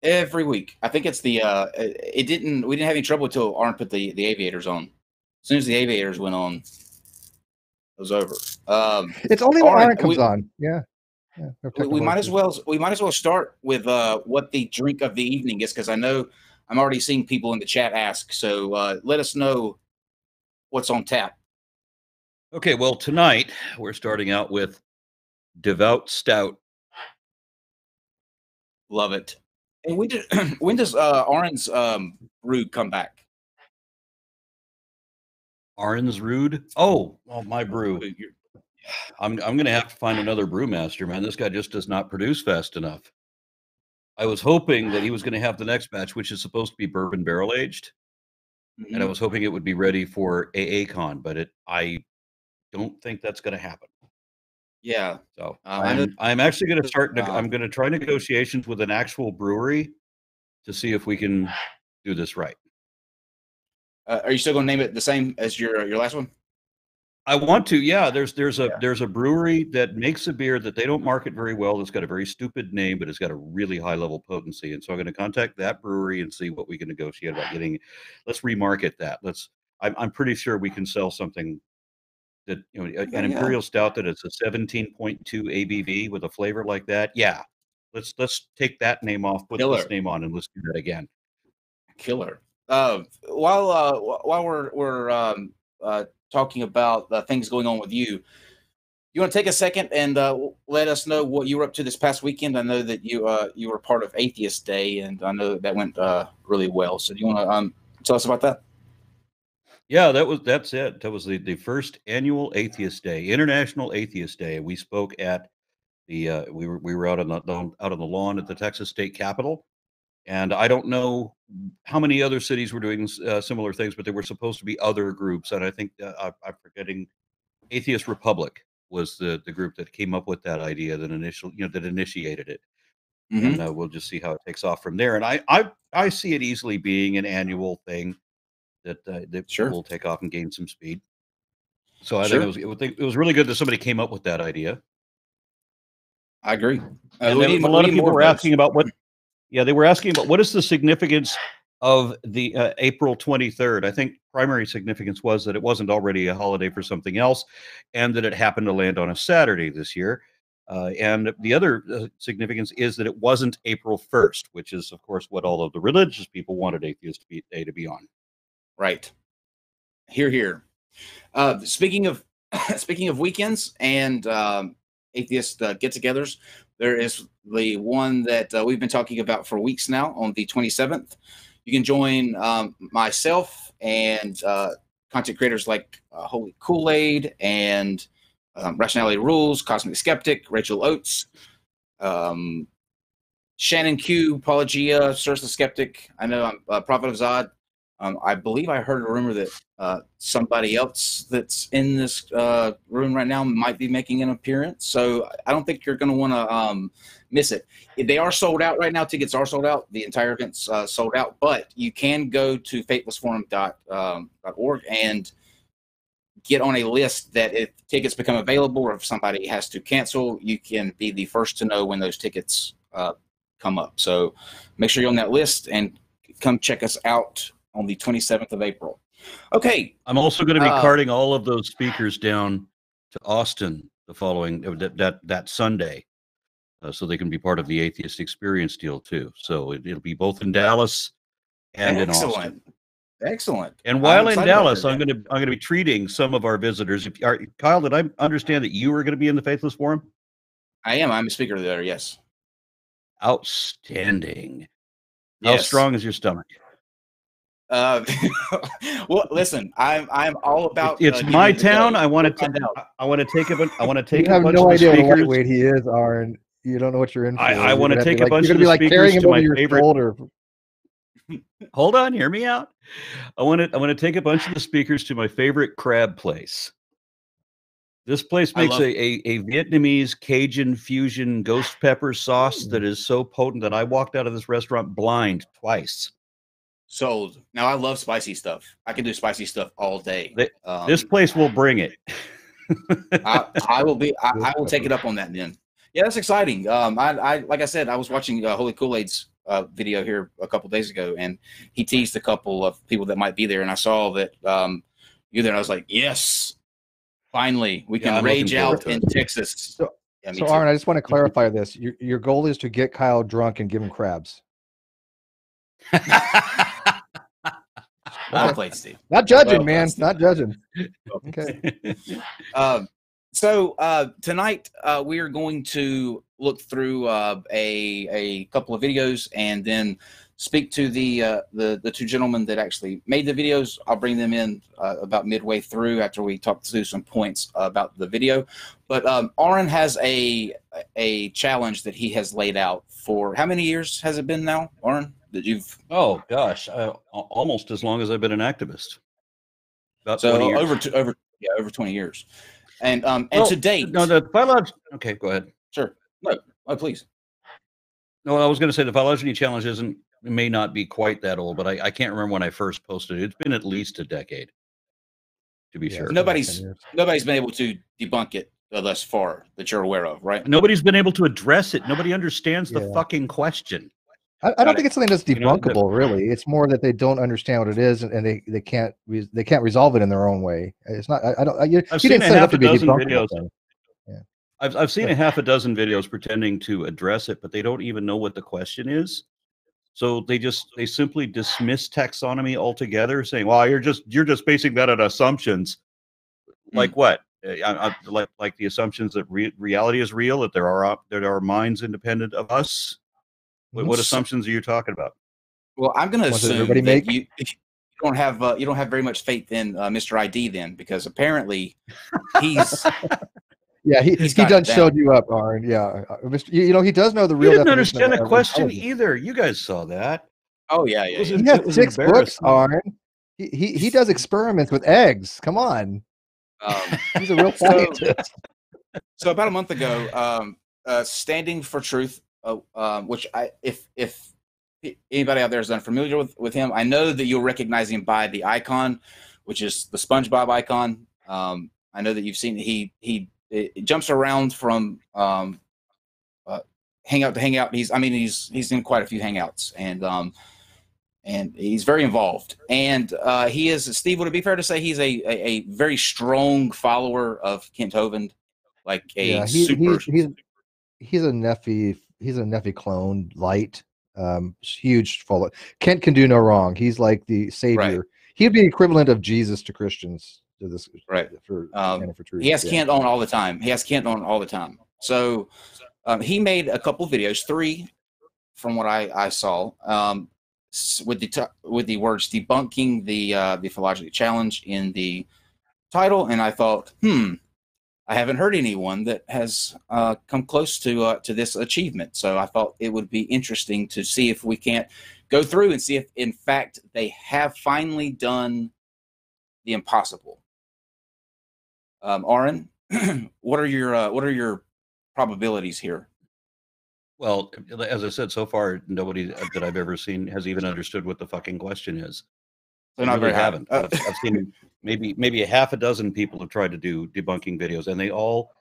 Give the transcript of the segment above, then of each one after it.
every week. I think it's the we didn't have any trouble until Aron put the aviators on. As soon as the aviators went on, it was over. It's only when Aron comes on. Yeah. We might as well start with what the drink of the evening is, because I know I'm already seeing people in the chat ask. So let us know what's on tap. Okay, well, tonight we're starting out with Devout Stout. Love it. And when does Aron's brew come back? Aron's Rude? Oh, well, my brew. I'm going to have to find another brewmaster, man. This guy just does not produce fast enough. I was hoping that he was going to have the next batch, which is supposed to be bourbon barrel aged, and I was hoping it would be ready for AACon, but I don't think that's going to happen. Yeah. So I'm actually going to start. I'm going to try negotiations with an actual brewery to see if we can do this right. Are you still going to name it the same as your last one? I want to. Yeah. There's a brewery that makes a beer that they don't market very well. It's got a very stupid name, but it's got a really high level potency. And so I'm going to contact that brewery and see what we can negotiate about getting. Let's remarket that. I'm pretty sure we can sell something that, an imperial stout that it's a 17.2 ABV with a flavor like that. Yeah. Let's take that name off, put this name on, and let's do that again. Killer. While we're talking about things going on with you want to take a second and let us know what you were up to this past weekend? I know that you were part of Atheist Day, and I know that went really well. So do you want to tell us about that? Yeah, that's it. That was the first annual Atheist Day, International Atheist Day. We spoke at the we were out on the lawn at the Texas State Capitol, and I don't know how many other cities were doing similar things, but there were supposed to be other groups, and I think I'm forgetting. Atheist Republic was the group that came up with that idea, that initiated it, and we'll just see how it takes off from there. And I see it easily being an annual thing that will take off and gain some speed. So I think it was really good that somebody came up with that idea. I agree. And a lot of people were asking about what. Yeah, they were asking about what is the significance of the April 23rd. I think primary significance was that it wasn't already a holiday for something else, and that it happened to land on a Saturday this year. And the other significance is that it wasn't April 1st, which is, of course, what all of the religious people wanted Atheist Day to be on. Right. Hear, hear. Speaking of weekends and atheist get-togethers, there is the one that we've been talking about for weeks now on the 27th. You can join myself and content creators like Holy Kool-Aid and Rationality Rules, Cosmic Skeptic, Rachel Oates, Shannon Q, Apologia, Sirs the Skeptic. I know I'm Prophet of Zod. I believe I heard a rumor that somebody else that's in this room right now might be making an appearance. So I don't think you're going to want to miss it. They are sold out right now. Tickets are sold out. The entire event's sold out. But you can go to fatelessforum.org and get on a list that if tickets become available or if somebody has to cancel, you can be the first to know when those tickets come up. So make sure you're on that list and come check us out on the 27th of April. Okay. I'm also going to be carting all of those speakers down to Austin the following that Sunday, so they can be part of the Atheist Experience deal too. So it'll be both in Dallas and in Austin. Excellent. And while in Dallas, I'm going to be treating some of our visitors. Kyle, did I understand that you were going to be in the Faithless Forum? I am. I'm a speaker there. Yes. Outstanding. Yes. How strong is your stomach? Well, listen, I'm all about. It's my town. I want to take a bunch. You have no idea what a lightweight he is, Aron. You don't know what you're in for. I want to take a bunch of the speakers to my favorite. Hold on, hear me out. I want to take a bunch of the speakers to my favorite crab place. This place makes a Vietnamese Cajun fusion ghost pepper sauce that is so potent that I walked out of this restaurant blind twice. Sold. Now I love spicy stuff. I can do spicy stuff all day. This place will bring it. I will take it up on that then. Yeah, that's exciting. I like I said, I was watching Holy Kool-Aid's video here a couple days ago, and he teased a couple of people that might be there, and I saw that you there, and I was like, yes, finally we can rage out in Texas. So, Aron, I just want to clarify this. Your goal is to get Kyle drunk and give him crabs. Well played, Steve. Not judging, man. Not judging. Okay. So tonight we are going to look through a couple of videos and then speak to the two gentlemen that actually made the videos. I'll bring them in about midway through after we talk through some points about the video. But Aron has a challenge that he has laid out for how many years has it been now, Aron? That you've oh gosh, almost as long as I've been an activist. About so 20 years. over 20 years. And to date, no, the phylogeny. Okay, go ahead. Sure. No, please. No, I was going to say the phylogeny challenge may not be quite that old, but I can't remember when I first posted it. It's been at least a decade, to be sure. Nobody's been able to debunk it thus far that you're aware of, right? Nobody's been able to address it. Nobody understands the fucking question. I don't think it's something that's debunkable, really. It's more that they don't understand what it is, and they can't resolve it in their own way. It's not. I've seen a half a dozen videos. Yeah. I've seen a half a dozen videos pretending to address it, but they don't even know what the question is. So they simply dismiss taxonomy altogether, saying, "Well, you're just basing that on assumptions." Like what? Like the assumptions that reality is real, that there are minds independent of us. What assumptions are you talking about? Well, I'm going to assume that you don't have very much faith in Mr. ID then, because apparently he's he done showed you up, Aron. Yeah, he does know the real. You didn't understand the question either. You guys saw that. Oh yeah. He has 6 books, Aron. He does experiments with eggs. Come on, he's a real scientist. So about a month ago, Standing for Truth. Which if anybody out there is unfamiliar with him, I know that you'll recognize him by the icon, which is the SpongeBob icon. I know that you've seen he jumps around from hangout to hangout. He's in quite a few hangouts, and he's very involved. And he is, Steve, would it be fair to say he's a very strong follower of Kent Hovind, like a super. He's a Nephi. He's a Nephi clone, light, huge follower. Kent can do no wrong. He's like the savior. Right. He'd be the equivalent of Jesus to Christians. To this, right? For truth. He has Kent on all the time. So he made a couple videos, 3 from what I saw, with the words debunking the phylogeny challenge in the title, and I thought, I haven't heard anyone that has come close to this achievement. So I thought it would be interesting to see if we can't go through and see if, in fact, they have finally done the impossible. Aron, what are your probabilities here? Well, as I said, so far nobody that I've ever seen has even understood what the fucking question is. They're not very haven't. I've seen maybe a half a dozen people have tried to do debunking videos, and they all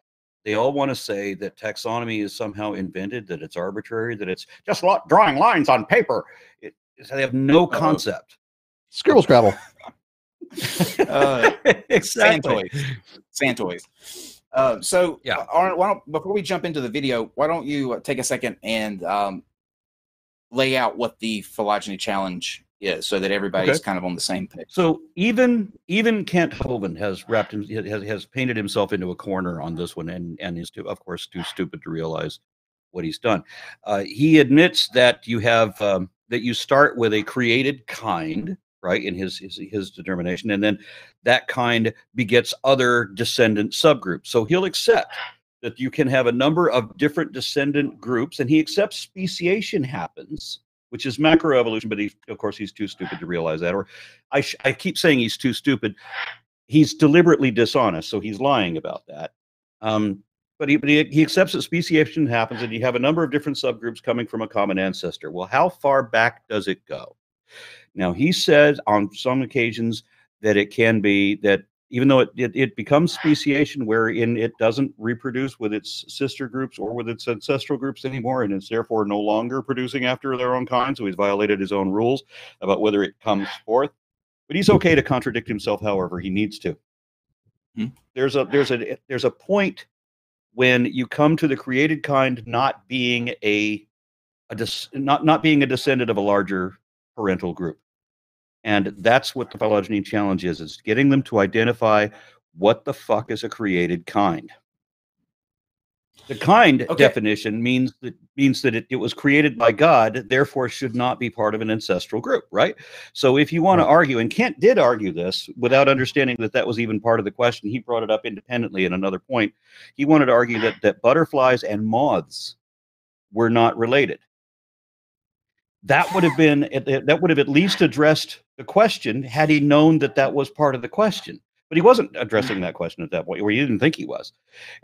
want to say that taxonomy is somehow invented, that it's arbitrary, that it's just drawing lines on paper. They have no concept. Scribble scrabble. Exactly. Santoys. So, yeah. Aron, before we jump into the video, why don't you take a second and lay out what the phylogeny challenge is, so that everybody's kind of on the same page. So even Kent Hovind has painted himself into a corner on this one, and is of course too stupid to realize what he's done. He admits that you have that you start with a created kind, right, in his determination, and then that kind begets other descendant subgroups. So he'll accept that you can have a number of different descendant groups, and he accepts speciation happens, which is macroevolution, but of course he's too stupid to realize that. Or I keep saying he's too stupid. He's deliberately dishonest, so he's lying about that. But he accepts that speciation happens, and you have a number of different subgroups coming from a common ancestor. Well, how far back does it go? Now, he said on some occasions that it can be that even though it becomes speciation wherein it doesn't reproduce with its sister groups or with its ancestral groups anymore, and it's therefore no longer producing after their own kind. So he's violated his own rules about whether it comes forth. But he's okay to contradict himself however he needs to. There's a point when you come to the created kind not being not being a descendant of a larger parental group. And that's what the phylogeny challenge is getting them to identify what the fuck is a created kind. The kind definition means that it was created by God, therefore should not be part of an ancestral group, right? So if you want to argue, and Kent did argue this without understanding that that was even part of the question, he brought it up independently in another point. He wanted to argue that butterflies and moths were not related. That would have at least addressed the question had he known that that was part of the question. But he wasn't addressing that question at that point, or he didn't think he was.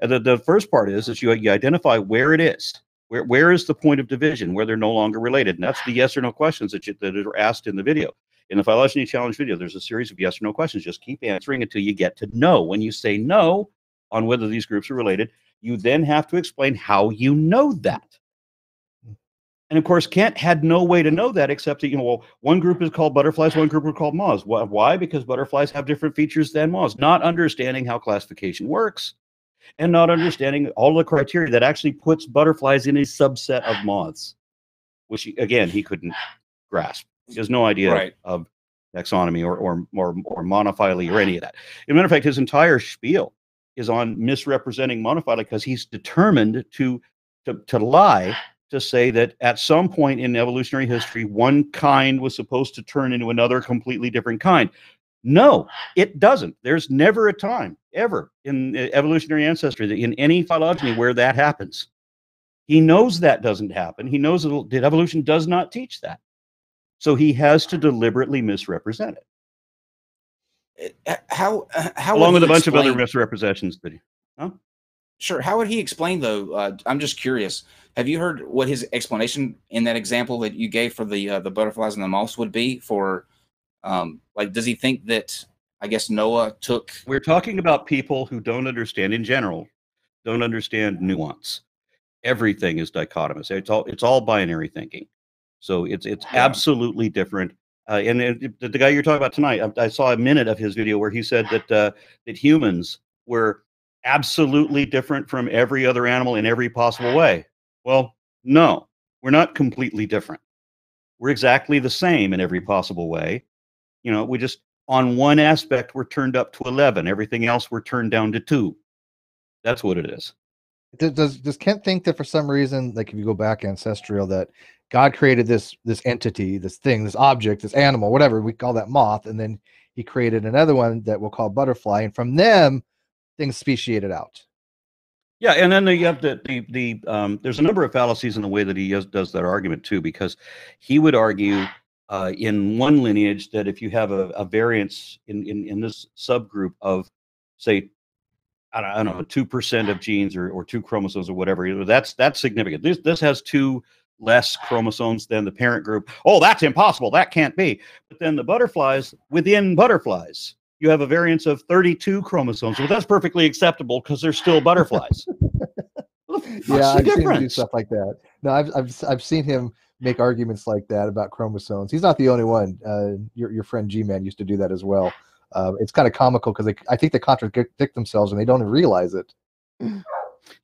And the first part is you identify where it is. Where is the point of division, where they're no longer related? And that's the yes or no questions that are asked in the video. In the Phylogeny Challenge video, there's a series of yes or no questions. Just keep answering until you get to no. When you say no on whether these groups are related, you then have to explain how you know that. And of course, Kent had no way to know that except that, well, one group is called butterflies, one group are called moths. Why? Because butterflies have different features than moths, not understanding how classification works and not understanding all the criteria that actually puts butterflies in a subset of moths, which, again, he couldn't grasp. He has no idea of taxonomy or monophyly or any of that. As a matter of fact, his entire spiel is on misrepresenting monophyly because he's determined to lie, to say that at some point in evolutionary history, one kind was supposed to turn into another completely different kind. No, it doesn't. There's never a time, ever, in evolutionary ancestry, in any phylogeny, where that happens. He knows that doesn't happen. He knows that evolution does not teach that. So he has to deliberately misrepresent it. How along with a bunch of other misrepresentations that he, Sure. How would he explain, though? I'm just curious. Have you heard what his explanation in that example that you gave for the butterflies and the moths would be for, like, does he think that, I guess, Noah took... We're talking about people who don't understand, in general, don't understand nuance. Everything is dichotomous. It's all binary thinking. So it's absolutely different. And the guy you're talking about tonight, I saw a minute of his video where he said that humans were absolutely different from every other animal in every possible way. Well, no, we're not completely different. We're exactly the same in every possible way. You know, we just, on one aspect, we're turned up to 11. Everything else, we're turned down to 2. That's what it is. Does Kent think that for some reason, like if you go back ancestral, that God created this entity, this thing, this object, this animal, whatever, we call that moth, and then he created another one that we'll call butterfly, and from them, things speciated out. Yeah, and then you have there's a number of fallacies in the way that he does that argument too, because he would argue in one lineage that if you have a variance in this subgroup of, say, I don't know, 2% of genes or 2 chromosomes or whatever, that's significant. This has 2 less chromosomes than the parent group. Oh, that's impossible. That can't be. But then the butterflies, within butterflies, you have a variance of 32 chromosomes. Well, that's perfectly acceptable because they're still butterflies. Yeah, I've seen him do stuff like that. No, I've seen him make arguments like that about chromosomes. He's not the only one. Your friend G-Man used to do that as well. It's kind of comical because I think they contradict themselves and they don't even realize it.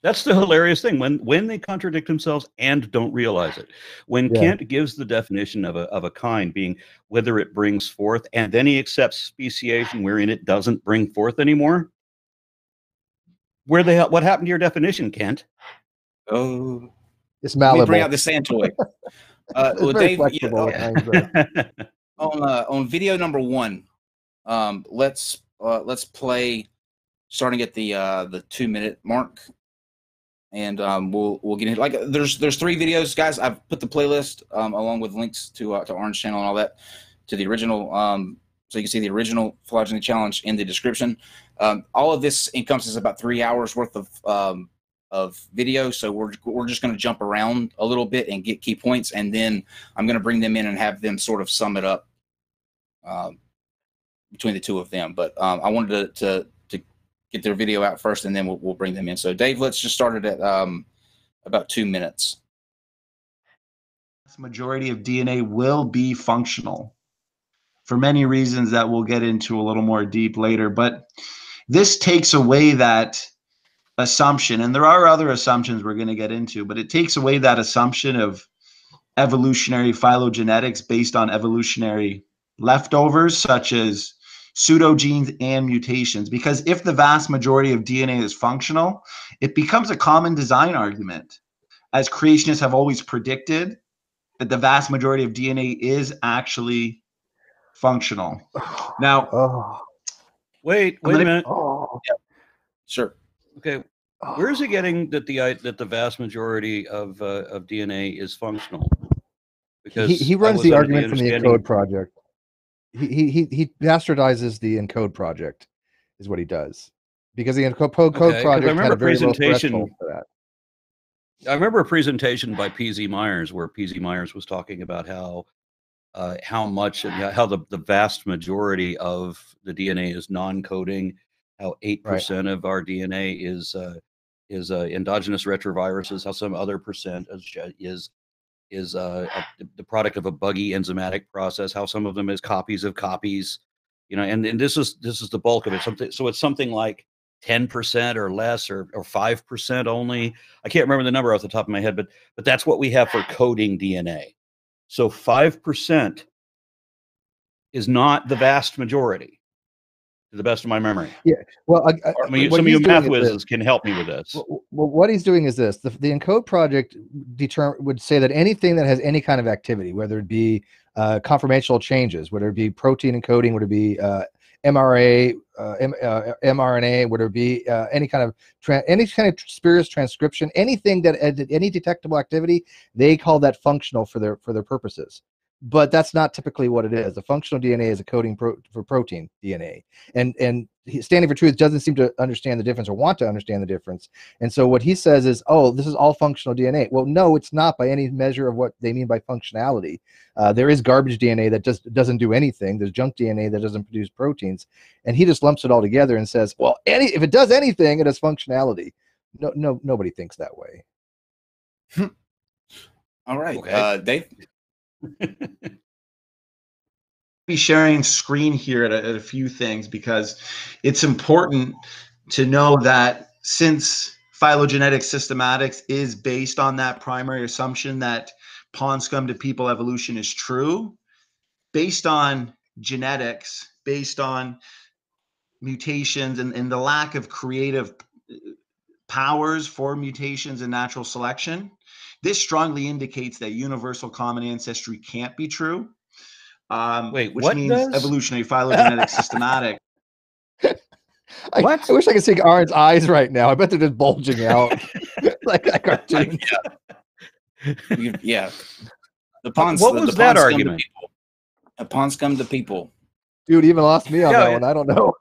That's the hilarious thing, when they contradict themselves and don't realize it. When Kent gives the definition of a kind being whether it brings forth, and then he accepts speciation wherein it doesn't bring forth anymore. What happened to your definition, Kent? Oh, it's malleable. Let me bring out the sand toy. Well, Dave, on video number 1, let's play starting at the 2-minute mark. And we'll get into, like, there's 3 videos, guys. I've put the playlist along with links to Aron's channel and all that, to the original, so you can see the original Phylogeny Challenge in the description. All of this encompasses about 3 hours worth of video, so we're just going to jump around a little bit and get key points, and then I'm going to bring them in and have them sort of sum it up. between the two of them. But I wanted to get their video out first, and then we'll bring them in. So Dave, let's just start it at about 2 minutes. The majority of DNA will be functional for many reasons that we'll get into a little more deep later. But this takes away that assumption, and there are other assumptions we're going to get into, but it takes away that assumption of evolutionary phylogenetics based on evolutionary leftovers, such as pseudogenes and mutations. Because if the vast majority of DNA is functional, it becomes a common design argument, as creationists have always predicted, that the vast majority of DNA is actually functional. Now, wait a minute. Yeah, sure. Okay, where is he getting that the vast majority of DNA is functional? Because he runs the argument from the ENCODE project. He bastardizes the ENCODE project, is what he does, because the ENCODE project had a very low threshold for that. I remember a presentation by P.Z. Myers where P.Z. Myers was talking about how much and how the vast majority of the DNA is non-coding, how 8% of our DNA is endogenous retroviruses, how some other percent is the product of a buggy enzymatic process, how some of them is copies of copies, and this is the bulk of it. So it's something like 10% or less, or 5% only. I can't remember the number off the top of my head, but that's what we have for coding DNA. So 5% is not the vast majority, to the best of my memory. Yeah. Well, some of you math whizzes can help me with this. Well, what he's doing is this: the ENCODE project would say that anything that has any kind of activity, whether it be conformational changes, whether it be protein encoding, whether it be mRNA, whether it be any kind of spurious transcription, anything that any detectable activity, they call that functional for their purposes. But that's not typically what it is. The functional DNA is a coding for protein DNA, and Standing for Truth doesn't seem to understand the difference or want to understand the difference. And so what he says is, oh, this is all functional DNA. Well, no, it's not by any measure of what they mean by functionality. There is garbage DNA that just doesn't do anything. There's junk DNA that doesn't produce proteins, and he just lumps it all together and says, well, if it does anything, it has functionality. No, nobody thinks that way. All right, okay. Dave. Be sharing screen here at a few things, because it's important to know that since phylogenetic systematics is based on that primary assumption that pond scum to people evolution is true, based on genetics, based on mutations and the lack of creative powers for mutations and natural selection, this strongly indicates that universal common ancestry can't be true. Wait, which means evolutionary phylogenetic systematic. I wish I could see Aron's eyes right now. I bet they're just bulging out like that cartoon. Yeah. The ponds. What was that argument? The pond scum to people. Dude, even lost me on that one. I don't know.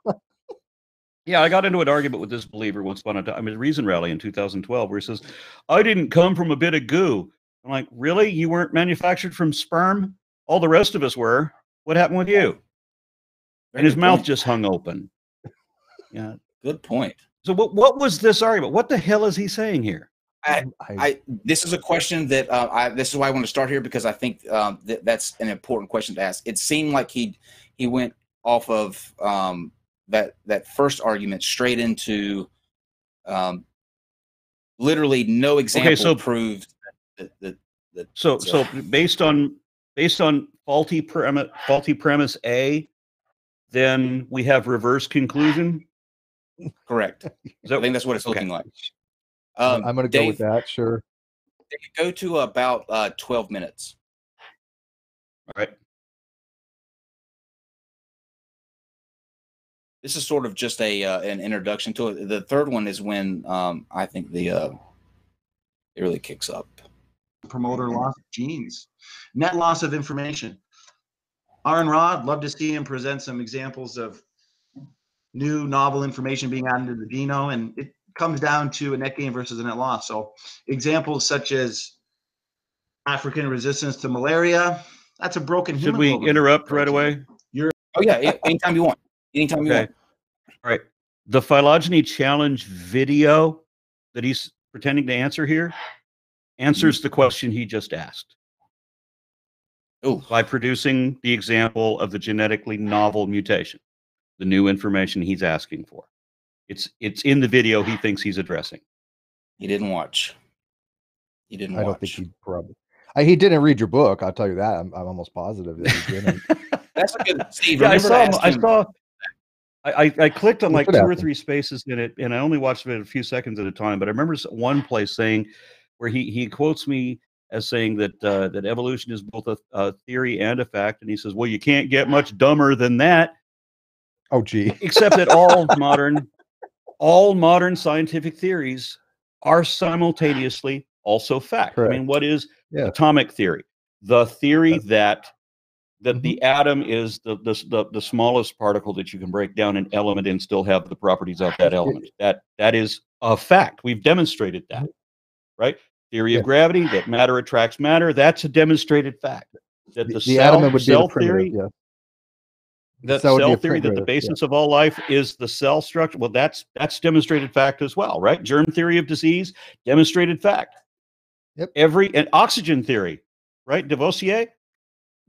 Yeah, I got into an argument with this believer once upon a time. I mean, Reason Rally in 2012, where he says, "I didn't come from a bit of goo." I'm like, really? You weren't manufactured from sperm? All the rest of us were. What happened with you? And his mouth just hung open. Yeah. Good point. So what was this argument? What the hell is he saying here? This is a question that this is why I want to start here, because I think that's an important question to ask. It seemed like he went off of that first argument straight into literally no example proved that. So based on faulty premise A, then we have reverse conclusion. Correct. I think that's what it's looking like. I'm going to go with that. Sure. Go to about 12 minutes. All right. This is sort of just an introduction to it. The third one is when I think it really kicks up. Promoter loss of genes, net loss of information. Aron Ra, I'd love to see him present some examples of new novel information being added to the genome, and it comes down to a net gain versus a net loss. So examples such as African resistance to malaria, that's a broken human. Should we interrupt right away? Oh yeah, anytime you want. Anytime you want. All right. The Phylogeny Challenge video that he's pretending to answer here answers the question he just asked. Ooh. By producing the example of the genetically novel mutation, the new information he's asking for. It's in the video he thinks he's addressing. He didn't watch. He didn't watch. I don't think he probably. He didn't read your book. I'll tell you that. I'm almost positive that he didn't. That's a good. Steve, yeah, I clicked on like 2 or 3 spaces in it, and I only watched it a few seconds at a time. But I remember one place saying where he quotes me as saying that that evolution is both a theory and a fact, and he says, "Well, you can't get much dumber than that." Oh, gee. Except that all modern scientific theories are simultaneously also fact. Correct. I mean, what is atomic theory? The theory that the atom is the smallest particle that you can break down an element and still have the properties of that element. That is a fact. We've demonstrated that, right? Theory of gravity, that matter attracts matter. That's a demonstrated fact. That the cell theory, that cell theory, that the basis of all life is the cell structure. Well, that's demonstrated fact as well, right? Germ theory of disease, demonstrated fact. Yep. And oxygen theory, right? Lavoisier,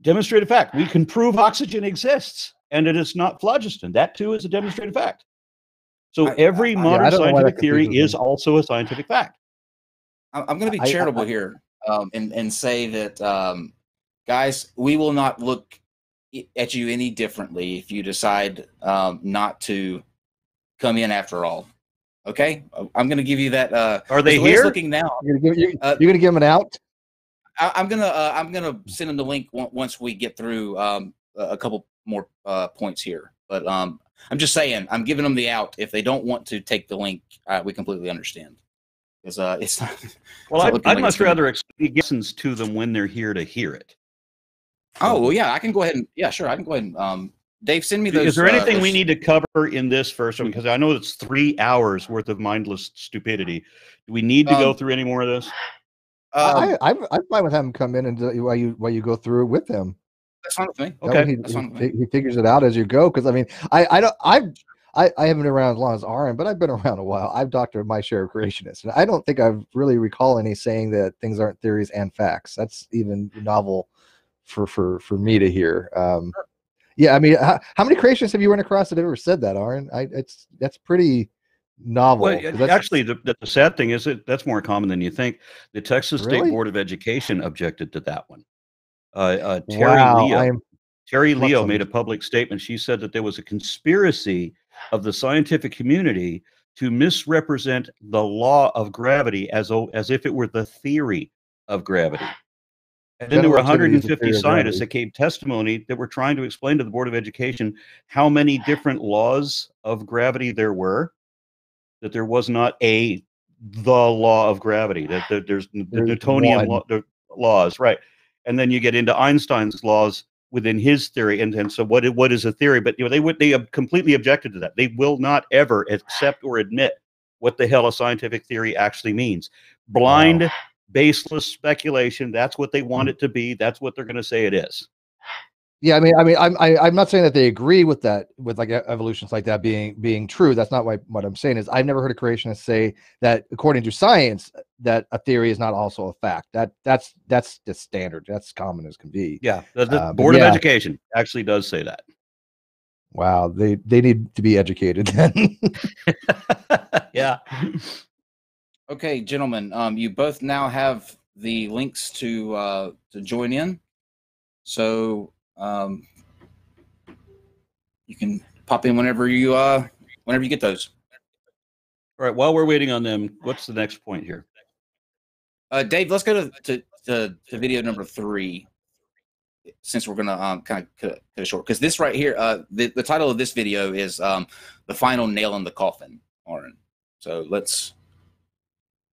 demonstrated fact. We can prove oxygen exists and it is not phlogiston. That too is a demonstrated fact. So every modern scientific theory is also a scientific fact. I'm going to be charitable here and say that, guys, we will not look at you any differently if you decide not to come in after all. Okay, I'm going to give you that. Are they here? Looking now. You're going to give them an out. I'm gonna send them the link once we get through a couple more points here. But I'm just saying, I'm giving them the out. If they don't want to take the link, we completely understand. Because it's not. Well, I'd much rather explain lessons to them when they're here to hear it. Oh well, yeah, I can go ahead and I can go ahead and Dave, send me those. Is there anything we need to cover in this first one? Because I know it's 3 hours worth of mindless stupidity. Do we need to go through any more of this? I'm fine with having him come in and while you go through it with him. That's fine with me. Okay, he figures it out as you go. Because I mean, I haven't been around as long as Aron, but I've been around a while. I've doctored my share of creationists, and I don't think I really recall any saying that things aren't theories and facts. That's even novel for me to hear. Yeah, I mean, how many creationists have you run across that have ever said that, Aron? That's pretty novel. Well, actually, the sad thing is that that's more common than you think. The Texas State Board of Education objected to that one. Terry Leo made a public statement. She said that there was a conspiracy of the scientific community to misrepresent the law of gravity as if it were the theory of gravity. And then there were 150 scientists that gave testimony that were trying to explain to the Board of Education how many different laws of gravity there were, that there was not the law of gravity, that there's the Newtonian laws, right? And then you get into Einstein's laws within his theory, and so what is a theory? But they have completely objected to that. They will not ever accept or admit what the hell a scientific theory actually means. Blind, baseless speculation. That's what they want it to be. That's what they're going to say it is. Yeah, I'm not saying that they agree with that, with like evolutions like that being true. That's not what I'm saying. Is I've never heard a creationist say that according to science that a theory is not also a fact. That's the standard. That's common as can be. Yeah, the Board of Education actually does say that. Wow, they need to be educated then. Yeah. Okay, gentlemen, you both now have the links to join in, so you can pop in whenever you get those. All right. While we're waiting on them, what's the next point here? Dave, let's go to video number 3, since we're gonna kind of cut it short, because this right here, the title of this video is "The Final Nail in the Coffin," Aron. So let's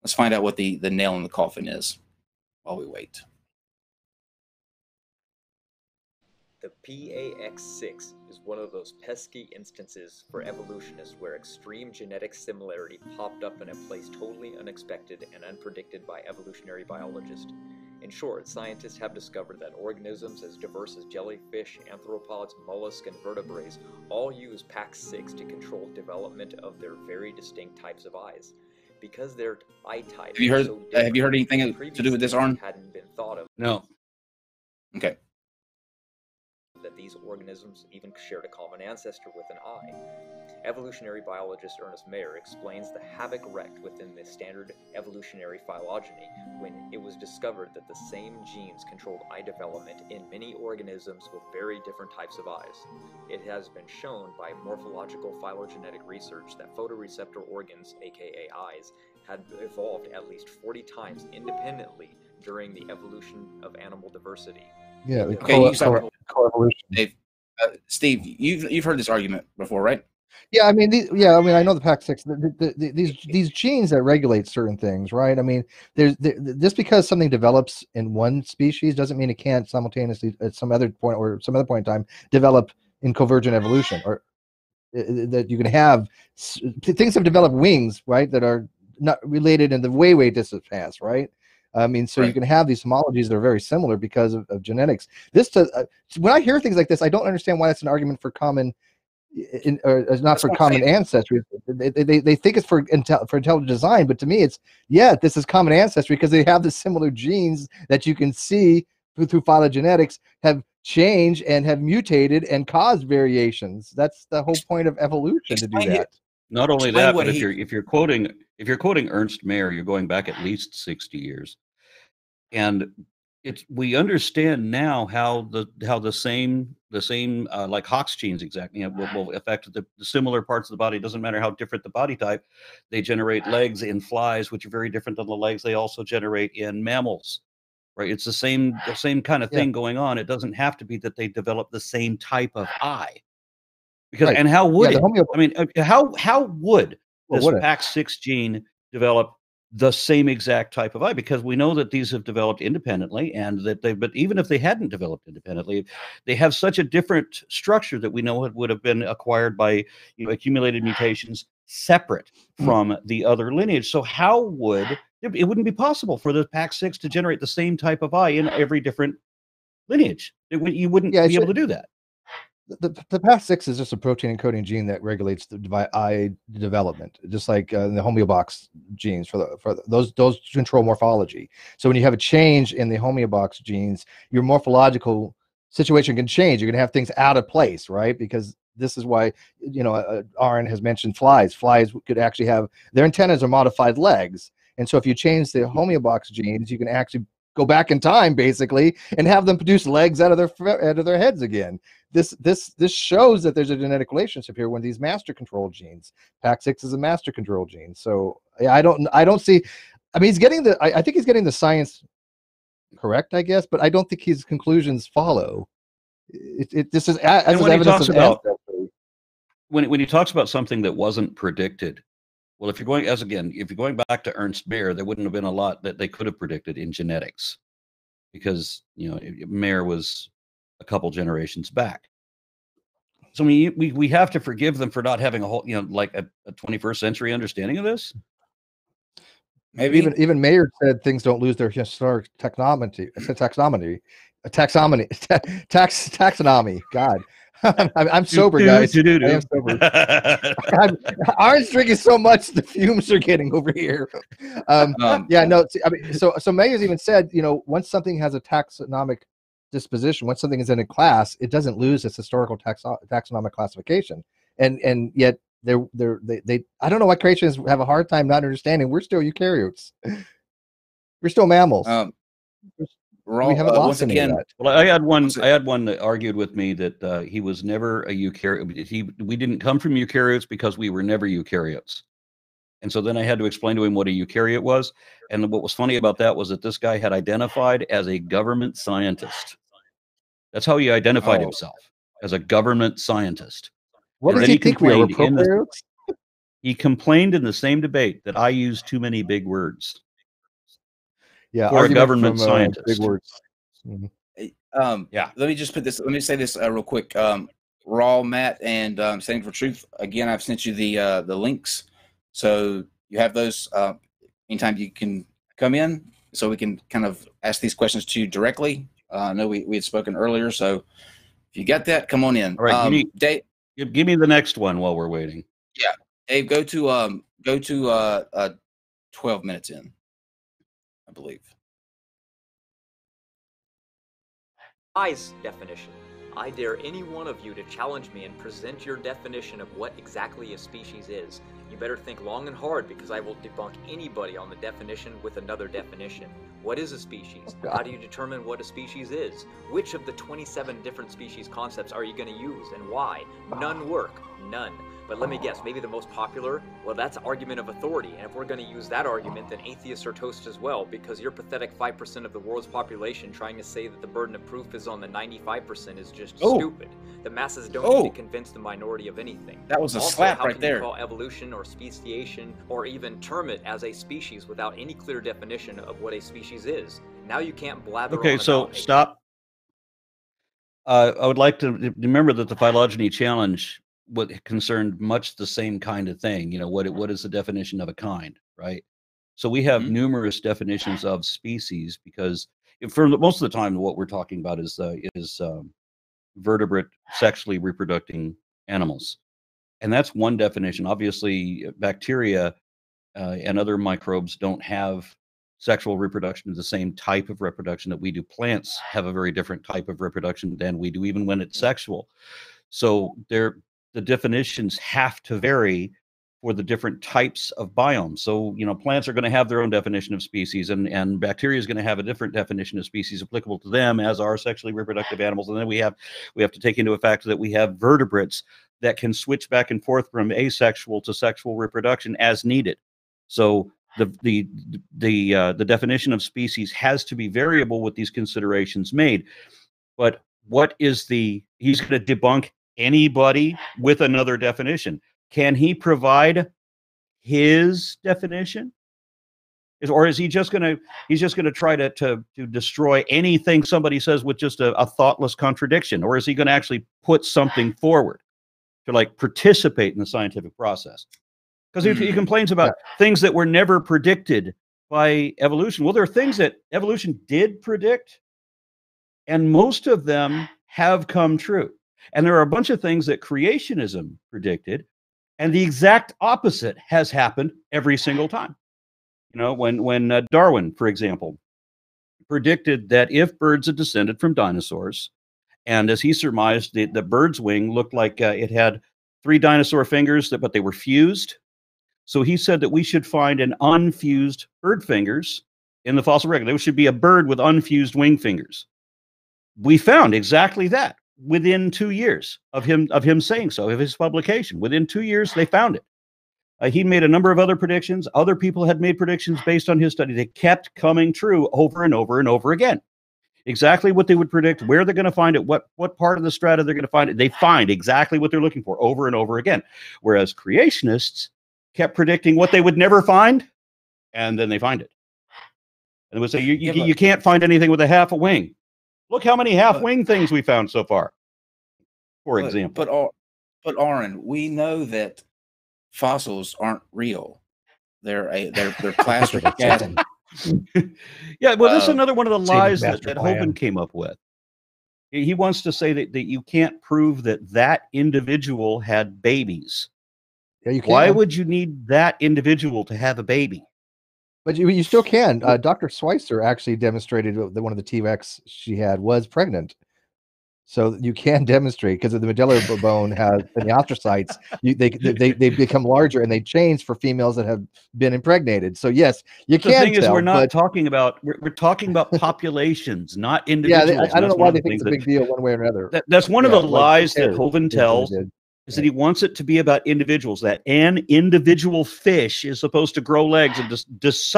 find out what the nail in the coffin is while we wait. The PAX6 is one of those pesky instances for evolutionists where extreme genetic similarity popped up in a place totally unexpected and unpredicted by evolutionary biologists. In short, scientists have discovered that organisms as diverse as jellyfish, arthropods, mollusks, and vertebrates all use PAX6 to control development of their very distinct types of eyes. Because their eye types have you heard anything to do with this, Aron? Hadn't been thought of. No. Okay. That these organisms even shared a common ancestor with an eye. Evolutionary biologist Ernest Mayr explains the havoc wreaked within the standard evolutionary phylogeny when it was discovered that the same genes controlled eye development in many organisms with very different types of eyes. It has been shown by morphological phylogenetic research that photoreceptor organs, aka eyes, had evolved at least 40 times independently during the evolution of animal diversity. Yeah, co-evolution. Steve, you've heard this argument before, right? Yeah, I mean, I know the PAX6. These genes that regulate certain things, right? I mean, just because something develops in one species doesn't mean it can't simultaneously at some other point in time develop in convergent evolution, or that you can have things have developed wings, right, that are not related in the way distant past, right? I mean, so you can have these homologies that are very similar because of genetics. When I hear things like this, I don't understand why that's an argument for common, not for common ancestry. They think it's for intelligent design, but to me, this is common ancestry because they have the similar genes that you can see through phylogenetics have changed and have mutated and caused variations. That's the whole point of evolution, to do that. Not only that, but if you're quoting Ernst Mayr, you're going back at least 60 years, and we understand now how the same like Hox genes exactly will affect the similar parts of the body. It doesn't matter how different the body type, they generate legs in flies, which are very different than the legs they also generate in mammals. Right? It's the same kind of thing going on. It doesn't have to be that they develop the same type of eye. Because and how would it? I mean, how would this PAX6 gene develop the same exact type of eye? Because we know that these have developed independently, and that but even if they hadn't developed independently, they have such a different structure that we know it would have been acquired by accumulated mutations separate from the other lineage. So how would it wouldn't be possible for the PAX6 to generate the same type of eye in every different lineage? You wouldn't be able to do that. The PAX6 is just a protein encoding gene that regulates the eye development, just like the homeobox genes for those control morphology. So when you have a change in the homeobox genes, your morphological situation can change. You're going to have things out of place, right? Because this is why Aron has mentioned flies. Flies could actually have their antennas are modified legs, and so if you change the homeobox genes, you can actually go back in time basically and have them produce legs out of their heads again. This shows that there's a genetic relationship here when these master control genes. PAX6 is a master control gene. So I don't see. I mean, I think he's getting the science correct, I guess, but I don't think his conclusions follow. This is as when evidence of ancestry. When he talks about something that wasn't predicted. Well, if you're going back to Ernst Mayr, there wouldn't have been a lot that they could have predicted in genetics, because Mayr was a couple generations back. So I mean, we have to forgive them for not having a whole like a 21st century understanding of this. Maybe even Mayr said things don't lose their historic taxonomy. God. I'm sober, guys. I am sober. Aron's drinking so much, the fumes are getting over here. So Mayer's even said, once something has a taxonomic disposition, once something is in a class, it doesn't lose its historical taxonomic classification. And yet they I don't know why creationists have a hard time not understanding. We're still eukaryotes. We're still mammals. We haven't lost any of that. Well, I had one that argued with me that he was never a eukaryote. We didn't come from eukaryotes because we were never eukaryotes. And so then I had to explain to him what a eukaryote was. And what was funny about that was that this guy had identified as a government scientist. That's how he identified himself, as a government scientist. What does he think we are, prokaryotes? He complained in the same debate that I use too many big words. Yeah, for a government scientist. Big words. Let me just put this. Let me say this real quick. RawMatt and Standing for Truth. Again, I've sent you the links, so you have those. Anytime you can come in, so we can kind of ask these questions to you directly. I know we had spoken earlier, so if you got that, come on in. All right, Dave, give me the next one while we're waiting. Yeah, Dave, go to 12 minutes in, I believe. I's definition. I dare any one of you to challenge me and present your definition of what exactly a species is. You better think long and hard, because I will debunk anybody on the definition with another definition. What is a species? How do you determine what a species is? Which of the 27 different species concepts are you going to use, and why? None work. None. But let me guess, maybe the most popular? Well, that's argument of authority, and if we're going to use that argument, then atheists are toast as well, because your pathetic 5% of the world's population trying to say that the burden of proof is on the 95% is just stupid. The masses don't need to convince the minority of anything. That was a also, slap how right can there. You call evolution or speciation, or even term it as a species without any clear definition of what a species is? Now you can't blather on. Okay, so stop. I would like to remember that the Phylogeny Challenge concerned much the same kind of thing. You know, what is the definition of a kind, right? So we have numerous definitions of species, because for most of the time, what we're talking about is vertebrate, sexually reproducing animals, and that's one definition. Obviously, bacteria and other microbes don't have sexual reproduction, the same type of reproduction that we do. Plants have a very different type of reproduction than we do, even when it's sexual. So the definitions have to vary for the different types of biomes. So, you know, plants are going to have their own definition of species, and bacteria is going to have a different definition of species applicable to them, as are sexually reproductive animals. And then we have to take into effect that we have vertebrates that can switch back and forth from asexual to sexual reproduction as needed. So the definition of species has to be variable with these considerations made. But what is he's going to debunk anybody with another definition? Can he provide his definition? Or is he just going to try to destroy anything somebody says with just a thoughtless contradiction? Or is he going to actually put something forward to, like, participate in the scientific process? Because he complains about things that were never predicted by evolution. Well, there are things that evolution did predict, and most of them have come true. And there are a bunch of things that creationism predicted, and the exact opposite has happened every single time. You know, when Darwin, for example, predicted that if birds had descended from dinosaurs, and as he surmised, the bird's wing looked like it had 3 dinosaur fingers, but they were fused. So he said that we should find an unfused bird fingers in the fossil record. There should be a bird with unfused wing fingers. We found exactly that within 2 years of him saying so, of his publication. Within 2 years, they found it. He made a number of other predictions. Other people had made predictions based on his study. They kept coming true over and over and over again. Exactly what they would predict, where they're going to find it, what part of the strata they're going to find it. They find exactly what they're looking for over and over again. Whereas creationists kept predicting what they would never find, and then they find it. And they would say, you can't find anything with a half a wing. Look how many half-wing things we found so far, for example. But Aron, we know that fossils aren't real. They're plaster cast. Yeah, well, this is another one of the lies that Hovind came up with. He wants to say that you can't prove that individual had babies. Yeah, you can. Why would you need that individual to have a baby? But you still can. Dr. Schweitzer actually demonstrated that one of the T-Rex she had was pregnant. So you can demonstrate, because of the medullary bone has in the astrocytes, they become larger and they change for females that have been impregnated. So yes, you can. The thing is, we're not talking about we're talking about populations, not individuals. Yeah, I don't know why they think it's a big deal one way or another. That's one of the lies that Hovind tells. Is that he wants it to be about individuals, that an individual fish is supposed to grow legs and just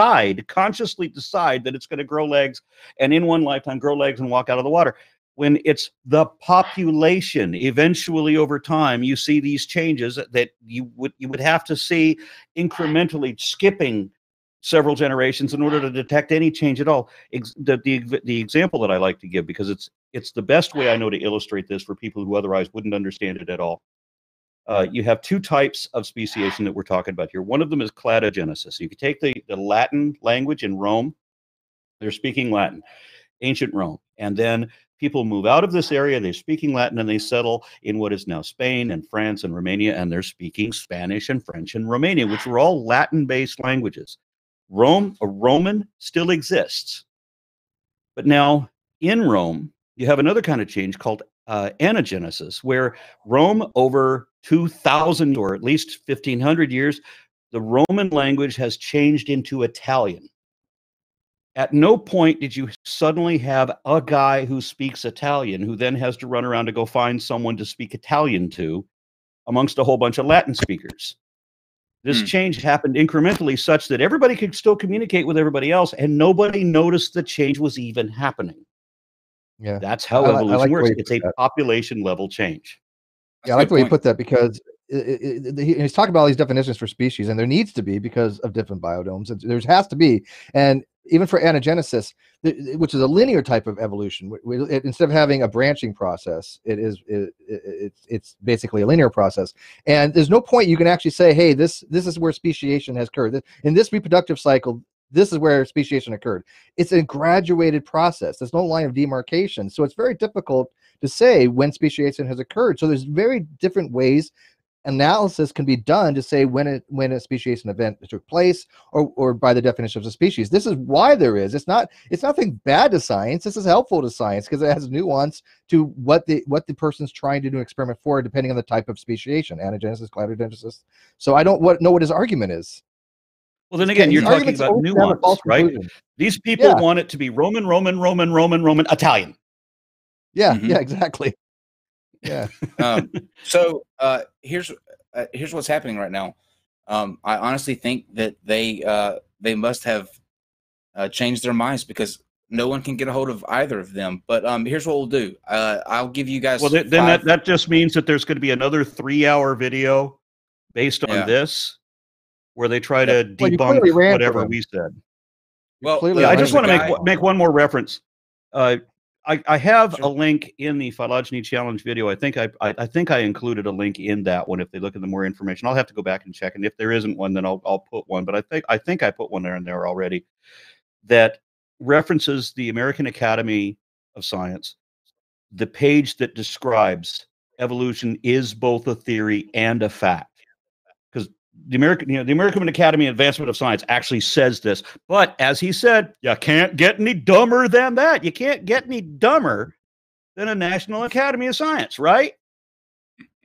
consciously decide that it's going to grow legs, and in one lifetime grow legs and walk out of the water. When it's the population, eventually over time, you see these changes that you would have to see incrementally, skipping several generations in order to detect any change at all. The example that I like to give, because it's the best way I know to illustrate this for people who otherwise wouldn't understand it at all. You have 2 types of speciation that we're talking about here. One of them is cladogenesis. If you take the Latin language in Rome, They're speaking Latin, ancient Rome. And then people move out of this area, they're speaking Latin, and they settle in what is now Spain and France and Romania, and they're speaking Spanish and French and Romanian, which were all Latin-based languages. Roman still exists. But now in Rome, you have another kind of change called anagenesis, where Rome over 2,000 or at least 1,500 years, the Roman language has changed into Italian. At no point did you suddenly have a guy who speaks Italian who then has to run around to go find someone to speak Italian to amongst a whole bunch of Latin speakers. This change happened incrementally such that everybody could still communicate with everybody else, and nobody noticed the change was even happening. Yeah, that's how evolution works. It's a population level change. Yeah, I like the way you put that, because he's talking about all these definitions for species, and there needs to be because of different biodomes. There has to be, and even for anagenesis, which is a linear type of evolution, instead of having a branching process, it's basically a linear process. And there's no point you can actually say, hey, this is where speciation has occurred. In this reproductive cycle, this is where speciation occurred. It's a graduated process. There's no line of demarcation. So it's very difficult to say when speciation has occurred. So there's very different ways analysis can be done to say when a speciation event took place, or by the definition of a species. This is why there is. It's nothing bad to science. This is helpful to science because it has nuance to what the person's trying to do an experiment for, depending on the type of speciation, anagenesis, cladogenesis. So I don't know what his argument is. Well, then again, you're talking about nuance, right? These people want it to be Roman, Italian. Yeah, yeah, exactly. Yeah. So here's what's happening right now. I honestly think that they must have changed their minds, because no one can get a hold of either of them. But here's what we'll do. I'll give you guys. Well, then that just means that there's going to be another 3-hour video based on this, where they try to debunk whatever we said. Well, I just want to make one more reference. I have a link in the Phylogeny Challenge video. I think I included a link in that one. If they look at the more information, I'll have to go back and check. And if there isn't one, then I'll put one. But I think I put one in there already that references the American Academy of Science. The page that describes evolution is both a theory and a fact. Because the American Academy Advancement of Science actually says this, but as he said, you can't get any dumber than that. You can't get any dumber than a National Academy of Science, right?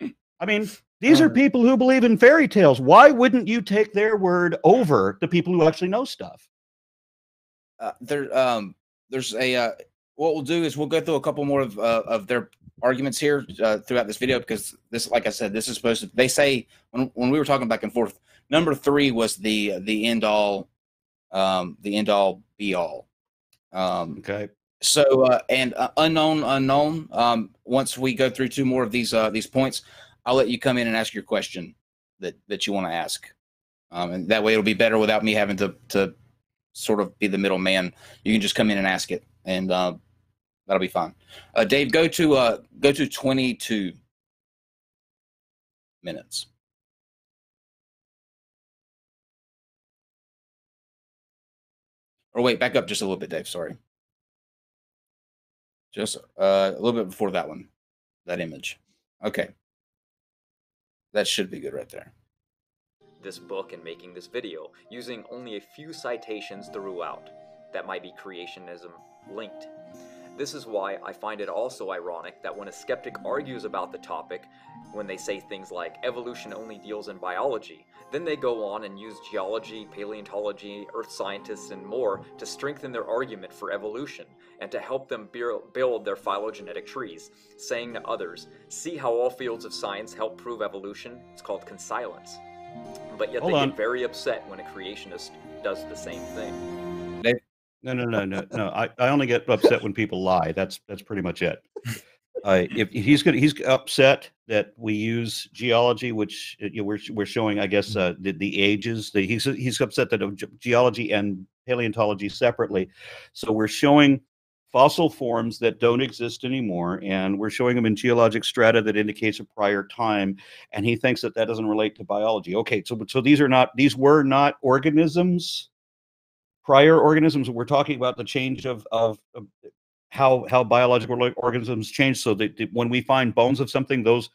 I mean, these are people who believe in fairy tales. Why wouldn't you take their word over the people who actually know stuff? There's a what we'll do is we'll go through a couple more of their arguments here throughout this video, because this, like I said, this is supposed to. They say when we were talking back and forth, number 3 was the end all be all. Okay. So and unknown. Once we go through 2 more of these points, I'll let you come in and ask your question that you want to ask, and that way it'll be better without me having to sort of be the middleman. You can just come in and ask it, and that'll be fine. Dave, go to 22 minutes. Or wait, back up just a little bit, Dave. Sorry. Just a little bit before that one, that image. Okay. That should be good right there. This book and making this video, using only a few citations throughout that might be creationism linked. This is why I find it also ironic that when a skeptic argues about the topic, when they say things like evolution only deals in biology, then they go on and use geology, paleontology, earth scientists, and more to strengthen their argument for evolution and to help them build their phylogenetic trees, saying to others, see how all fields of science help prove evolution? It's called conscience. But yet they get very upset when a creationist does the same thing. No. I only get upset when people lie. That's pretty much it. If he's upset that we use geology, which we're showing, I guess, the ages. He's upset that geology and paleontology separately. So we're showing fossil forms that don't exist anymore, and we're showing them in geologic strata that indicates a prior time, and he thinks that doesn't relate to biology. Okay, so these were not organisms prior organisms. We're talking about the change of how biological organisms change. So that when we find bones of something, those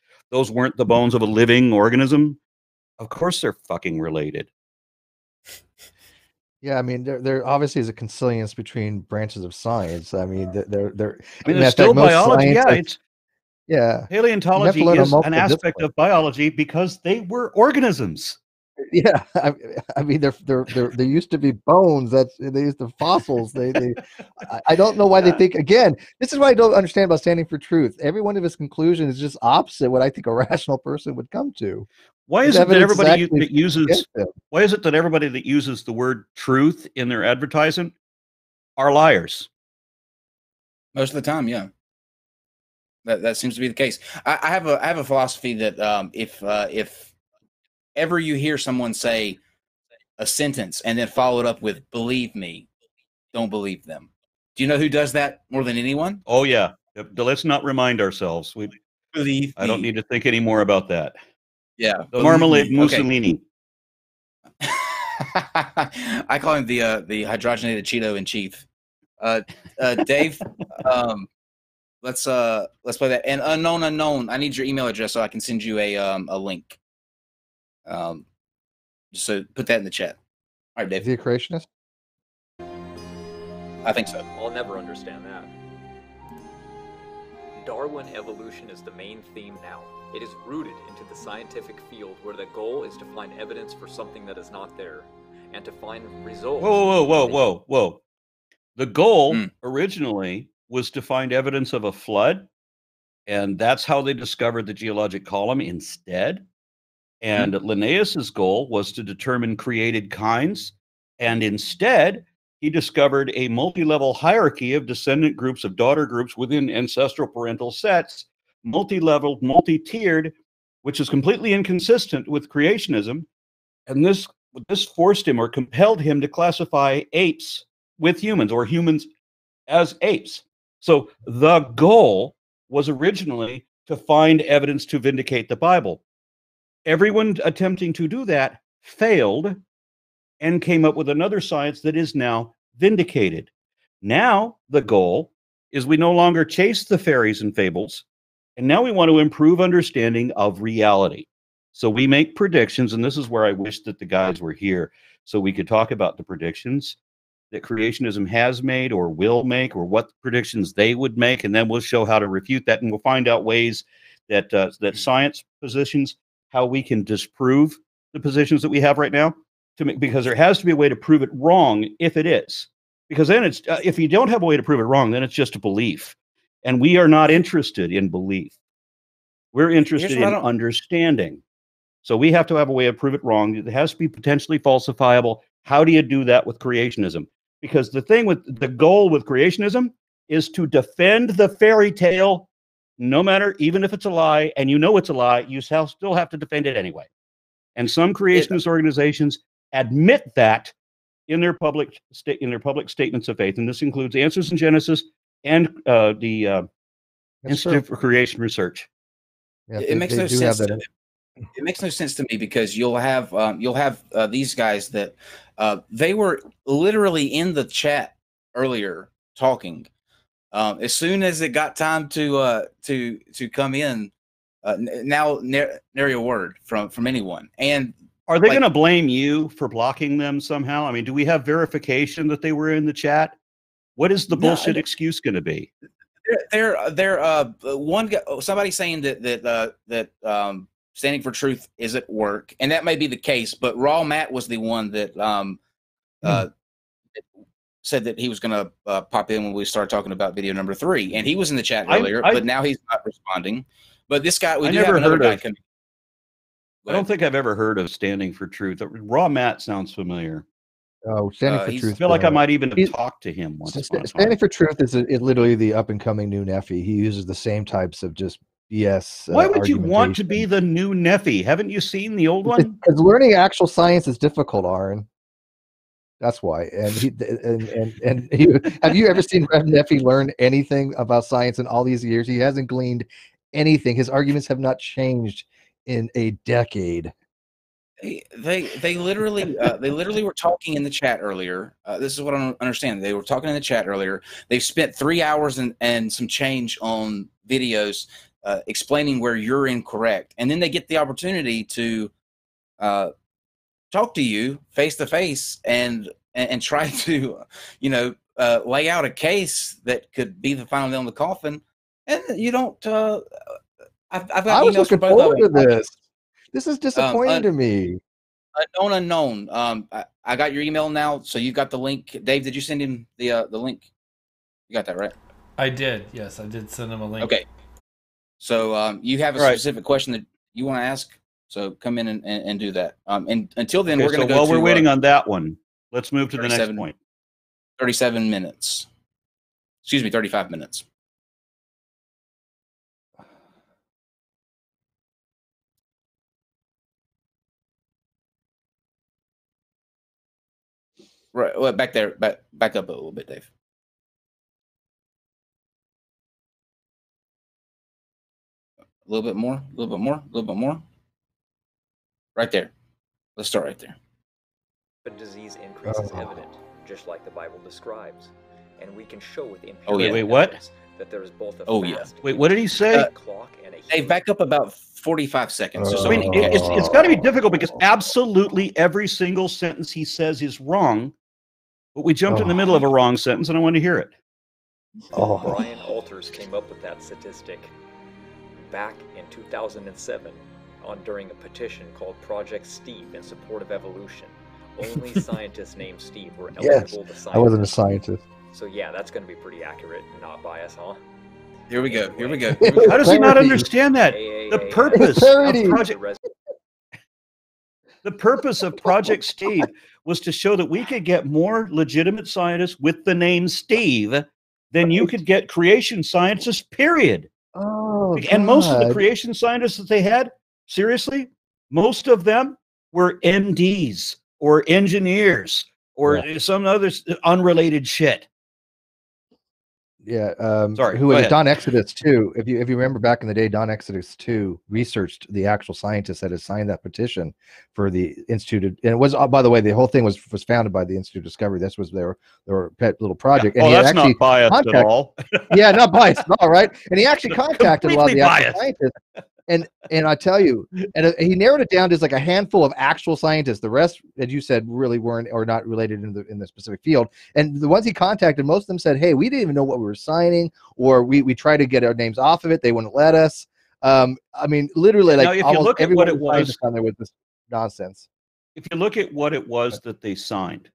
weren't the bones of a living organism. Of course, they're fucking related. Yeah, I mean, there obviously is a consilience between branches of science. I mean, they're. I mean, there's still biology. Yeah, it's paleontology is an aspect of biology because they were organisms. Yeah, I mean, there used to be bones. They used to fossils. I don't know why they think. Again, this is what I don't understand about standing for truth. Every one of his conclusions is just opposite what I think a rational person would come to. Why is it that everybody that uses? Why is it that everybody that uses the word truth in their advertising are liars? Most of the time, yeah. That seems to be the case. I have a philosophy that if ever you hear someone say a sentence and then follow it up with "believe me," don't believe them. Do you know who does that more than anyone? Oh yeah. Let's not remind ourselves. I don't need to think any more about that. Yeah, the marmalade Mussolini. Okay. I call him the hydrogenated Cheeto in chief. Dave, let's play that. And unknown. I need your email address so I can send you a link. So put that in the chat. All right, Dave. Is he a creationist? I think so. I'll never understand that. Darwin evolution is the main theme now. It is rooted into the scientific field where the goal is to find evidence for something that is not there and to find results. Whoa. The goal originally was to find evidence of a flood, and that's how they discovered the geologic column instead. And Linnaeus's goal was to determine created kinds, and instead he discovered a multi-level hierarchy of descendant groups, of daughter groups within ancestral parental sets, multi-leveled, multi-tiered, which is completely inconsistent with creationism. And this forced him or compelled him to classify apes with humans, or humans as apes. So the goal was originally to find evidence to vindicate the Bible. Everyone attempting to do that failed and came up with another science that is now vindicated. Now the goal is we no longer chase the fairies and fables, and now we want to improve understanding of reality. So we make predictions, and this is where I wish that the guys were here so we could talk about the predictions that creationism has made or will make, or what predictions they would make, and then we'll show how to refute that, and we'll find out ways that that science positions, how we can disprove the positions that we have right now, because there has to be a way to prove it wrong if it is. Because then it's if you don't have a way to prove it wrong, then it's just a belief. And we are not interested in belief. We're interested in understanding. So we have to have a way to prove it wrong. It has to be potentially falsifiable. How do you do that with creationism? Because the thing with the goal with creationism is to defend the fairy tale, no matter, even if it's a lie, and you know it's a lie, you still have to defend it anyway. And some creationist organizations admit that in their public statements of faith, and this includes Answers in Genesis and the Institute for Creation Research. Yeah, it makes no sense. It makes no sense to me, because you'll have these guys that they were literally in the chat earlier talking. As soon as it got time to come in, now nary a word from anyone. And are they going to blame you for blocking them somehow? I mean, do we have verification that they were in the chat? What is the bullshit excuse going to be? Somebody saying that standing for truth is at work, and that may be the case. But RawMatt was the one that said that he was going to pop in when we started talking about video number 3, and he was in the chat earlier, but now he's not responding. But this guy, we do have another guy coming. I don't think I've ever heard of Standing for Truth. RawMatt sounds familiar. Oh, Standing for Truth. I feel like I might even have talked to him once. Standing for Truth is literally the up-and-coming new Nephi. He uses the same types of just BS. Why would you want to be the new Nephi? Haven't you seen the old one? Because learning actual science is difficult, Aron. That's why. And have you ever seen Rev Nephi learn anything about science in all these years? He hasn't gleaned anything. His arguments have not changed in a decade. They literally were talking in the chat earlier. This is what I don't understand. They were talking in the chat earlier. They've spent 3 hours and some change on videos explaining where you're incorrect, and then they get the opportunity to talk to you face to face and try to, lay out a case that could be the final nail in the coffin, and you don't. I've got I was emails from looking both of forward to them. this. This is disappointing to me. Unknown. I got your email now, so you got the link. Dave, did you send him the link? You got that right? I did. Yes, I did send him a link. Okay. So you have a specific question that you want to ask. So come in and do that. And until then, we're going to go. While we're waiting on that one, let's move to the next point. 37 minutes. Excuse me, 35 minutes. Right, well, back there, back up a little bit, Dave. A little bit more, a little bit more, a little bit more. Right there. Let's start right there. But disease increase is evident, just like the Bible describes, and we can show with empirical evidence that there is both a fast Wait, what did he say? Clock and a Dave, back up about 45 seconds. I mean, it's got to be difficult because absolutely every single sentence he says is wrong. But we jumped in the middle of a wrong sentence, and I want to hear it. Brian Alters came up with that statistic back in 2007 during a petition called Project Steve in support of evolution. Only scientists named Steve were eligible to sign. I wasn't a scientist. So yeah, that's going to be pretty accurate and not biased, huh? Here we go. Here we go. How does he not understand that? The purpose of Project Steve was to show that we could get more legitimate scientists with the name Steve than you could get creation scientists, period. And most of the creation scientists that they had, seriously, most of them were MDs or engineers or some other unrelated shit. Yeah. Sorry. Who was Don Exodus too? If you remember back in the day, Don Exodus too researched the actual scientists that had signed that petition for the Institute. And it was, by the way, the whole thing was founded by the Institute of Discovery. This was their pet little project. Yeah. And that's not biased at all. Yeah, not biased at all, right? And he actually contacted a lot of the actual scientists. And I tell you, and he narrowed it down to like a handful of actual scientists. The rest, as you said, really weren't or not related in the specific field. And the ones he contacted, most of them said, "Hey, we didn't even know what we were signing, or we tried to get our names off of it. They wouldn't let us." I mean, literally, like now, if you look at what it was on there with this nonsense. If you look at what it was that they signed,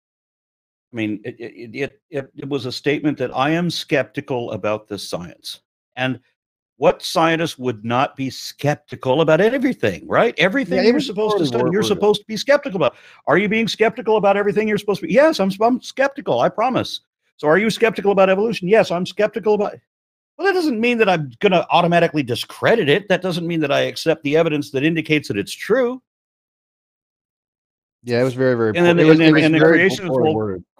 I mean, it was a statement that I am skeptical about this science. And what scientist would not be skeptical about everything, right? Everything you're supposed to study, you're supposed to be skeptical about. Are you being skeptical about everything you're supposed to be? Yes, I'm skeptical, I promise. So are you skeptical about evolution? Yes, I'm skeptical about it. Well, that doesn't mean that I'm going to automatically discredit it. That doesn't mean that I accept the evidence that indicates that it's true. Yeah, it was very, very. And then,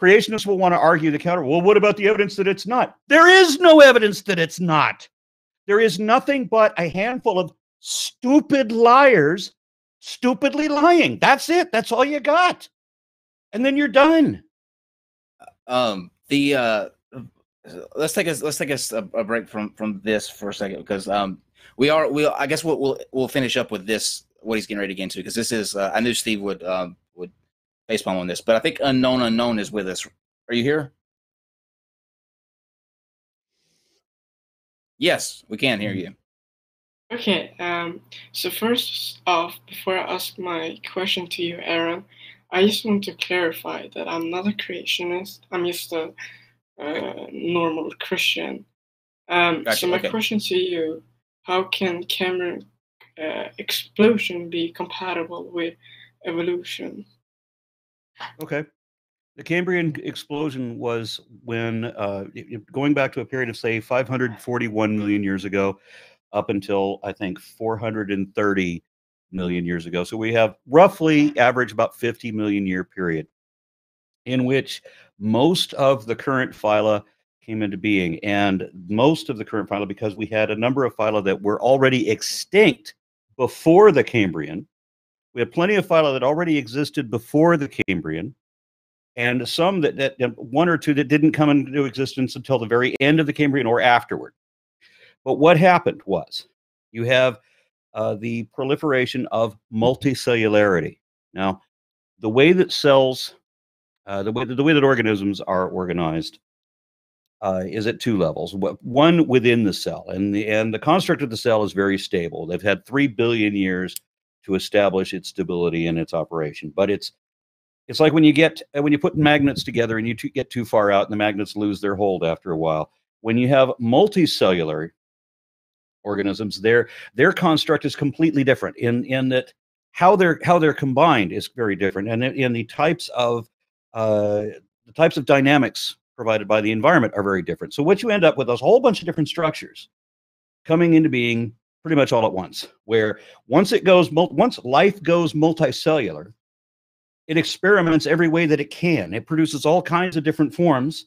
creationists will want to argue the counter. Well, what about the evidence that it's not? There is no evidence that it's not. There is nothing but a handful of stupid liars stupidly lying. That's it. That's all you got. And then you're done. Let's take a break from this for a second, because I guess we'll finish up with this, what he's getting ready to get into, because this is I knew Steve would facepalm on this, but I think Unknown is with us. Are you here? Yes, we can hear you. Okay, so first off, before I ask my question to you, Aron, I just want to clarify that I'm not a creationist. I'm just a normal Christian. Gotcha, so my question to you, how can Cambrian explosion be compatible with evolution? Okay. The Cambrian explosion was when, going back to a period of, say, 541 million years ago, up until, I think, 430 million years ago. So we have roughly average about 50 million year period in which most of the current phyla came into being. And most of the current phyla, because we had a number of phyla that were already extinct before the Cambrian, We have plenty of phyla that already existed before the Cambrian, and some that one or two that didn't come into existence until the very end of the Cambrian or afterward. But what happened was you have the proliferation of multicellularity. Now, the way that cells, the way that organisms are organized is at two levels. One within the cell, and the construct of the cell is very stable. They've had 3 billion years to establish its stability and its operation. But it's like when you put magnets together and you get too far out, and the magnets lose their hold after a while. When you have multicellular organisms, their construct is completely different in that how they're combined is very different, and in the types of dynamics provided by the environment are very different. So what you end up with is a whole bunch of different structures coming into being pretty much all at once, where once life goes multicellular, it experiments every way that it can. It produces all kinds of different forms,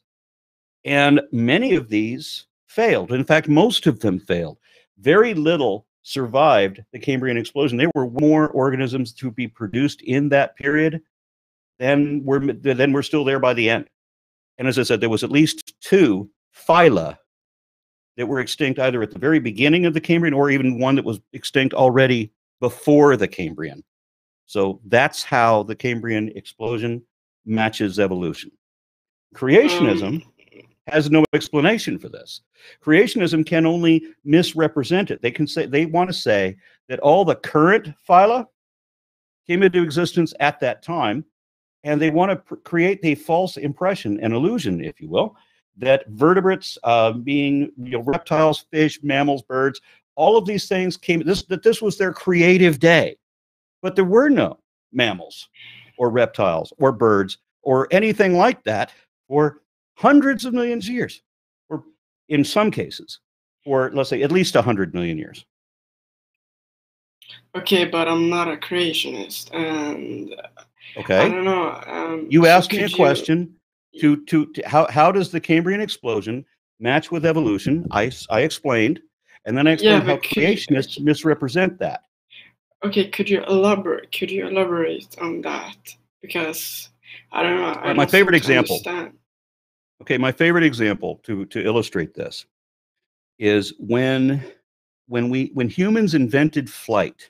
and many of these failed. In fact, most of them failed. Very little survived the Cambrian explosion. There were more organisms to be produced in that period than were still there by the end. And as I said, there was at least 2 phyla that were extinct either at the very beginning of the Cambrian or even one that was extinct already before the Cambrian. So that's how the Cambrian explosion matches evolution. Creationism has no explanation for this. Creationism can only misrepresent it. They want to say that all the current phyla came into existence at that time, and they want to create a false impression, an illusion, if you will, that vertebrates, being reptiles, fish, mammals, birds, all of these things that this was their creative day. But there were no mammals or reptiles or birds or anything like that for hundreds of millions of years, or in some cases, for let's say at least 100 million years. Okay, but I'm not a creationist, and okay, I don't know. You asked me a question. To how does the Cambrian explosion match with evolution? I explained, and then I explained how creationists misrepresent that. Okay, could you elaborate? Could you elaborate on that? Because I don't know. My favorite example. Okay, my favorite example to illustrate this is when humans invented flight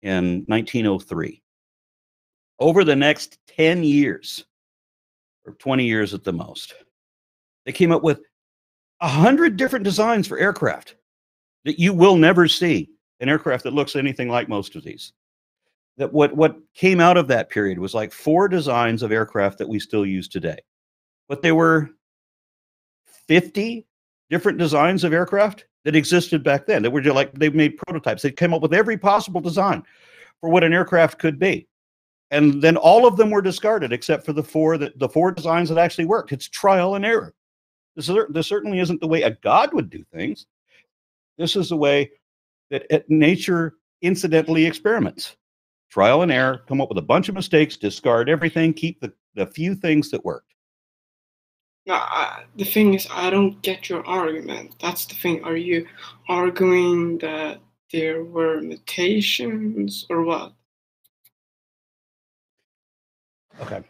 in 1903. Over the next 10 years, or 20 years at the most, they came up with 100 different designs for aircraft that you will never see an aircraft that looks anything like most of these. That what came out of that period was like 4 designs of aircraft that we still use today. But there were 50 different designs of aircraft that existed back then. That were just like, they made prototypes. They came up with every possible design for what an aircraft could be. And then all of them were discarded except for the 4 designs that actually worked. It's trial and error. This certainly isn't the way a god would do things. This is the way that nature incidentally experiments. Trial and error, come up with a bunch of mistakes, discard everything, keep the few things that worked. No, the thing is, I don't get your argument. That's the thing. Are you arguing that there were mutations or what? Okay.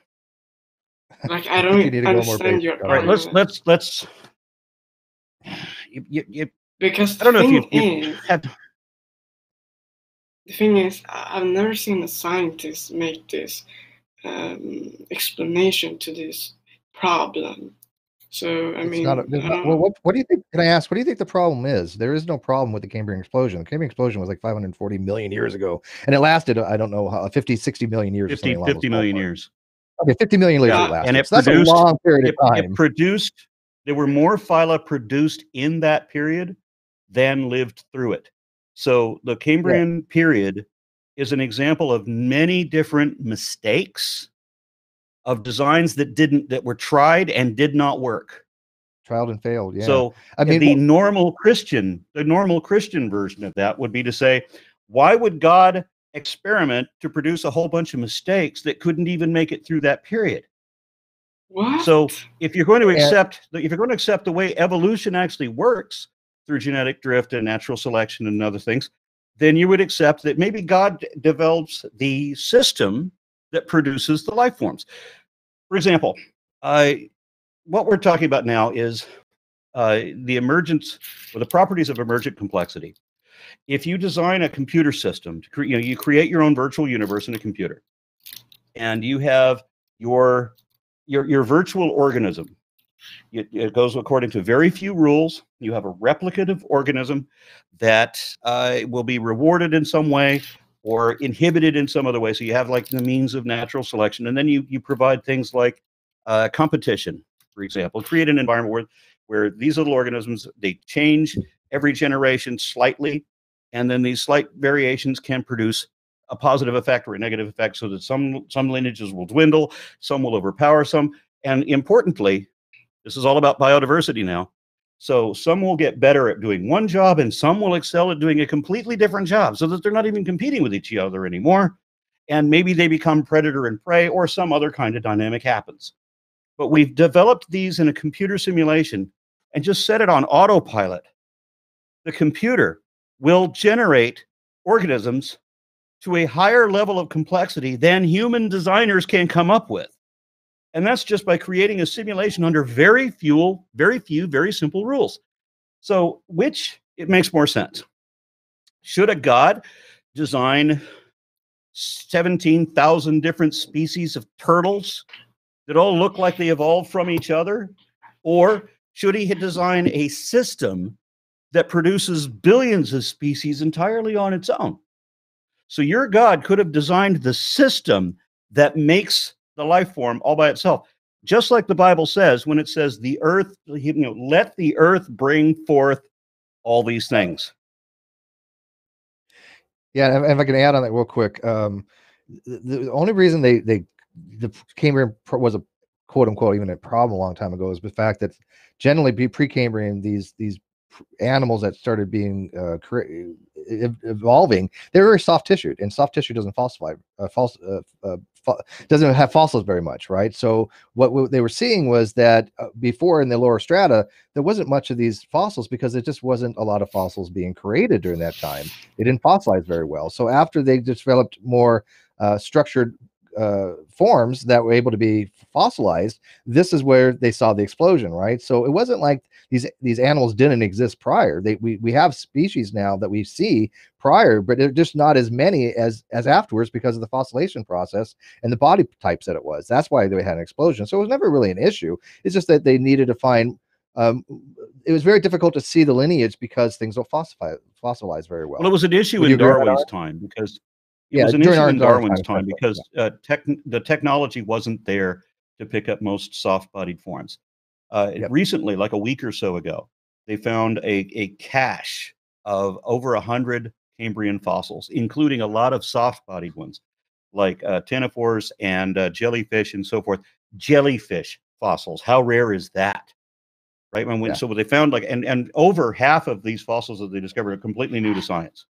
Like, I don't understand your argument. All right, let's. Because I don't know if you have. The thing is, I've never seen a scientist make this explanation to this problem. So, I mean, what do you think? Can I ask? What do you think the problem is? There is no problem with the Cambrian explosion. The Cambrian explosion was like 540 million years ago, and it lasted, I don't know, how 50, 60 million years. 50 million years. Okay, 50 million years it lasted. And it so that's a long period of time. There were more phyla produced in that period than lived through it. So the Cambrian period is an example of many different mistakes of designs that were tried and did not work. Tried and failed. Yeah. So I mean, the normal Christian version of that would be to say, why would God experiment to produce a whole bunch of mistakes that couldn't even make it through that period? What? So if you're going to accept the way evolution actually works through genetic drift and natural selection and other things, then you would accept that maybe God develops the system that produces the life forms. For example, what we're talking about now is the emergence, or the properties of emergent complexity. If you design a computer system, you create your own virtual universe in a computer, and you have your virtual organism. It goes according to very few rules. You have a replicative organism that will be rewarded in some way or inhibited in some other way. So you have like the means of natural selection, and then you provide things like competition, for example. Create an environment where these little organisms, they change every generation slightly, and then these slight variations can produce a positive effect or a negative effect, so that some lineages will dwindle, some will overpower some, and importantly, this is all about biodiversity now. So some will get better at doing one job and some will excel at doing a completely different job, so that they're not even competing with each other anymore. And maybe they become predator and prey, or some other kind of dynamic happens. But we've developed these in a computer simulation and just set it on autopilot. The computer will generate organisms to a higher level of complexity than human designers can come up with. And that's just by creating a simulation under very few, very simple rules. So which it makes more sense? Should a god design 17,000 different species of turtles that all look like they evolved from each other? Or should he design a system that produces billions of species entirely on its own? So your god could have designed the system that makes the life form all by itself. Just like the Bible says, when it says the earth, let the earth bring forth all these things. Yeah, and if I can add on that real quick, the only reason the Cambrian was a quote unquote even a problem a long time ago is the fact that generally pre-Cambrian, these animals that started being evolving, they're very soft tissued, and soft tissue doesn't fossilify, doesn't have fossils very much, right? So what they were seeing was that before in the lower strata, there wasn't much of these fossils because there just wasn't a lot of fossils being created during that time. They didn't fossilize very well. So after they developed more structured forms that were able to be fossilized, this is where they saw the explosion, right? So it wasn't like these animals didn't exist prior. We have species now that we see prior, but they're just not as many as afterwards because of the fossilization process and the body types that it was. That's why they had an explosion. So it was never really an issue. It's just that they needed to find it was very difficult to see the lineage because things don't fossilize very well. Well, it was an issue in Darwin's time because it was an issue in Darwin's time because the technology wasn't there to pick up most soft-bodied forms. Recently, like a week or so ago, they found a cache of over 100 Cambrian fossils, including a lot of soft-bodied ones, like ctenophores and jellyfish and so forth. Jellyfish fossils, how rare is that? Right? So they found and over half of these fossils that they discovered are completely new to science.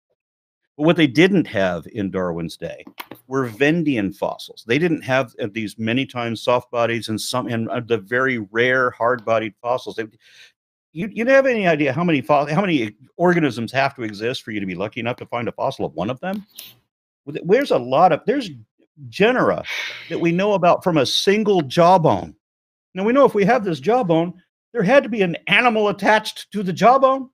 But what they didn't have in Darwin's day were Vendian fossils. They didn't have these many times soft bodies and the very rare hard bodied fossils. You don't have any idea how many organisms have to exist for you to be lucky enough to find a fossil of one of them. There's genera that we know about from a single jawbone. Now we know if we have this jawbone, there had to be an animal attached to the jawbone.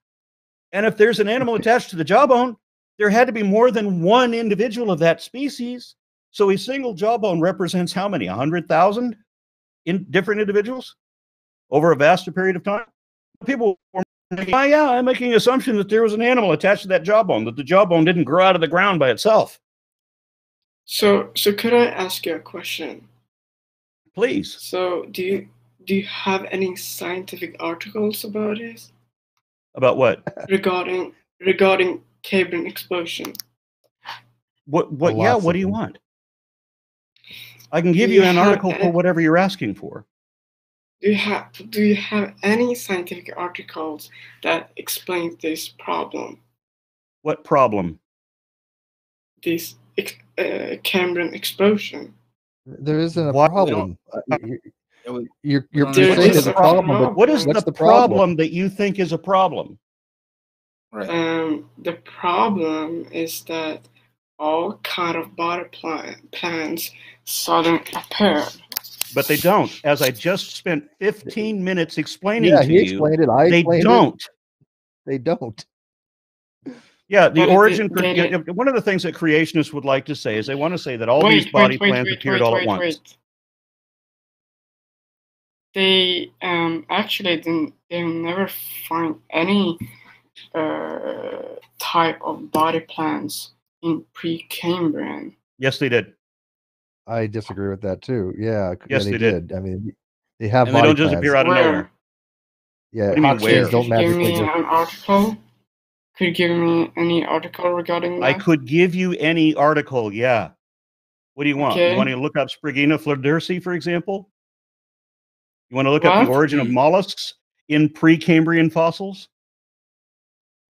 And if there's an animal attached to the jawbone, there had to be more than one individual of that species. So a single jawbone represents how many? 100,000 different individuals over a vast period of time? People were I'm making an assumption that there was an animal attached to that jawbone, that the jawbone didn't grow out of the ground by itself. So could I ask you a question? Please. So do you have any scientific articles about this? About what? Regarding Cambrian explosion. What do you want? I can give you an article for whatever you're asking for. Do you have any scientific articles that explain this problem? What problem? This Cambrian explosion. There isn't a problem. You're saying there's a problem, but what is the problem that you think is a problem? Right. The problem is that all kind of body plans suddenly appear. But they don't. As I just spent 15 minutes explaining to he you, explained it. I they explained don't. It. They don't. Yeah, the origin. One of the things that creationists would like to say is they want to say that all these body plans appeared all at once. They actually they never find any type of body plans in Precambrian. Yes, they did. I disagree with that too. Yeah, yes, they did. I mean, they have and they don't just appear out of nowhere. Yeah, what do you mean where? Could you give me an article? Could you give me any article regarding that? I could give you any article. Yeah. What do you want? Okay. You want to look up Spriggina flidersi, for example? You want to look up the origin of mollusks in Precambrian fossils?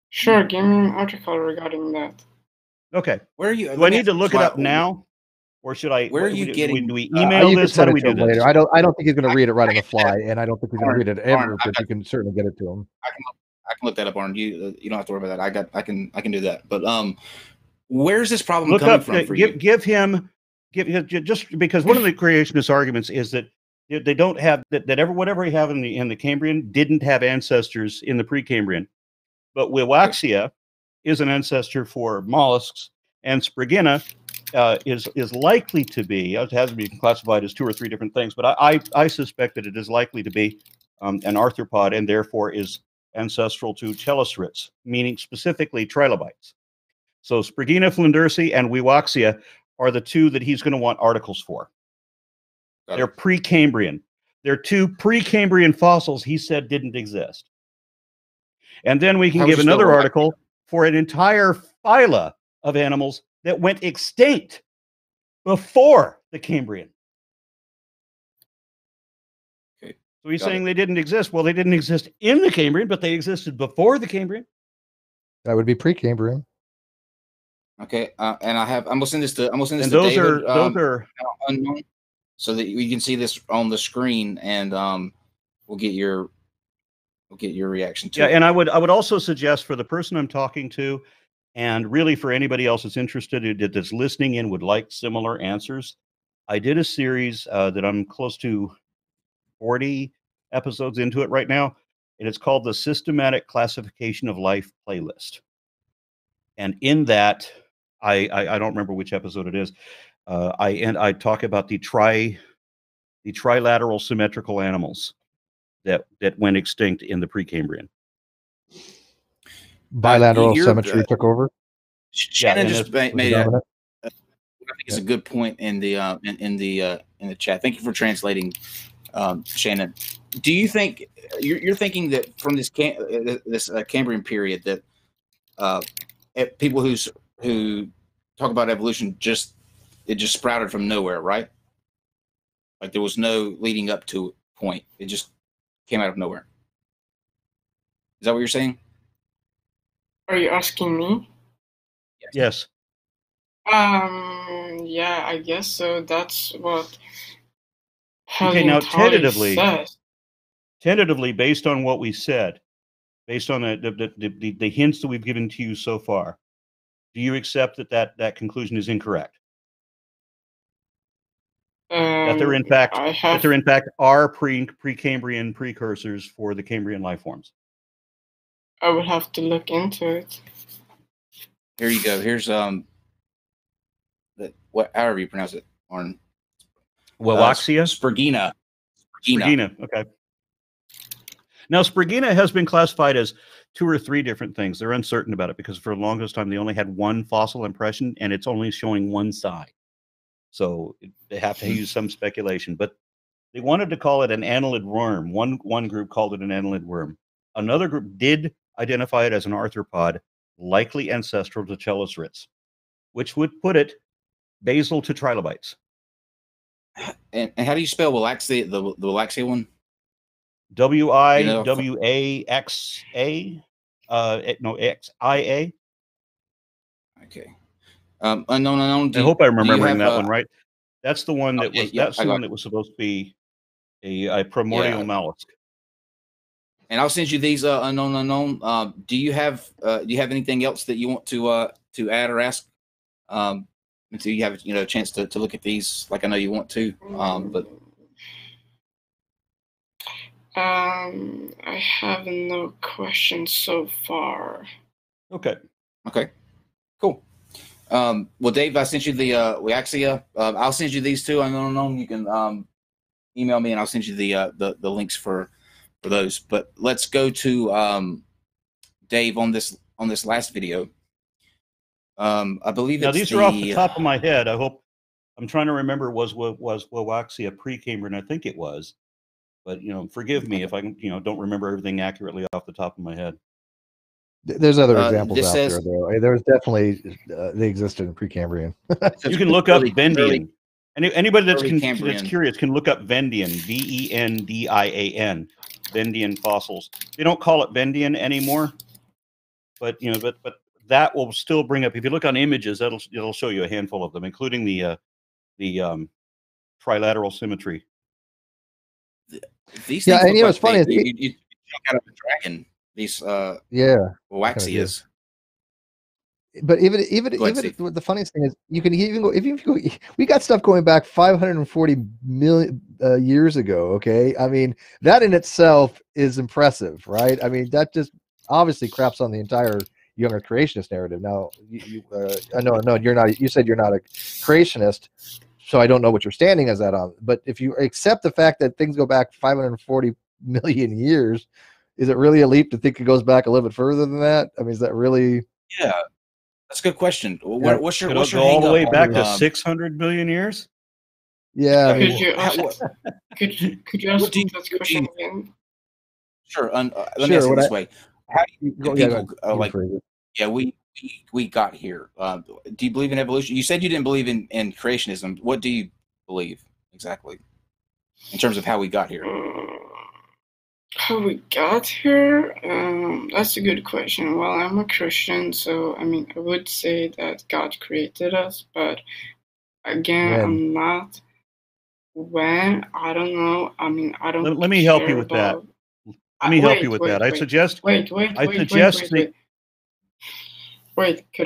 Sure, give me an article regarding that. Okay. Where are you? Do I need to look it up now, or should I? Where are you getting? Do we email this? How do we do this? Later. I don't think he's going to read it right on the fly, and I don't think he's going to read it ever. But you can certainly get it to him. I can look that up, Aron. You don't have to worry about that. I can do that. But where's this problem coming from for you? Give him just because one of the creationist arguments is that they don't have whatever we have in the Cambrian didn't have ancestors in the Precambrian, but Wiwaxia is an ancestor for mollusks, and Spriggina is likely to be. It has to be classified as 2 or 3 different things, but I suspect that it is likely to be an arthropod, and therefore is ancestral to Chelocerits, meaning specifically trilobites. So Spriggina flidersi and Wiwaxia are the 2 that he's going to want articles for. They're Precambrian. They're 2 Precambrian fossils he said didn't exist. And then we can give another article for an entire phyla of animals that went extinct before the Cambrian. Okay. So he's saying they didn't exist. Well, they didn't exist in the Cambrian, but they existed before the Cambrian. That would be Precambrian. Okay, and I'm gonna send this to those David, are unknown, so that you can see this on the screen, and we'll get your reaction to it. Yeah, and I would also suggest for the person I'm talking to, and really for anybody else that's interested that's listening in would like similar answers. I did a series that I'm close to 40 episodes into it right now, and it's called the Systematic Classification of Life Playlist. And in that, I don't remember which episode it is. I talk about the trilateral symmetrical animals that went extinct in the Precambrian. Bilateral symmetry took over. Shannon just made I think it's a good point in the chat. Thank you for translating, Shannon. Do you think you're thinking that from this Cambrian period that people who talk about evolution just sprouted from nowhere, right? Like there was no leading up to a point. It just came out of nowhere. Is that what you're saying? Are you asking me? Yes. Yeah, I guess so. That's what. Okay, now tentatively, based on what we said, based on the hints that we've given to you so far, do you accept that conclusion is incorrect? That there in fact are Precambrian precursors for the Cambrian life forms. I would have to look into it. Here you go. Here's however you pronounce it, Aron. Wiwaxia? Spriggina. Okay. Now, Spriggina has been classified as 2 or 3 different things. They're uncertain about it because for the longest time they only had one fossil impression, and it's only showing one side. So they have to use some speculation. But they wanted to call it an annelid worm. One group called it an annelid worm. Another group did identify it as an arthropod, likely ancestral to Chelocerits, which would put it basal to trilobites. And how do you spell Wiwaxia, the Wiwaxia one? Wiwaxa. No, XIA. Okay. Unknown. I hope I'm remembering that one right. That's the one that was. That's the one that was supposed to be a primordial mollusk. And I'll send you these unknown. Do you have anything else that you want to add or ask? Until you have a chance to look at these, like I know you want to. But I have no questions so far. Okay. Okay. Cool. Well, Dave, I sent you the Waxia. I'll send you these two. I don't know. You can email me, and I'll send you the links for those. But let's go to Dave on this last video. I believe now these are off the top of my head. I hope I'm trying to remember. Was Waxia pre-Cambrian? I think it was, but forgive me if I don't remember everything accurately off the top of my head. There's other examples out there, though. There's definitely they existed in Precambrian. You can look up Vendian. Anybody that's curious can look up Vendian, Vendian, Vendian fossils. They don't call it Vendian anymore, but but that will still bring up. If you look on images, it'll show you a handful of them, including the trilateral symmetry. These things and it's funny. You check out of a dragon. These Waxias. But even the funniest thing is you can even go we got stuff going back 540 million years ago. Okay, I mean that in itself is impressive, right? I mean that just obviously craps on the entire younger creationist narrative. Now I know you're not. You said you're not a creationist, so I don't know what your standing is on. But if you accept the fact that things go back 540 million years. Is it really a leap to think it goes back a little bit further than that? I mean, is that really? Yeah, that's a good question. What's your all the way back to 600 million years? Yeah. Could you ask me that question again? Sure. Let me ask it this way: how do people we got here? Do you believe in evolution? You said you didn't believe in creationism. What do you believe exactly in terms of how we got here? How we got here? That's a good question. Well, I'm a Christian, so I mean, I would say that God created us, but again, I'm not. When? I don't know. I mean, I don't. Let me help you with that. Let me help you with that. I suggest. Wait. Could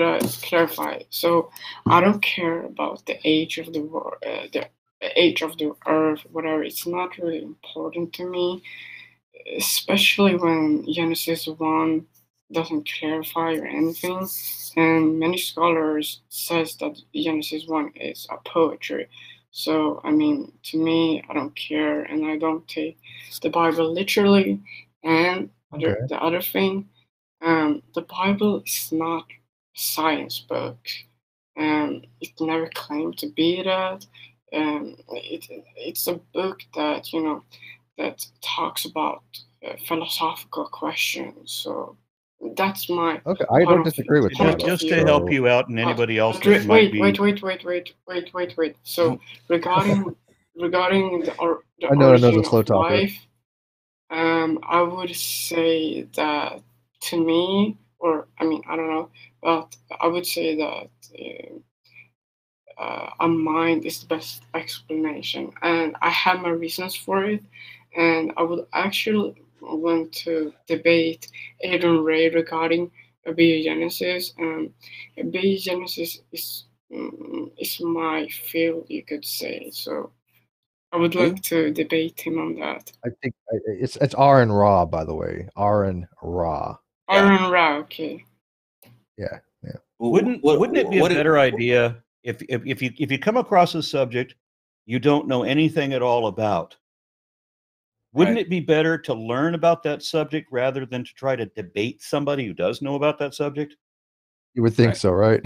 I clarify? So, I don't care about the age of the world, the age of the earth, whatever. It's not really important to me. Especially when Genesis 1 doesn't clarify or anything, and many scholars says that Genesis 1 is a poetry. So I mean, to me, I don't care, and I don't take the Bible literally. And the other thing, the Bible is not a science book, and it never claimed to be that. It's a book that that talks about philosophical questions. So that's my I don't disagree with that. Just to help you out and anybody else that wait. So regarding the origin of life, I would say that to me, or I mean I don't know, but I would say that a mind is the best explanation, and I have my reasons for it. And I would actually want to debate Aron Ray regarding abiogenesis. Abiogenesis is my field, you could say. So I would like to debate him on that. I think it's Aron Ra, by the way. Aron Ra. Aron Ra, okay. Yeah. Wouldn't it be a better idea if you come across a subject you don't know anything at all about? Wouldn't it be better to learn about that subject rather than to try to debate somebody who does know about that subject? You would think so, right?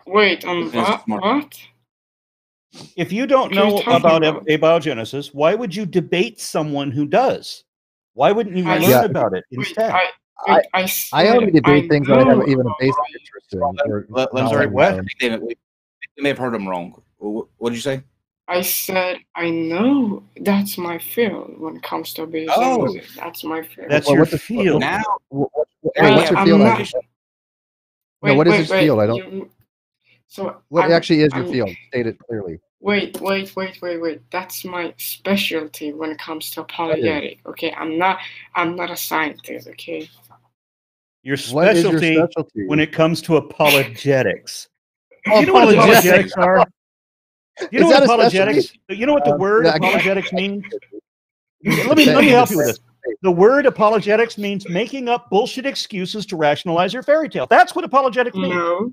Wait, what? If you don't know about abiogenesis, why would you debate someone who does? Why wouldn't you learn about it instead? I only debate things that I have even a basic interest in. I'm sorry, what? You may have heard him wrong. What did you say? I said I know that's my field when it comes to abiogenesis. That's my field. That's your field. Now, what's your field? What is his field? I don't. So what actually is your field? State it clearly. Wait. That's my specialty when it comes to apologetic. Okay, I'm not a scientist. Okay. Your specialty when it comes to apologetics. Oh, you know what apologetics are? You know what apologetics? You know what the word apologetics means? Let me help you with this. The word apologetics means making up bullshit excuses to rationalize your fairy tale. That's what apologetics means. No.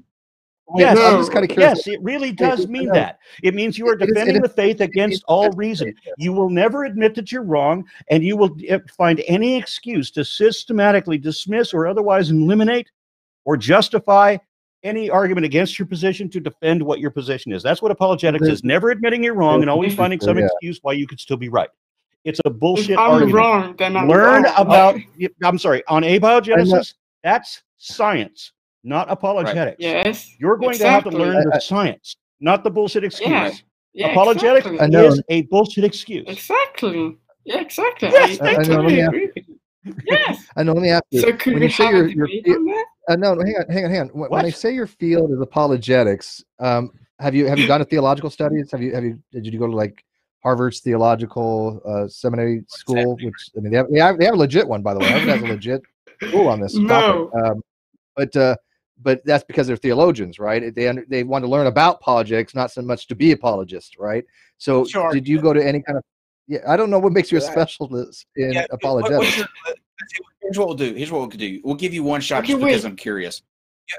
Yes, I'm just kind of curious. Yes, it really does mean that. It means you are defending the faith against all reason. You will never admit that you're wrong, and you will find any excuse to systematically dismiss or otherwise eliminate or justify any argument against your position to defend what your position is. That's what apologetics is. Never admitting you're wrong and always finding some excuse why you could still be right. It's a bullshit argument. Wrong, then I'm Learn wrong. about, I'm sorry, on abiogenesis, that's science, not apologetics. Right. Yes. You're going to have to learn the science, not the bullshit excuse. Yeah, apologetics is a bullshit excuse. Exactly. Yeah, exactly. Yes, I totally agree with you. Yes. I know. Let me ask you. So could when we you say have a debate on that? no, hang on. When I say your field is apologetics, have you gone to theological studies? Did you go to like Harvard's theological seminary school? Which I mean, they have a legit one, by the way. Harvard has a legit school on this topic. But that's because they're theologians, right? They want to learn about apologetics, not so much to be apologists, right? So did you go to any kind of? Yeah, I don't know what makes you a specialist in apologetics. Here's what we'll do. Here's what we could do. We'll give you one shot just because I'm curious.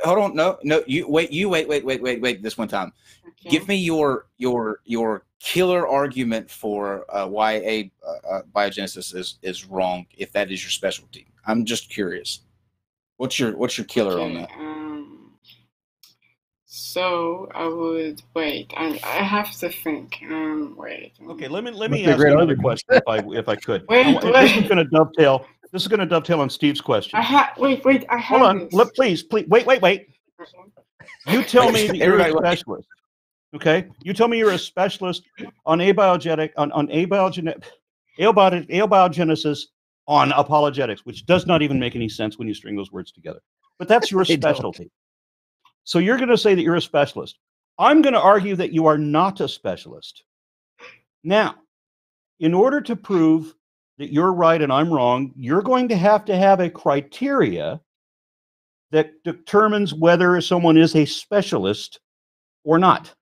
Hold on. No. You wait. This one time. Okay. Give me your killer argument for why abiogenesis is wrong if that is your specialty. I'm just curious. What's your killer on that? So I would wait. I have to think. Wait. Okay, let me ask you another question if I could. Wait. This is going to dovetail. This is going to dovetail on Steve's question. Wait. I have. Hold on. Please. Wait. You tell me that you're a specialist. Okay. You tell me you're a specialist on abiogenesis on apologetics, which does not even make any sense when you string those words together. But that's your specialty. So you're going to say that you're a specialist. I'm going to argue that you are not a specialist. Now, in order to prove that you're right and I'm wrong, you're going to have a criteria that determines whether someone is a specialist or not.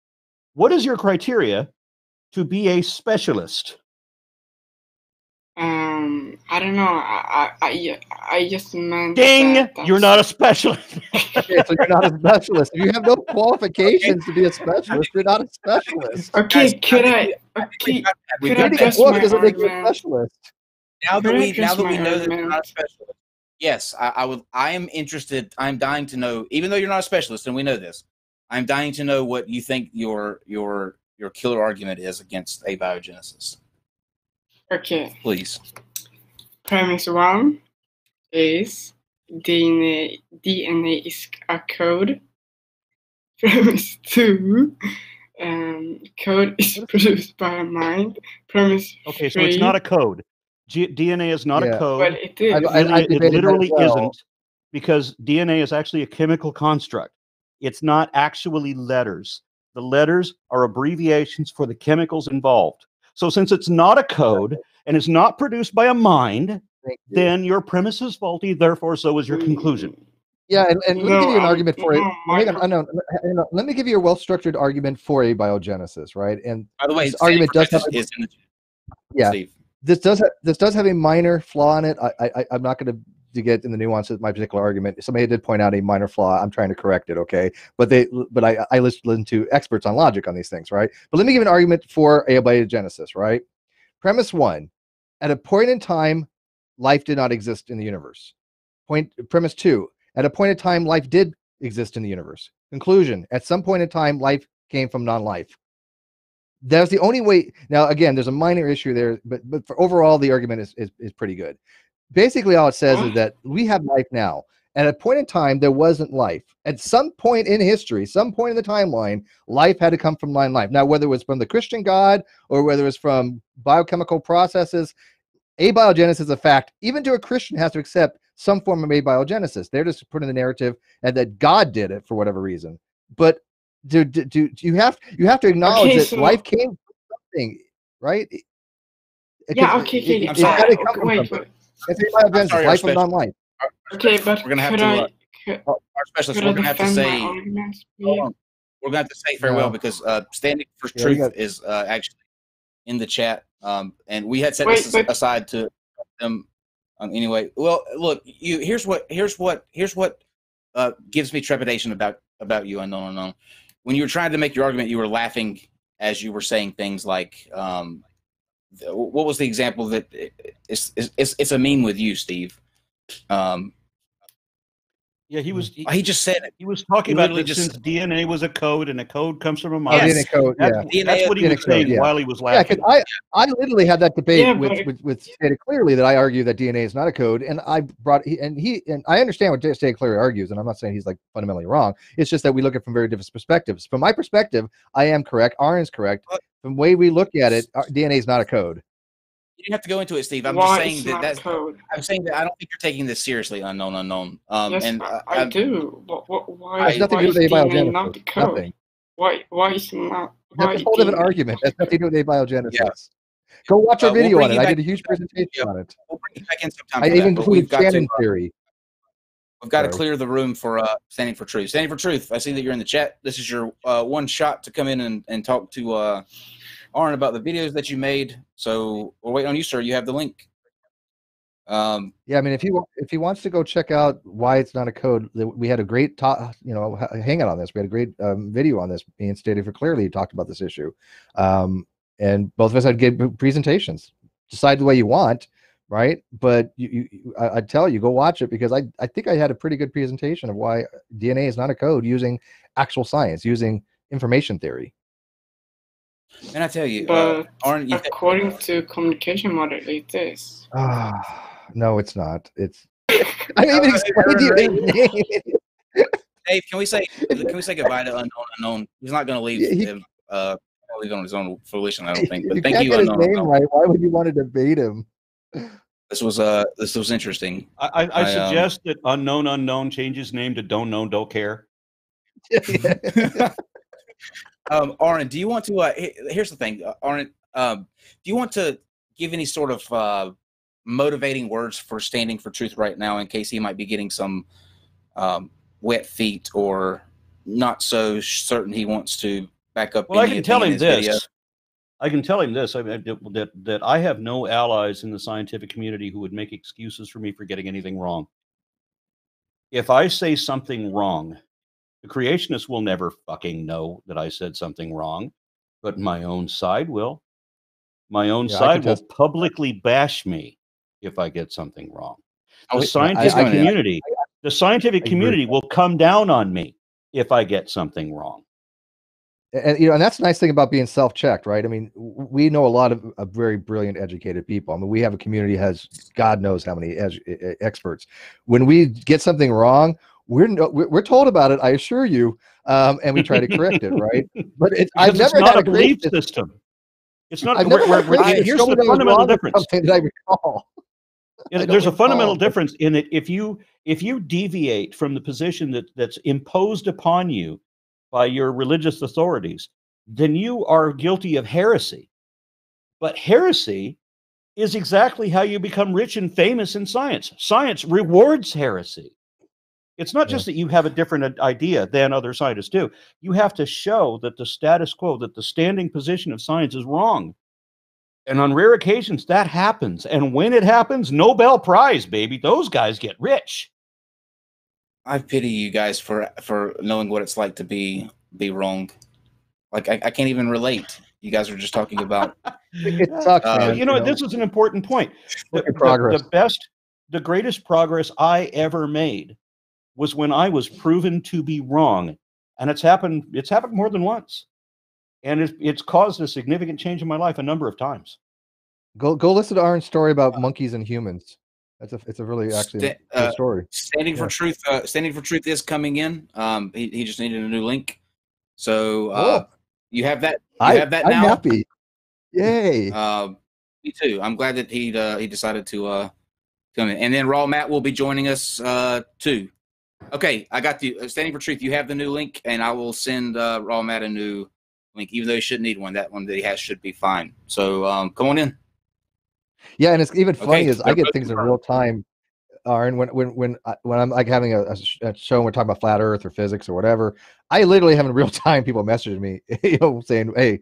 What is your criteria to be a specialist? I don't know. I just meant. Ding! You're not a specialist. Okay, so you're not a specialist. If you have no qualifications to be a specialist, you're not a specialist. Okay, could I address my argument? Now that we know that you're not a specialist, yes, I am interested. I'm dying to know, even though you're not a specialist, and we know this, I'm dying to know what you think your killer argument is against abiogenesis. Okay. Please. Premise 1 is DNA is a code. Premise 2, code is produced by a mind. Premise 3. So it's not a code. DNA is not a code. Well, it is. It literally isn't, because DNA is actually a chemical construct. It's not actually letters. The letters are abbreviations for the chemicals involved. So since it's not a code and it's not produced by a mind, then your premise is faulty. Therefore, so is your conclusion. Yeah, and let me give you an argument for it. Let me give you a well-structured argument for abiogenesis, right? And by the way, this argument does have this does have a minor flaw in it. I'm not going to get in the nuances of my particular argument. Somebody did point out a minor flaw. I'm trying to correct it, okay? But I listen to experts on logic on these things, right? But let me give an argument for abiogenesis, right? Premise 1, at a point in time, life did not exist in the universe. Premise 2, at a point in time, life did exist in the universe. Conclusion, at some point in time, life came from non-life. That's the only way. Now, again, there's a minor issue there, but for overall, the argument is pretty good. Basically, all it says is that we have life now. At a point in time, there wasn't life. At some point in history, some point in the timeline, life had to come from non-life. Now, whether it was from the Christian God or whether it was from biochemical processes, abiogenesis is a fact. Even to a Christian has to accept some form of abiogenesis. They're just putting the narrative and that God did it for whatever reason. But do you have to acknowledge that life came from something, right? Yeah. Okay. I'm sorry. Wait. It's life of non-life. Okay, but we're gonna have to. Our specialist, we're gonna have to say. We're gonna have to say farewell because standing for truth is actually in the chat, and we had set this aside to them anyway. Well, look, here's what gives me trepidation about you, unknown. When you were trying to make your argument, you were laughing as you were saying things like, what was the example that it's a meme with you, Steve? Yeah, he just said it. He was talking about that since DNA was a code and a code comes from a mouse. DNA code, that's what he was saying while he was laughing. Yeah, because I literally had that debate with Stated Clearly that I argue that DNA is not a code, and I understand what Stated Clearly argues, and I'm not saying he's like fundamentally wrong. It's just that we look at it from very different perspectives. From my perspective, I am correct. Aron's correct. From the way we look at it, DNA is not a code. You didn't have to go into it, Steve. I'm just saying that's code. I'm saying that I don't think you're taking this seriously, unknown. Yes, and I do. Why? It's nothing to do with DNA not the code? Nothing. Why is not? That's a whole different argument. That's nothing to do with abiogenesis. Yeah. Go watch our video on it. I did a huge presentation on it. We'll bring you back in sometime. I even included canon theory. We've got to clear the room for Standing for Truth. Standing for Truth, I see that you're in the chat. This is your one shot to come in and talk to Aron about the videos that you made. So we're waiting on you, sir. You have the link. Yeah, I mean, if he wants to go check out why it's not a code, we had a great hangout on this. We had a great video on this. Being Stated for Clearly, talked about this issue, and both of us had good presentations. Decide the way you want, right? But I tell you, go watch it because I think I had a pretty good presentation of why DNA is not a code using actual science, using information theory. And I tell you, Aron, according to communication model, it is. No, it's not. It's. I even explained to you. Dave, can we say goodbye to unknown? He's not going to leave. Leave on his own fruition, I don't think. But thank you, get unknown. His name right. Why would you want to debate him? This was interesting. I suggest that unknown change his name to don't know, don't care. Aron, do you want to? Here's the thing, Aron. Do you want to give any sort of motivating words for Standing for Truth right now, in case he might be getting some wet feet or not so certain he wants to back up? Well, I can tell him this. I can tell him this. I mean, that I have no allies in the scientific community who would make excuses for me for getting anything wrong. If I say something wrong, the creationists will never fucking know that I said something wrong, but my own side will. My own side will publicly bash me if I get something wrong. The scientific community will come down on me if I get something wrong. And and that's the nice thing about being self-checked, right? I mean, we know a lot of very brilliant, educated people. I mean, we have a community has God knows how many experts. When we get something wrong, we're told about it, I assure you, and we try to correct it, right? But I've never had a belief system. It's not. Here's the fundamental difference. That I recall. There's a fundamental difference in it. If you deviate from the position that's imposed upon you by your religious authorities, then you are guilty of heresy. But heresy is exactly how you become rich and famous in science. Science rewards heresy. It's not just that you have a different idea than other scientists do. You have to show that the status quo, that the standing position of science is wrong. And on rare occasions, that happens. And when it happens, Nobel Prize, baby. Those guys get rich. I pity you guys for knowing what it's like to be wrong. Like I can't even relate. You guys are just talking about. It sucks, man. This is an important point. The greatest progress I ever made was when I was proven to be wrong, and it's happened more than once, and it's caused a significant change in my life a number of times. Go listen to Aron's story about monkeys and humans. It's a really actually good story. Standing for Truth. Standing for Truth is coming in. He just needed a new link, so you have that. You have that now. I'm happy. Yay! Me too. I'm glad that he decided to come in, and then RawMatt will be joining us too. Okay, I got the Standing for Truth. You have the new link, and I will send RawMatt a new link, even though he shouldn't need one. That one that he has should be fine. So come on in. Yeah, and it's even funny is I get things in real time. Aaron, when I'm like having a show and we're talking about flat Earth or physics or whatever, I literally have in real time people messaging me, saying, "Hey,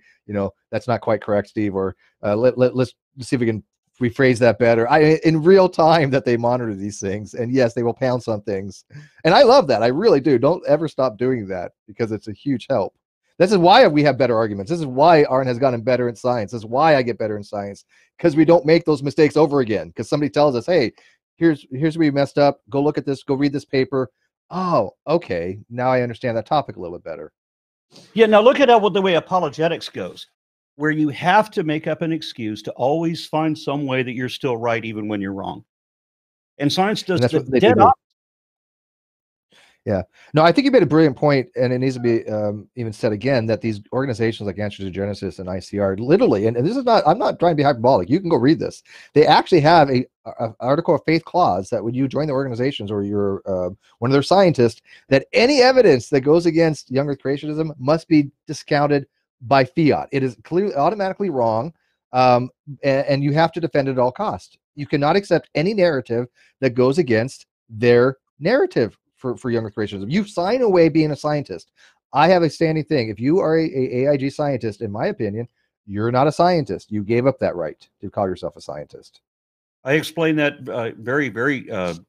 that's not quite correct, Steve," or let's see if we can rephrase that better. In real time that they monitor these things, and yes, they will pounce on things, and I love that. I really do. Don't ever stop doing that because it's a huge help. This is why we have better arguments. This is why Aron has gotten better in science. This is why I get better in science, because we don't make those mistakes over again. Because somebody tells us, "Hey, here's where you messed up. Go look at this. Go read this paper." Oh, okay. Now I understand that topic a little bit better. Yeah. Now look at the way apologetics goes, where you have to make up an excuse to always find some way that you're still right, even when you're wrong. And science does the dead opposite. Yeah. No, I think you made a brilliant point, and it needs to be even said again that these organizations like Answers to Genesis and ICR literally, and this is not, I'm not trying to be hyperbolic. You can go read this. They actually have a article of faith clause that when you join the organizations or you're one of their scientists, that any evidence that goes against young Earth creationism must be discounted by fiat. It is clearly automatically wrong, and you have to defend it at all costs. You cannot accept any narrative that goes against their narrative. For young Earth creationism, you sign away being a scientist. I have a standing thing. If you are a AIG scientist, in my opinion, you're not a scientist. You gave up that right to call yourself a scientist. I explained that very, very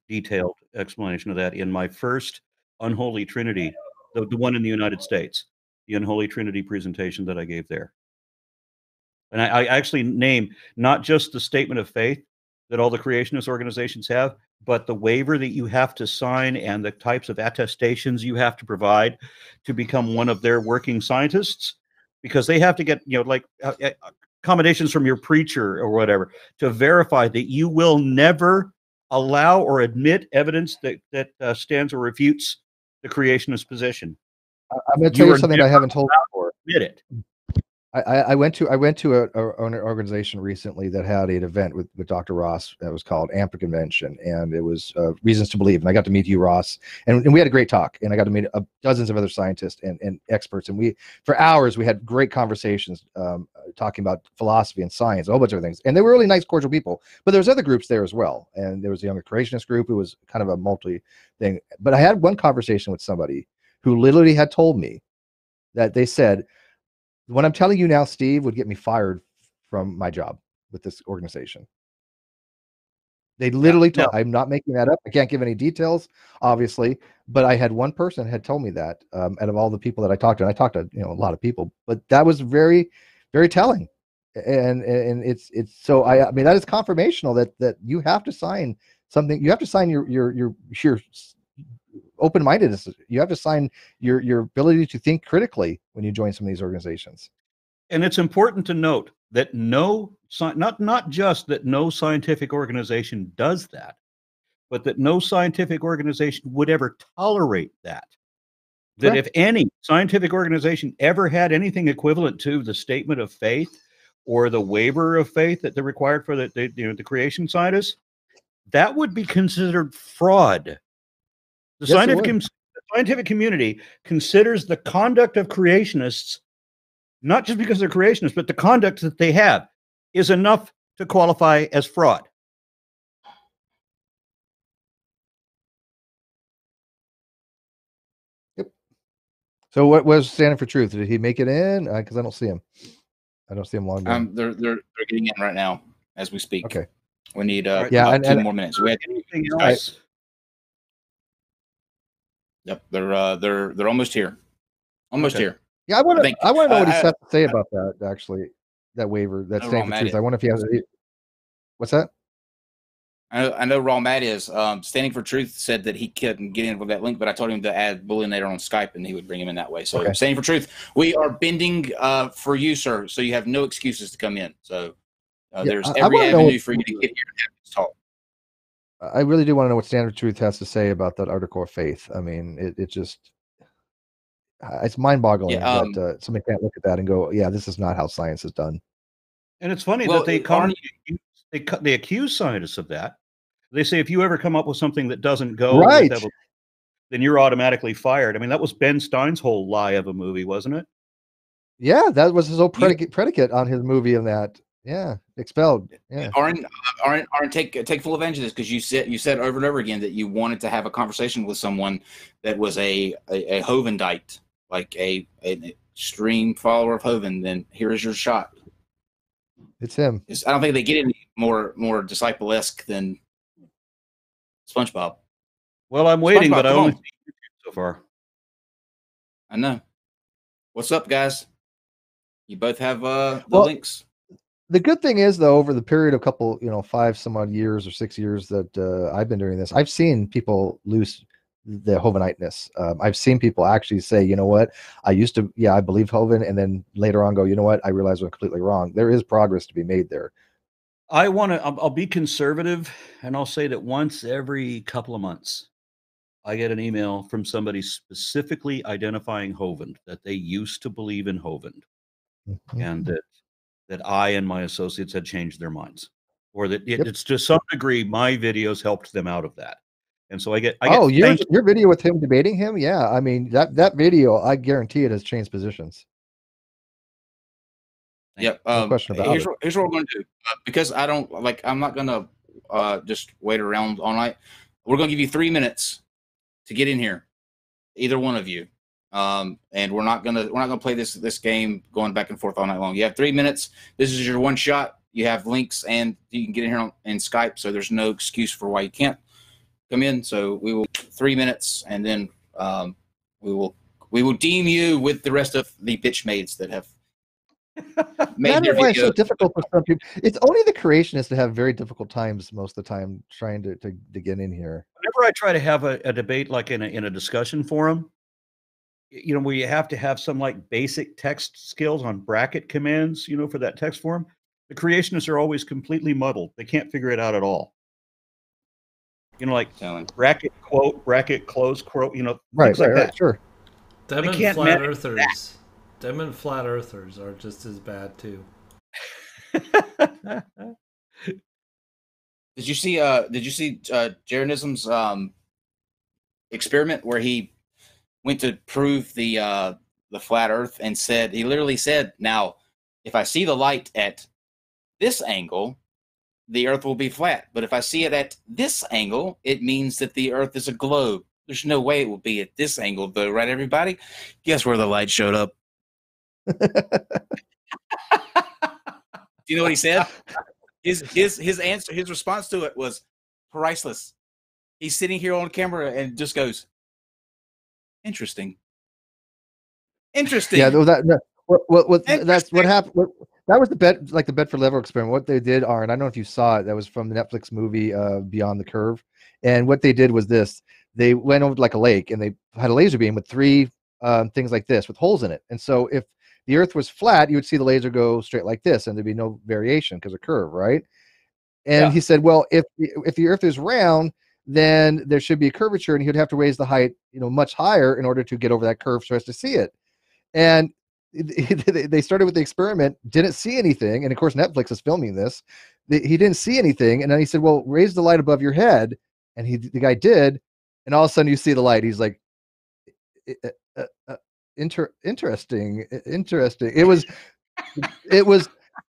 detailed explanation of that in my first Unholy Trinity, the one in the United States, the Unholy Trinity presentation that I gave there. And I actually name not just the statement of faith that all the creationist organizations have, but the waiver that you have to sign and the types of attestations you have to provide to become one of their working scientists, because they have to get, like accommodations from your preacher or whatever to verify that you will never allow or admit evidence that stands or refutes the creationist position. I'm going to tell you something I haven't told before. Admit it. I went to an organization recently that had an event with Dr. Ross that was called AMPA Convention, and it was Reasons to Believe. And I got to meet you, Ross, and we had a great talk. And I got to meet dozens of other scientists and experts, and for hours we had great conversations talking about philosophy and science, a whole bunch of things. And they were really nice, cordial people. But there was other groups there as well, and there was a younger creationist group. It was kind of a multi thing. But I had one conversation with somebody who literally had told me that they said, "What I'm telling you now, Steve, would get me fired from my job with this organization." They literally told, I'm not making that up. I can't give any details, obviously, but I had one person had told me that out of all the people that I talked to, and I talked to a lot of people, but that was very, very telling. And it's so I mean that is confirmational that you have to sign something. You have to sign your open-mindedness. You have to sign your ability to think critically when you join some of these organizations. And it's important to note that not just that no scientific organization does that, but that no scientific organization would ever tolerate that. That Correct. If any scientific organization ever had anything equivalent to the statement of faith or the waiver of faith that they're required for the creation scientists, that would be considered fraud. The scientific community considers the conduct of creationists, not just because they're creationists, but the conduct that they have is enough to qualify as fraud. Yep. So what was Standing for Truth? Did he make it in? Because I don't see him. I don't see him logged in. They're getting in right now as we speak. Okay. We need about 2 more minutes. We have anything else? Yep, they're almost here. Almost here. Yeah, I want to know what he's had to say about that. Actually, that waiver, that Standing for Truth. I wonder if he has. What's that? I know RawMatt is Standing for Truth said that he couldn't get in with that link, but I told him to add Bullionator on Skype, and he would bring him in that way. So okay. Standing for Truth, we are bending for you, sir. So you have no excuses to come in. So there's every avenue for you to get here and have this talk. I really do want to know what Standing for Truth has to say about that article of faith. I mean, it just it's mind-boggling that somebody can't look at that and go, "Yeah, this is not how science is done." And it's funny that they accuse scientists of that. They say if you ever come up with something that doesn't go right, then you're automatically fired. I mean, that was Ben Stein's whole lie of a movie, wasn't it? Yeah, that was his whole predicate on his movie in that. Yeah, expelled. Yeah. Aron, take full advantage of this, because you said over and over again that you wanted to have a conversation with someone that was a Hovendite, like an extreme follower of Hovind. Then here is your shot. It's him. I don't think they get any more disciple-esque than SpongeBob. Well, I'm waiting, but I only see YouTube so far. I know. What's up, guys? You both have the links. The good thing is, though, over the period of a couple, 5 some odd years or 6 years that I've been doing this, I've seen people lose the Hoveniteness. I've seen people actually say, you know what, I used to, I believe Hovind, and then later on go, you know what, I realized I'm completely wrong. There is progress to be made there. I'll be conservative, and I'll say that once every couple of months, I get an email from somebody specifically identifying Hovind, that they used to believe in Hovind, and that I and my associates had changed their minds, or that it's to some degree my videos helped them out of that. And so I get your video with him debating him. Yeah. I mean, that video, I guarantee it has changed positions. Yep. No question about it. Here's what we're going to do, because I'm not going to just wait around all night. We're going to give you 3 minutes to get in here, either one of you. And we're not gonna play this game going back and forth all night long. You have 3 minutes. This is your one shot. You have links, and you can get in here in Skype, so there's no excuse for why you can't come in. So we will 3 minutes, and then we will deem you with the rest of the bitch maids that have made their why it's video. so difficult for some people. It's only the creationists that have very difficult times most of the time trying to get in here. Whenever I try to have a debate, like in a discussion forum, where you have to have some like basic text skills on bracket commands, for that text form, the creationists are always completely muddled. They can't figure it out at all. Like bracket quote, bracket close quote, right, like that. Sure. Them and flat earthers. Them and flat earthers are just as bad too. Did you see Jeranism's experiment where he went to prove the flat Earth, and he literally said, now, if I see the light at this angle, the Earth will be flat. But if I see it at this angle, it means that the Earth is a globe. There's no way it will be at this angle, though, right, everybody? Guess where the light showed up? Do you know what he said? His answer, his response to it was priceless. He's sitting here on camera and just goes, Interesting. Yeah, that's what happened. That was the Bedford-Level experiment. What they did, Aron, I don't know if you saw it. That was from the Netflix movie Beyond the Curve. And what they did was this: they went over like a lake, and they had a laser beam with 3 things like this with holes in it. And so if the Earth was flat, you would see the laser go straight like this, and there'd be no variation because of curve, right? And he said, well, if the Earth is round, then there should be a curvature, and he would have to raise the height, much higher in order to get over that curve so as to see it. And they started with the experiment, didn't see anything, and of course Netflix is filming this. He didn't see anything, and then he said, well, raise the light above your head, and the guy did, and all of a sudden you see the light. He's like, interesting.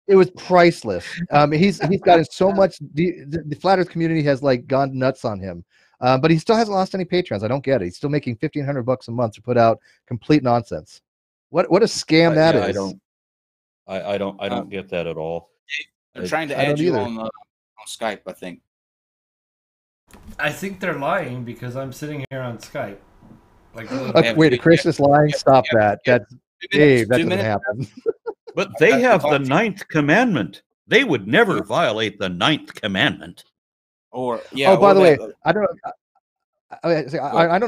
It was priceless. He's gotten so much. The flat Earth community has like gone nuts on him, but he still hasn't lost any patrons. I don't get it. He's still making $1,500 a month to put out complete nonsense. What a scam that is. I don't get that at all. They're trying to add you on Skype, I think. I think they're lying because I'm sitting here on Skype. Like, wait, a Christmas lying? Stop that. That's Dave. That doesn't happen. But they have the 9th commandment. They would never violate the 9th commandment. By the way, I don't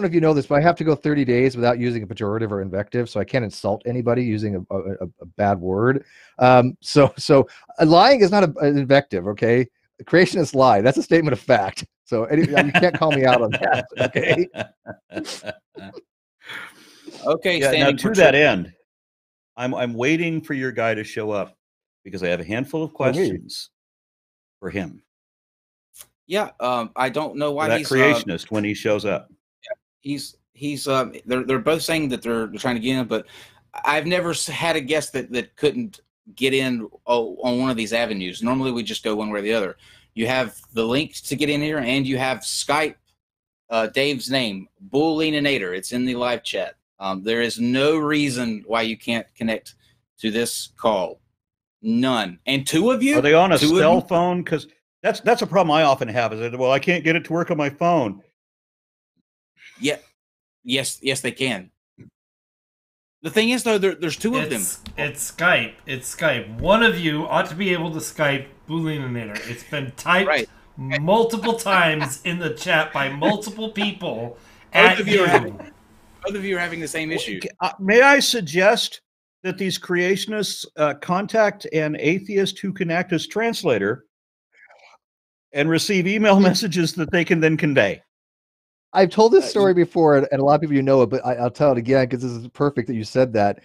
know if you know this, but I have to go 30 days without using a pejorative or invective, so I can't insult anybody using a bad word. So lying is not an invective, okay? Creationists lie. That's a statement of fact. So you can't call me out on that, okay? Okay. Now to that end, I'm waiting for your guy to show up because I have a handful of questions for him. Yeah, I don't know why he's creationist when he shows up. They're both saying that they're trying to get in, but I've never had a guest that couldn't get in on one of these avenues. Normally we just go one way or the other. You have the link to get in here, and you have Skype. Dave's name, Bulleninator. It's in the live chat. There is no reason why you can't connect to this call. None. And two of you? Are they on a cell phone? Because that's a problem I often have. Is that, well, I can't get it to work on my phone. Yeah. Yes, they can. The thing is, though, there's two of them. It's Skype. It's Skype. One of you ought to be able to Skype Bulleninator. It's been typed multiple times in the chat by multiple people. Both of you are having the same issue. May I suggest that these creationists contact an atheist who can act as translator and receive email messages that they can then convey? I've told this story before, and a lot of people know it, but I'll tell it again because this is perfect that you said that.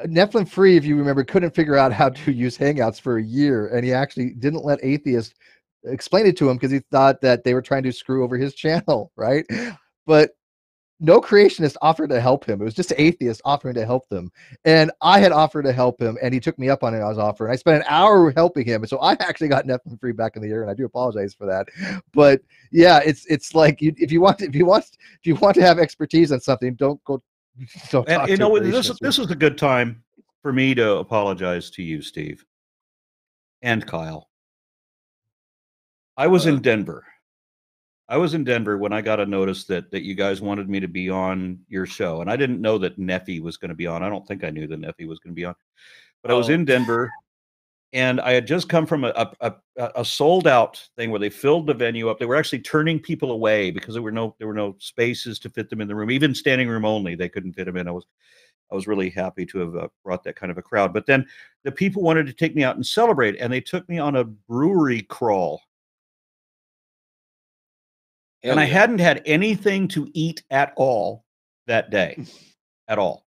Nephilim Free, if you remember, couldn't figure out how to use Hangouts for a year, and he actually didn't let atheists explain it to him because he thought that they were trying to screw over his channel, right? But no creationist offered to help him. It was just atheists offering to help them. And I had offered to help him, and he took me up on it. I was offering. I spent an hour helping him. And so I actually got Nephilim Free back in the air, and I do apologize for that. But yeah, it's like if you want to have expertise on something, don't go. Don't and, you know, this is a good time for me to apologize to you, Steve, and Kyle. I was in Denver. When I got a notice that you guys wanted me to be on your show, and I didn't know that Nephi was going to be on. I don't think I knew that Nephi was going to be on, but I was in Denver, and I had just come from a sold out thing where they filled the venue up. They were actually turning people away because there were no spaces to fit them in the room, even standing room only. They couldn't fit them in. I was really happy to have brought that kind of a crowd. But then the people wanted to take me out and celebrate, and they took me on a brewery crawl. And I hadn't had anything to eat at all that day, at all.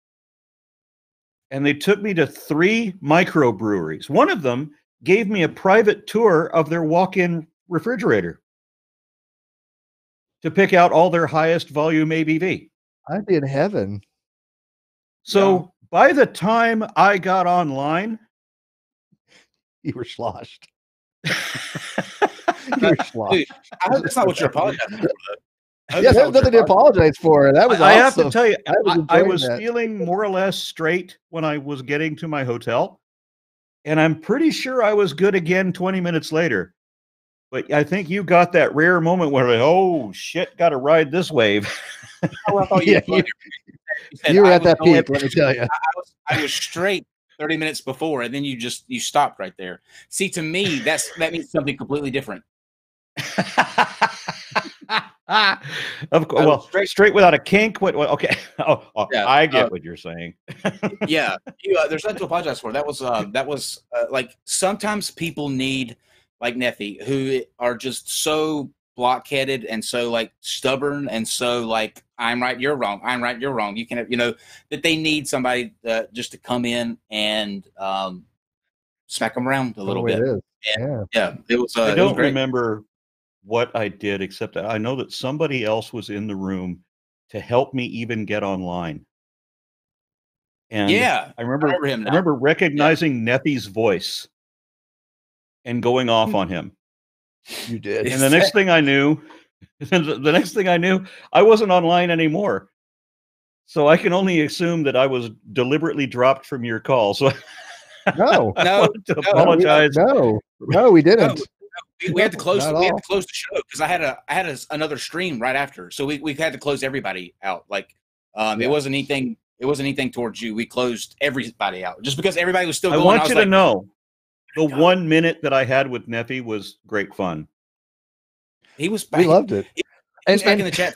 And they took me to 3 microbreweries. One of them gave me a private tour of their walk-in refrigerator to pick out all their highest volume ABV. I'd be in heaven. So by the time I got online, you were sloshed. That's not what you're apologizing for. Yeah, there's nothing to apologize for. That was awesome. I have to tell you, I was feeling more or less straight when I was getting to my hotel, and I'm pretty sure I was good again 20 minutes later. But I think you got that rare moment where, oh shit, got to ride this wave. You were at that peak. Let me tell you, I was straight 30 minutes before, and then you stopped right there. See, to me, that means something completely different. Of course. Well, straight without a kink. What? Okay. Yeah, I get what you're saying. Yeah, there's nothing to apologize for. That was like sometimes people need like Nephi, who are just so blockheaded and so like stubborn and so like I'm right, you're wrong. I'm right, you're wrong. You can, that they need somebody just to come in and smack them around a little bit. It was. I don't remember what I did, except that I know that somebody else was in the room to help me even get online. And I remember recognizing Nephi's voice and going off on him. You did. And the next thing I knew, I wasn't online anymore. So I can only assume that I was deliberately dropped from your call. So no, apologize. No, we didn't. No. We had to close. We had to close the show because I had another stream right after, so we had to close everybody out. Like, it wasn't anything. It wasn't anything towards you. We closed everybody out just because everybody was still going. I want you to know, the 1 minute that I had with Nephi was great fun. He was. We loved it. He was back in the chat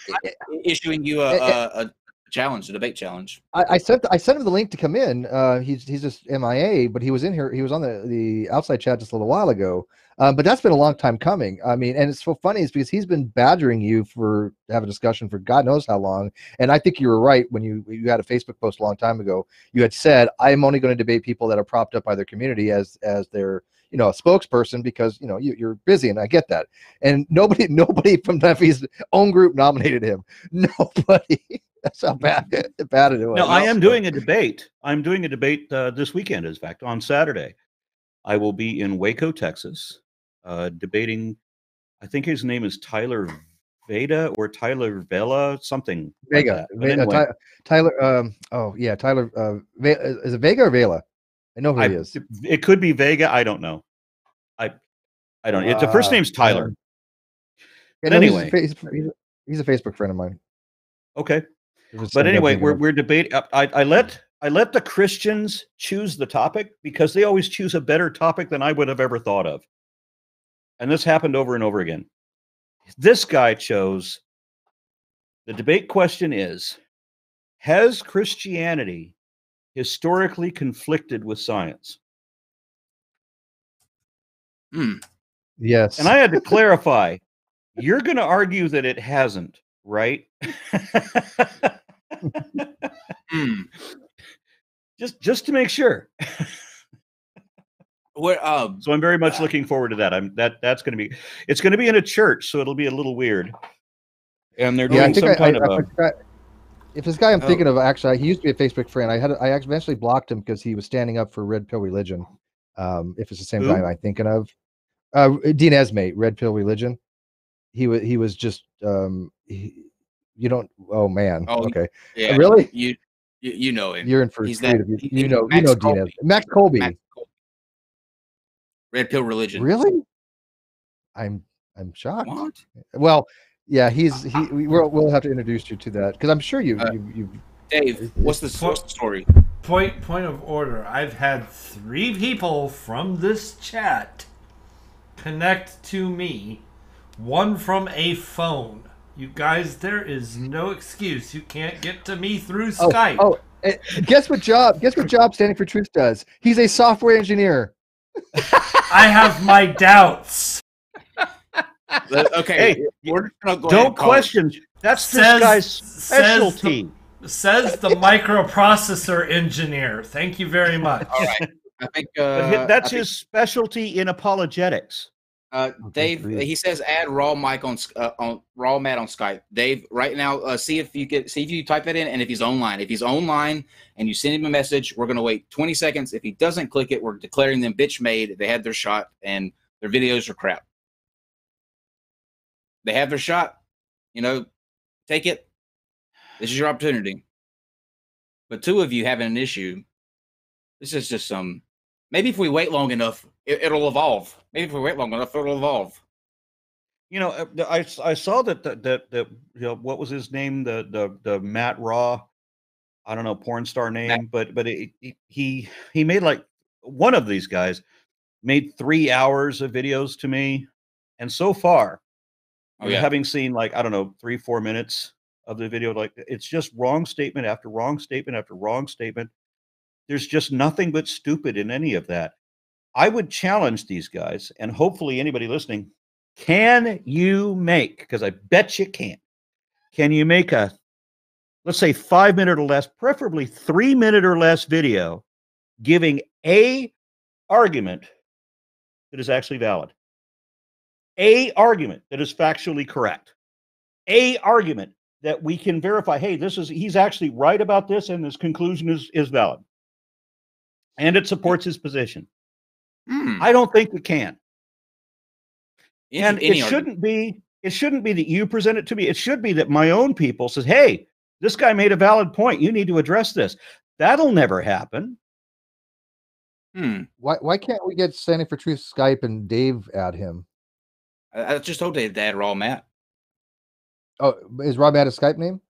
issuing you a challenge, a debate challenge. I sent him the link to come in. He's just MIA, but he was in here. He was on the outside chat just a little while ago. But that's been a long time coming. I mean, and it's so funny is because he's been badgering you to have a discussion for God knows how long. And I think you were right when you had a Facebook post a long time ago. You had said, I'm only going to debate people that are propped up by their community as their a spokesperson because you're busy, and I get that. And nobody from Neffy's own group nominated him. Nobody. That's how bad it was. No, I am doing a debate. I'm doing a debate this weekend. In fact, on Saturday, I will be in Waco, Texas, debating. I think his name is Tyler Veda or Tyler Vela, something Vega. Like that. Anyway, Tyler. Tyler. Is it Vega or Vela? I know who he is. It could be Vega. I don't know. I don't know. It's the first name's Tyler. But anyway, he's a Facebook friend of mine. Okay. But anyway, we're debating. I let the Christians choose the topic because they always choose a better topic than I would have ever thought of. And this happened over and over again. This guy chose, the debate question is, has Christianity historically conflicted with science? Yes. And I had to clarify, you're going to argue that it hasn't, right? Just to make sure. So I'm very much looking forward to that. That's going to be, it's going to be in a church, so it'll be a little weird. And they're doing some kind of a. If this guy I'm thinking of, actually, he used to be a Facebook friend. I eventually blocked him because he was standing up for Red Pill Religion. If it's the same guy I'm thinking of, Dean Esmate, Red Pill Religion. He was just you don't. Oh man. Oh, okay. Yeah. Really? You know him. You're in for He's creative. that, you know Dean Esmate. Max Colby. Red Pill Religion. Really? I'm shocked. What? Well, yeah, we'll have to introduce you to that because I'm sure you Dave, what's the story? Point of order. I've had 3 people from this chat connect to me, 1 from a phone. You guys, there is no excuse. You can't get to me through Skype. Oh, guess what job Standing for Truth does? He's a software engineer. I have my doubts. Okay, hey, we're gonna go don't question. That's this guy's specialty. Says the microprocessor engineer. Thank you very much. All right. I think that's his specialty in apologetics. Dave, he says add RawMatt on Skype. Dave, right now, see if you type that in, and if he's online. If he's online and you send him a message, we're gonna wait 20 seconds. If he doesn't click it, we're declaring them bitch made. They had their shot, and their videos are crap. They have their shot. Take it. This is your opportunity. But 2 of you having an issue. This is just some. Maybe if we wait long enough, it'll evolve. Maybe if we wait long enough, it'll evolve. I saw that what was his name? The Matt Raw, I don't know, porn star name, but he made like one of these guys made 3 hours of videos to me, and so far, having seen like I don't know 3-4 minutes of the video, like it's just wrong statement after wrong statement after wrong statement. There's just nothing but stupid in any of that. I would challenge these guys, and hopefully anybody listening, can you make, because I bet you can you make a, let's say 5-minute or less, preferably 3-minute or less video giving a argument that is actually valid, a argument that is factually correct, a argument that we can verify, hey, he's actually right about this and this conclusion is valid. And it supports his position. I don't think it can. And it shouldn't be that you present it to me. It should be that my own people says, hey, this guy made a valid point. You need to address this. That'll never happen. Why can't we get Standing for Truth Skype and Dave add him? I just told Dave to add RawMatt. Oh, is RawMatt a Skype name?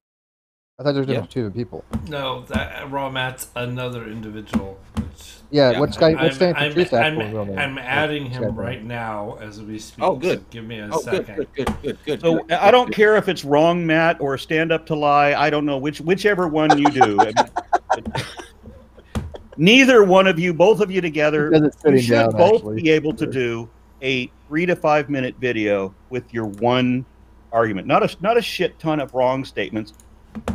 I thought there were 2 people. No, that RawMatt's another individual. What's Standing for Truth? I'm adding him right now as we speak. Oh, good. So give me a second. Good. So I don't care if it's Wrong Matt or Stand Up to Lie. I don't know whichever one you do. Neither one of you, both of you together, you should both be able to do a 3 to 5 minute video with your one argument, not a shit ton of wrong statements.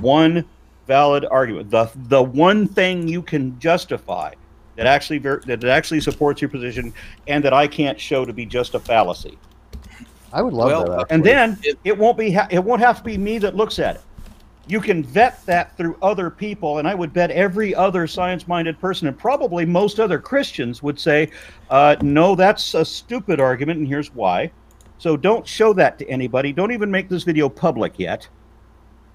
One valid argument, the one thing you can justify that actually supports your position, and that I can't show to be just a fallacy. I would love that. And then it won't have to be me that looks at it. You can vet that through other people, and I would bet every other science-minded person, and probably most other Christians, would say, no, that's a stupid argument, and here's why. So don't show that to anybody. Don't even make this video public yet.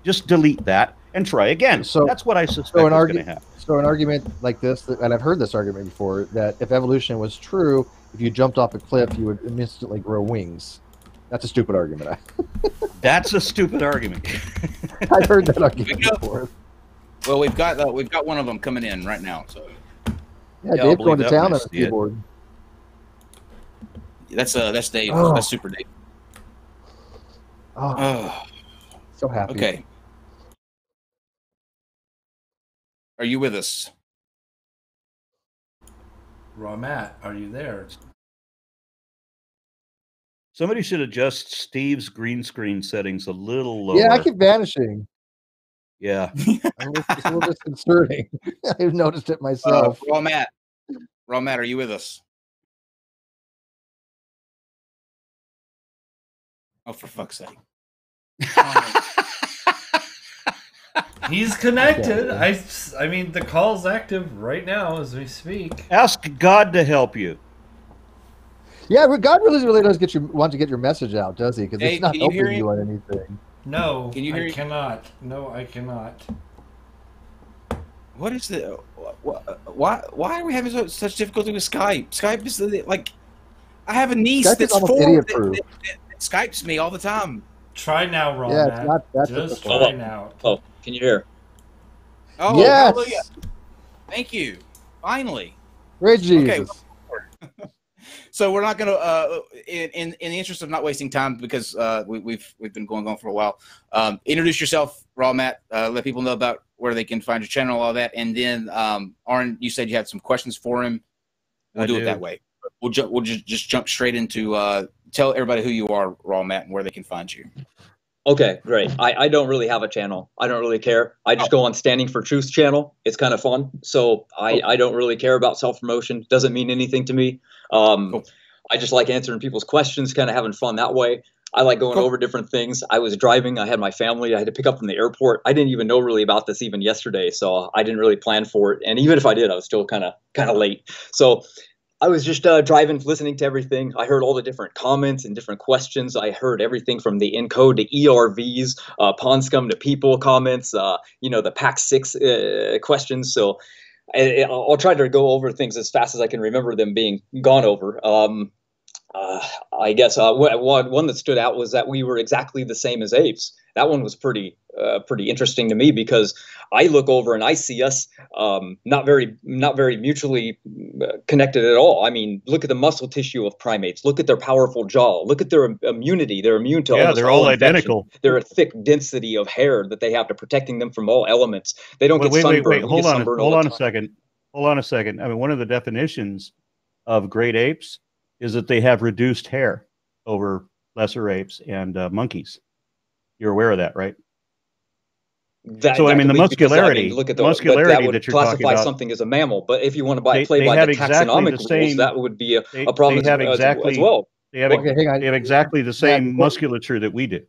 Just delete that and try again. So that's what I suspect is going to happen. So an argument like this, and I've heard this argument before, that if evolution was true, if you jumped off a cliff, you would instantly grow wings. That's a stupid argument. That's a stupid argument. I've heard that argument before. Well, we've got one of them coming in right now. So yeah, Dave's going to town on a keyboard. That's Dave. Oh. That's Super Dave. Oh, so happy. Okay. Are you with us? RawMatt, are you there? Somebody should adjust Steve's green screen settings a little lower. Yeah, I keep vanishing. Yeah. It's a little disconcerting. I've noticed it myself. RawMatt, are you with us? Oh, for fuck's sake. He's connected. I mean, the call's active right now as we speak. Ask God to help you. Yeah, but God really does want to get your message out, does he? Because it's not helping you on anything. No, I cannot. No, I cannot. What is the? Why are we having such difficulty with Skype? Skype is like, I have a niece Skype that's 4 that Skypes me all the time. Try now, RawMatt. Yeah, it's not that just try now. Oh, can you hear? Oh, yes. Hallelujah. Thank you. Finally. Great Jesus. Okay. So we're not going to, in the interest of not wasting time, because we've been going on for a while. Introduce yourself, RawMatt. Let people know about where they can find your channel, all that, and then Aron, you said you had some questions for him. We'll do it that way. We'll just jump straight into tell everybody who you are, RawMatt, and where they can find you. Okay, great. I don't really have a channel. I don't really care. I just go on Standing for Truth's channel. It's kind of fun. So I don't really care about self-promotion. Doesn't mean anything to me. Cool. I just like answering people's questions, kind of having fun that way. I like going over different things. I was driving. I had my family. I had to pick up from the airport. I didn't even know really about this even yesterday, so I didn't really plan for it. And even if I did, I was still kind of late. So I was just driving, listening to everything. I heard all the different comments and different questions. I heard everything from the encode to ERVs, Pond Scum to people comments, the Pack 6 questions. So I'll try to go over things as fast as I can remember them being gone over. I guess one that stood out was that we were exactly the same as apes. That one was pretty interesting to me, because I look over and I see us not very mutually connected at all. I mean, look at the muscle tissue of primates. Look at their powerful jaw. Look at their immunity. They're immune to they're all identical. They're a thick density of hair that they have to protecting them from all elements. They don't get sunburned. Wait. Hold on a second. I mean, one of the definitions of great apes is that they have reduced hair over lesser apes and monkeys. You're aware of that, right? So I mean, the muscularity, look at the muscularity that would that you're talking about, something as a mammal. But if you want to play by the taxonomic rules, that would be a problem as well. They have exactly the same musculature that we do.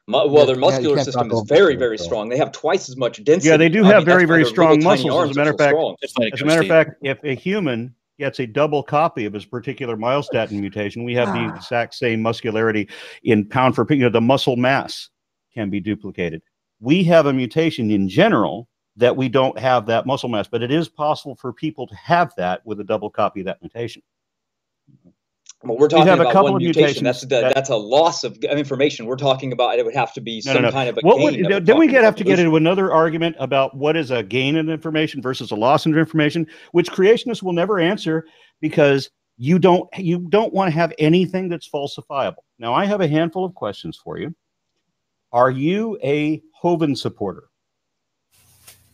Well, their muscular system is very strong. They have twice as much density. Yeah, they do have very strong muscles. As a matter of fact, if a human gets a double copy of his particular myostatin mutation, we have the exact same muscularity in pound for pound. The muscle mass can be duplicated. We have a mutation in general that we don't have that muscle mass, but it is possible for people to have that with a double copy of that mutation. Well, we're talking about one mutation. That's a loss of information. We're talking about it would have to be some kind of a gain. Then we have to get into another argument about what is a gain of information versus a loss of information, which creationists will never answer, because you don't want to have anything that's falsifiable. Now, I have a handful of questions for you. Are you a Hovind supporter?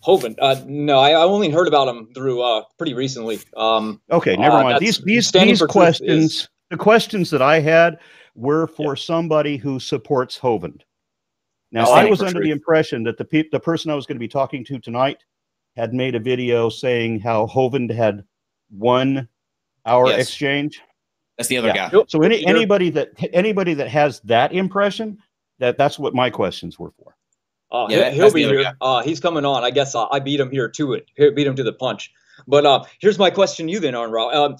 Hovind? No, I only heard about him through pretty recently. Okay, never mind. These questions, the questions that I had were for somebody who supports Hovind. Now, I was under the impression that the person I was going to be talking to tonight had made a video saying how Hovind had won our exchange. That's the other guy. So anybody that has that impression, that's what my questions were for. He'll be here. He's coming on. I guess I beat him here to it. Beat him to the punch. But here's my question to you then, Aron.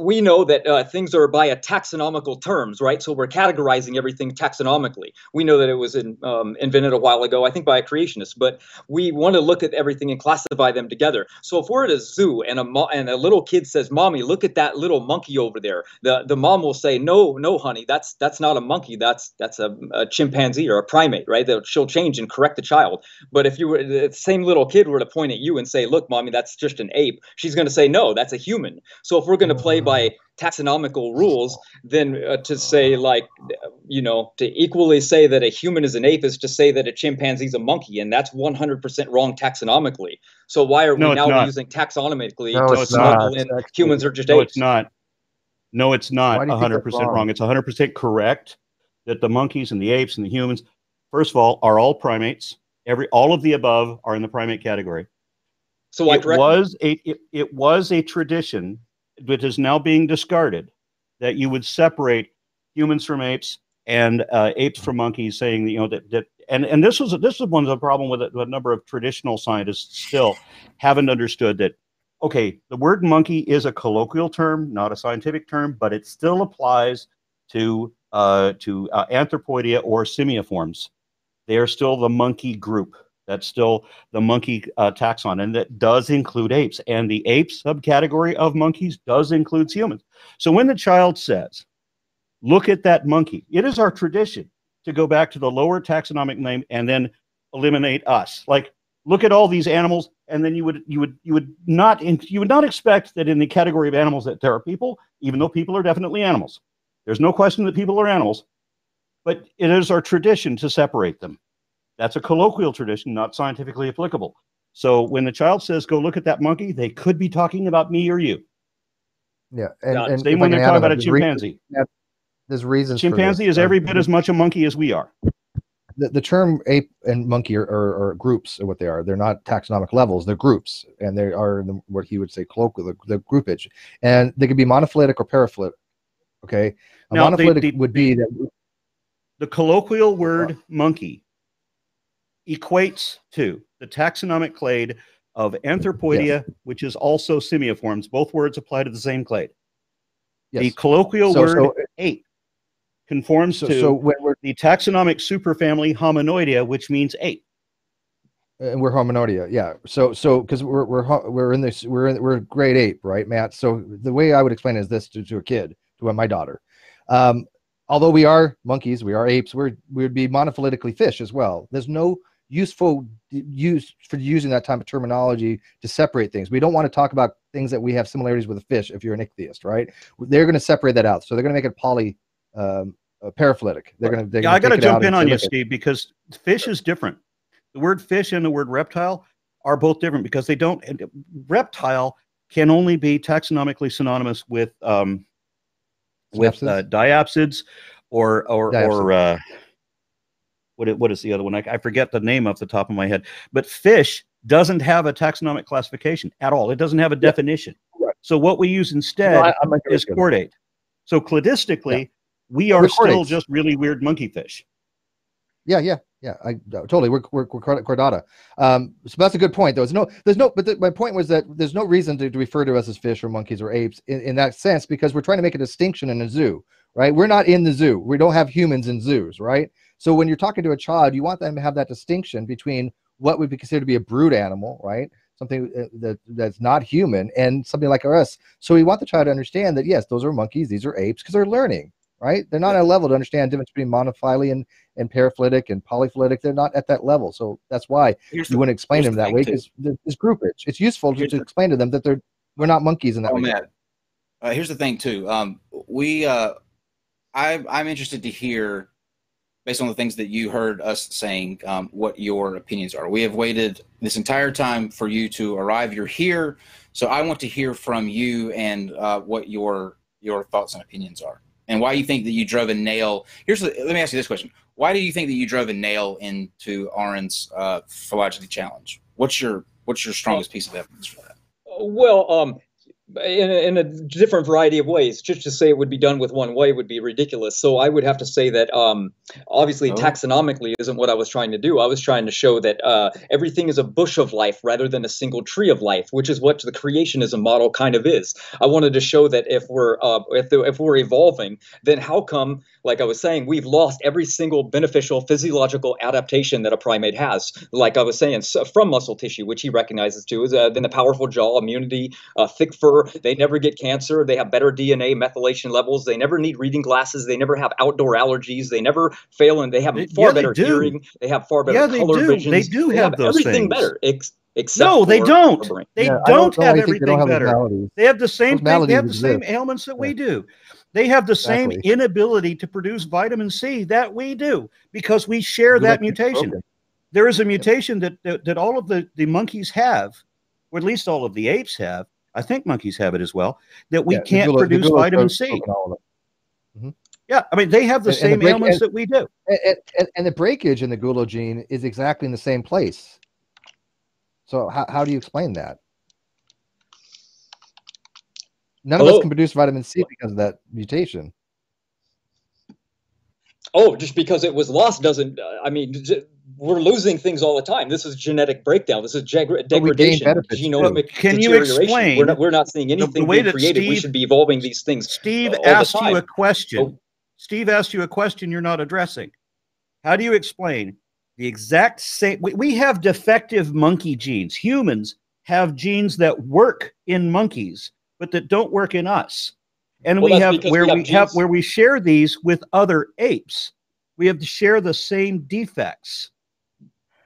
We know that things are by a taxonomical terms, right? So we're categorizing everything taxonomically. We know that it was invented a while ago, I think by a creationist, but we want to look at everything and classify them together. So if we're at a zoo and a little kid says, "Mommy, look at that little monkey over there," the mom will say, "No, honey, that's not a monkey. That's a chimpanzee or a primate," right? She'll change and correct the child. But if the same little kid were to point at you and say, "Look, Mommy, that's just an ape," she's going to say, "No, that's a human." So if we're going to play by taxonomical rules, then to say to equally say that a human is an ape is to say that a chimpanzee is a monkey, and that's 100% wrong taxonomically. So why are we now using taxonomically to smuggle in humans are just apes? No, it's not. No, it's not 100% wrong. It's 100% correct that the monkeys and the apes and the humans, first of all, are all primates. All of the above are in the primate category. So it was a tradition that is now being discarded that you would separate humans from apes and apes from monkeys, saying that and this was one of the problem with a number of traditional scientists still haven't understood that. Okay, the word monkey is a colloquial term, not a scientific term, but it still applies to Anthropoidea or simiiforms. They are still the monkey group. That's still the monkey taxon, and that does include apes. And the ape subcategory of monkeys does include humans. So when the child says, "Look at that monkey," it is our tradition to go back to the lower taxonomic name and then eliminate us. Like, look at all these animals, and then you would not expect that in the category of animals that there are people, even though people are definitely animals. There's no question that people are animals, but it is our tradition to separate them. That's a colloquial tradition, not scientifically applicable. So when the child says, "Go look at that monkey," they could be talking about me or you. Yeah, and same when they're talking about a chimpanzee. There's reasons. Chimpanzee is every bit as much a monkey as we are. The term ape and monkey are groups of what they are. They're not taxonomic levels. They're groups, and they are what he would say colloquial, the groupage. And they could be monophyletic or paraphyletic. Okay, monophyletic would be that the colloquial word monkey equates to the taxonomic clade of Anthropoidea, which is also simiiforms. Both words apply to the same clade. Yes. The colloquial word ape conforms to the taxonomic superfamily Hominoidea, which means ape. And we're Hominoidea, yeah. So because we're grade ape, right, Matt? So the way I would explain it is this to a kid, to my daughter. Although we are monkeys, we are apes, we would be monophyletically fish as well. There's no useful use for using that type of terminology to separate things. We don't want to talk about things that we have similarities with a fish if you're an ichthyoist, right? They're going to separate that out. So they're going to make it paraphyletic. I got to jump in on you, Steve, because fish is different. The word fish and the word reptile are both different because they don't. Reptile can only be taxonomically synonymous with diapsids or what is the other one? I forget the name off the top of my head. But fish doesn't have a taxonomic classification at all. It doesn't have a definition. Right. So what we use instead is chordate. So cladistically, we are still just really weird monkey fish. Yeah. I totally. We're chordata. So that's a good point, though. But my point was that there's no reason to refer to us as fish or monkeys or apes in that sense, because we're trying to make a distinction in a zoo, right? We're not in the zoo. We don't have humans in zoos, right? So when you're talking to a child, you want them to have that distinction between what would be considered to be a brute animal, right? Something that's not human, and something like us. So we want the child to understand that, yes, those are monkeys, these are apes, because they're learning, right? They're not at a level to understand the difference between monophyly and paraphyletic and polyphyletic. They're not at that level. So that's why you wouldn't explain them that way, because it's groupage. It's useful to explain to them that we're not monkeys in that way. Here's the thing, too. I'm interested to hear, based on the things that you heard us saying, what your opinions are. We have waited this entire time for you to arrive. You're here, so I want to hear from you and what your thoughts and opinions are, and why you think that you drove a nail. Let me ask you this question: why do you think that you drove a nail into Aron's phylogeny challenge? What's your What's your strongest piece of evidence for that? Well, in a different variety of ways. Just to say it would be done with one way would be ridiculous. So I would have to say that obviously taxonomically isn't what I was trying to do. I was trying to show that everything is a bush of life rather than a single tree of life, which is what the creationism model kind of is. I wanted to show that if we're evolving, then how come, like I was saying, we've lost every single beneficial physiological adaptation that a primate has? Like I was saying, from muscle tissue, which he recognizes too, is then the powerful jaw, immunity, thick fur. They never get cancer. They have better DNA methylation levels. They never need reading glasses. They never have outdoor allergies. They never fail, and they have far better hearing. They have far better color vision. They do have those everything things. better. Except no, they don't. They don't have everything better. They have the same thing. They have the same ailments that we do. They have the same inability to produce vitamin C that we do because we share that mutation. There is a mutation that all of the monkeys have, or at least all of the apes have. I think monkeys have it as well, that we can't produce vitamin C. Yeah, I mean, they have the same ailments that we do. And the breakage in the gulo gene is exactly in the same place. So how do you explain that? None of us can produce vitamin C because of that mutation. Oh, just because it was lost doesn't, I mean, we're losing things all the time. This is genetic breakdown. This is degradation, genomic Can you explain? We're not seeing anything being created. We should be evolving these things. Steve asked you a question. Steve asked you a question you're not addressing. How do you explain the exact same? We have defective monkey genes. Humans have genes that work in monkeys, but that don't work in us. And we have where we share these with other apes. We have to share the same defects.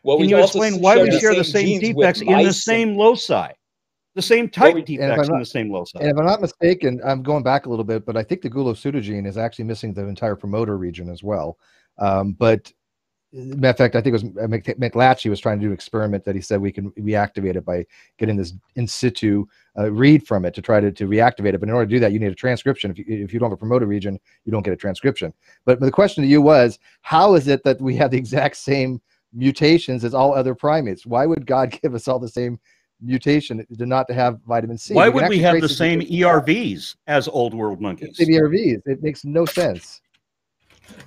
Well, Can you explain why we share the same defects in the same loci? The same type defects in the same loci. And if I'm not mistaken, I'm going back a little bit, but I think the gulo pseudogene is actually missing the entire promoter region as well. But matter of fact, I think it was McLatchy was trying to do an experiment that he said we can reactivate it by getting this in situ read from it to try to reactivate it. But in order to do that, you need a transcription. If you don't have a promoter region, you don't get a transcription. But the question to you was, how is it that we have the exact same mutations as all other primates? Why would God give us all the same mutation to not to have vitamin C? Why would we have the same ERVs as old world monkeys? ERVs. It makes no sense.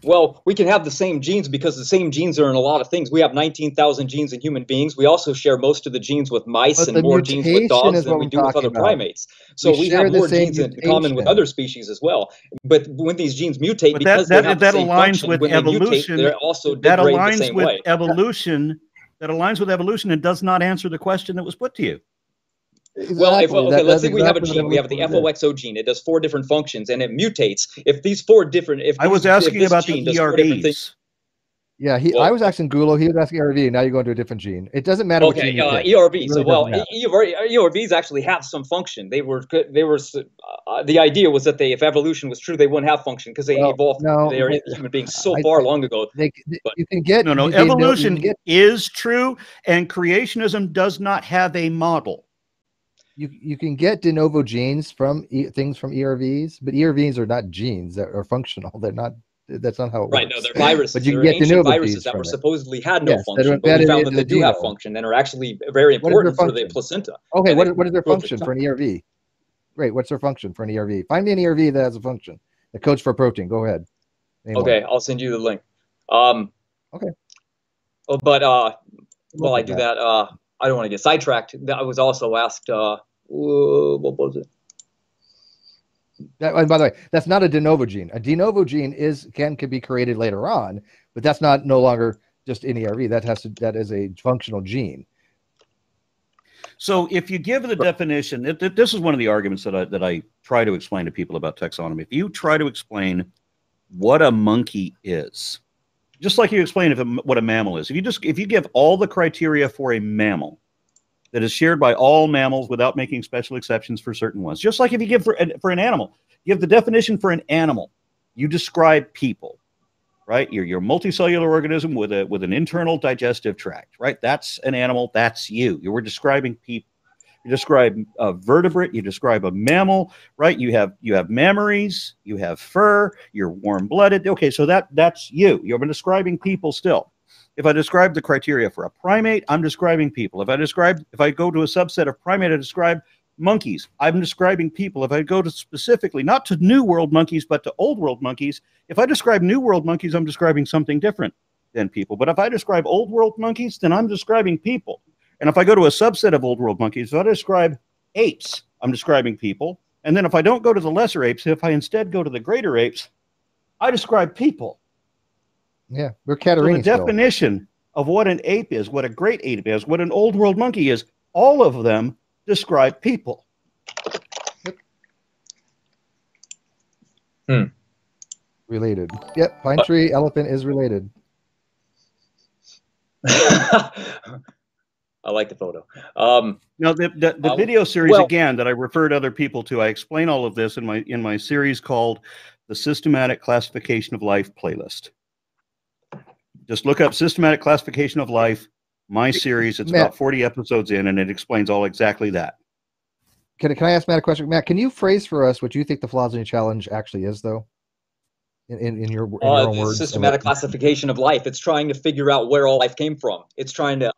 Well, we can have the same genes because the same genes are in a lot of things. We have 19,000 genes in human beings. We also share most of the genes with mice and more genes with dogs than we do with other primates. So we have more genes in common with other species as well. But when these genes mutate, because that aligns with evolution, they're also that aligns with evolution. That aligns with evolution and does not answer the question that was put to you. Exactly. Well, let's say we have a gene. We have the FOXO gene. It does 4 different functions, and it mutates. If these 4 different, I was asking about the ERVs. Yeah, I was asking Gulo. He was asking ERV. Now you're going to a different gene. It doesn't matter. Okay, ERV. So ERVs actually have some function. They were. The idea was that if evolution was true, they wouldn't have function because they evolved. They are human beings so far long ago. You can get evolution is true, and creationism does not have a model. You can get de novo genes from things from ERVs, but ERVs are not genes that are functional. They're not. That's not how it works. Right, no, they're viruses. But you can get de novo viruses that were supposedly had no function, but we found that they do have function and are actually very important for the placenta. Okay, what is their function for an ERV? Great, what's their function for an ERV? Find me an ERV that has a function. It codes for a protein. Go ahead. Okay, I'll send you the link. Okay. But while I do that, I don't want to get sidetracked. I was also asked, what was it? And by the way, that's not a de novo gene. A de novo gene can be created later on, but that's no longer just an ERV. That is a functional gene. So if you give the definition, this is one of the arguments that I try to explain to people about taxonomy. If you try to explain what a monkey is, just like you explain what a mammal is, if you give all the criteria for a mammal that is shared by all mammals without making special exceptions for certain ones, just like if you give for an animal, you have the definition for an animal, you describe people, right? You're a multicellular organism with an internal digestive tract, right? That's an animal. That's you. You were describing people. You describe a vertebrate. You describe a mammal, right? You have mammaries. You have fur. You're warm-blooded. Okay, so that's you. You're describing people still. If I describe the criteria for a primate, I'm describing people. If I go to a subset of primate, I describe monkeys, I'm describing people. If I go to specifically, not to New World monkeys, but to Old World monkeys, if I describe New World monkeys, I'm describing something different than people. But if I describe Old World monkeys, then I'm describing people. And if I go to a subset of Old World monkeys, if I describe apes, I'm describing people. And then if I don't go to the lesser apes, if I instead go to the greater apes, I describe people. Yeah, we're Caterini. So the definition of what an ape is, what a great ape is, what an Old World monkey is, all of them describe people. Related. Yep, pine tree, elephant is related. I like the photo. Now, the video series, again, that I referred other people to, I explain all of this in my series called the Systematic Classification of Life playlist. Just look up Systematic Classification of Life, my series. It's Matt, about 40 episodes in, and it explains all exactly that. Can I ask Matt a question? Matt, can you phrase for us what you think the Phylogeny Challenge actually is, though? In your own words. Systematic classification of life. It's trying to figure out where all life came from. It's trying to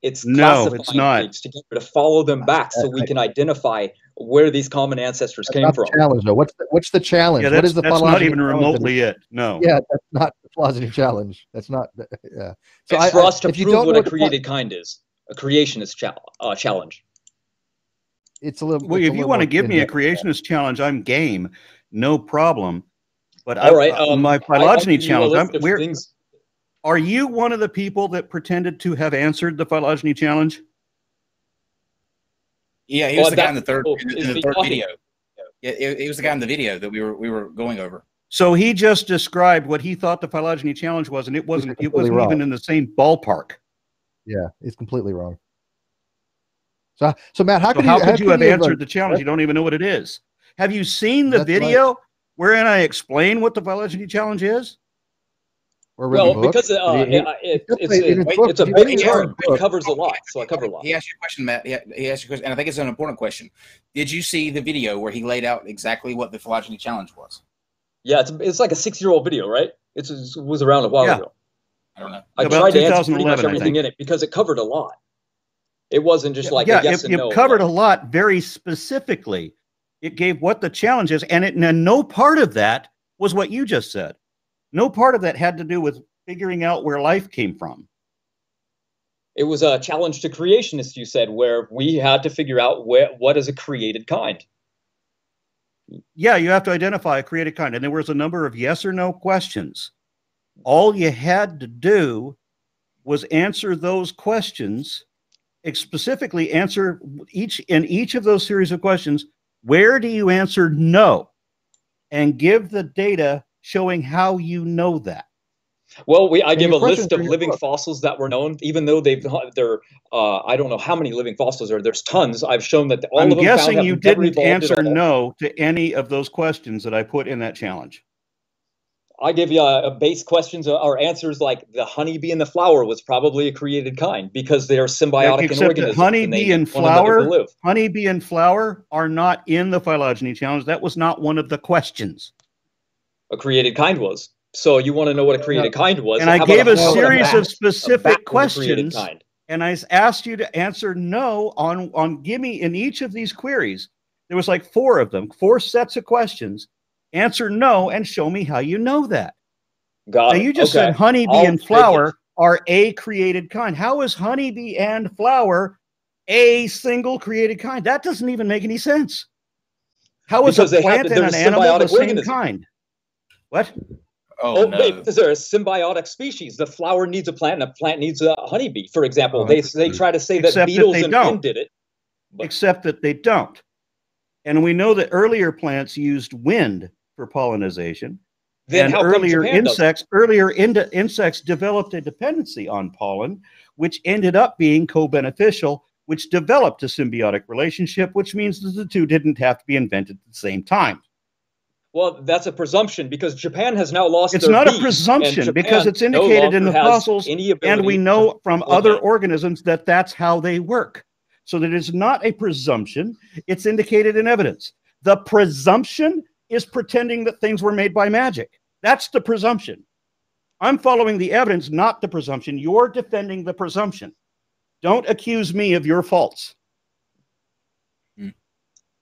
it's not to follow them back so we can identify where these common ancestors came from. Challenge, though. What's the challenge? Yeah, what is the that's not even remotely it. No. Yeah, that's not the Phylogeny Challenge. That's not. Yeah. So it's for us to prove what a created kind is. A creationist challenge. It's a little. Well, if you want to give me a creationist challenge, I'm game. No problem. But my phylogeny challenge. Are you one of the people that pretended to have answered the phylogeny challenge? Yeah, he was the guy in the third video. Yeah, he was the guy in the video that we were going over. So he just described what he thought the phylogeny challenge was, and it wasn't even in the same ballpark. Yeah, it's completely wrong. So Matt, how could you have answered the challenge? You don't even know what it is. Have you seen the video wherein I explain what the Phylogeny Challenge is? Well, because it's a big term. It covers a lot, so I cover a lot. He asked you a question, Matt. He asked you a question, and I think it's an important question. Did you see the video where he laid out exactly what the Phylogeny Challenge was? Yeah, it's like a 6-year-old video, right? It was around a while ago. I don't know. I tried to answer pretty much everything in it because it covered a lot. It wasn't just like a yes and no. It covered a lot very specifically. It gave what the challenge is, and no part of that was what you just said. No part of that had to do with figuring out where life came from. It was a challenge to creationists, you said, where we had to figure out what is a created kind. Yeah, you have to identify a created kind, and there was a number of yes or no questions. All you had to do was answer those questions, specifically answer each of those series of questions. Where do you answer no? And give the data showing how you know that. Well, I give a list of living fossils that were known, even though they're I don't know how many living fossils there are. There's tons. I've shown that all of them. I'm guessing you didn't answer no to any of those questions that I put in that challenge. I give you a base questions or answers like the honeybee and the flower was probably a created kind because they are symbiotic in organisms. Honeybee and flower are not in the Phylogeny Challenge. That was not one of the questions. A created kind was. So you want to know what a created kind was. And I gave a series of specific questions, and I asked you to answer no on give me in each of these queries. There was like 4 of them, 4 sets of questions. Answer no and show me how you know that. Now you just said honeybee and flower are a created kind. How is honeybee and flower a single created kind? That doesn't even make any sense. How is a plant and an animal the same kind? What? Wait, is there a symbiotic species? The flower needs a plant and a plant needs a honeybee, for example. They try to say that beetles and men did it. Except that they don't. And we know that earlier plants used wind for pollination. Then and earlier insects developed a dependency on pollen, which ended up being co-beneficial, which developed a symbiotic relationship, which means that the two didn't have to be invented at the same time. Well, that's a presumption because Japan has now lost It's not a presumption because it's indicated in the fossils, and we know from other organisms that that's how they work. So that is not a presumption. It's indicated in evidence. The presumption is pretending that things were made by magic. That's the presumption. I'm following the evidence, not the presumption. You're defending the presumption. Don't accuse me of your faults.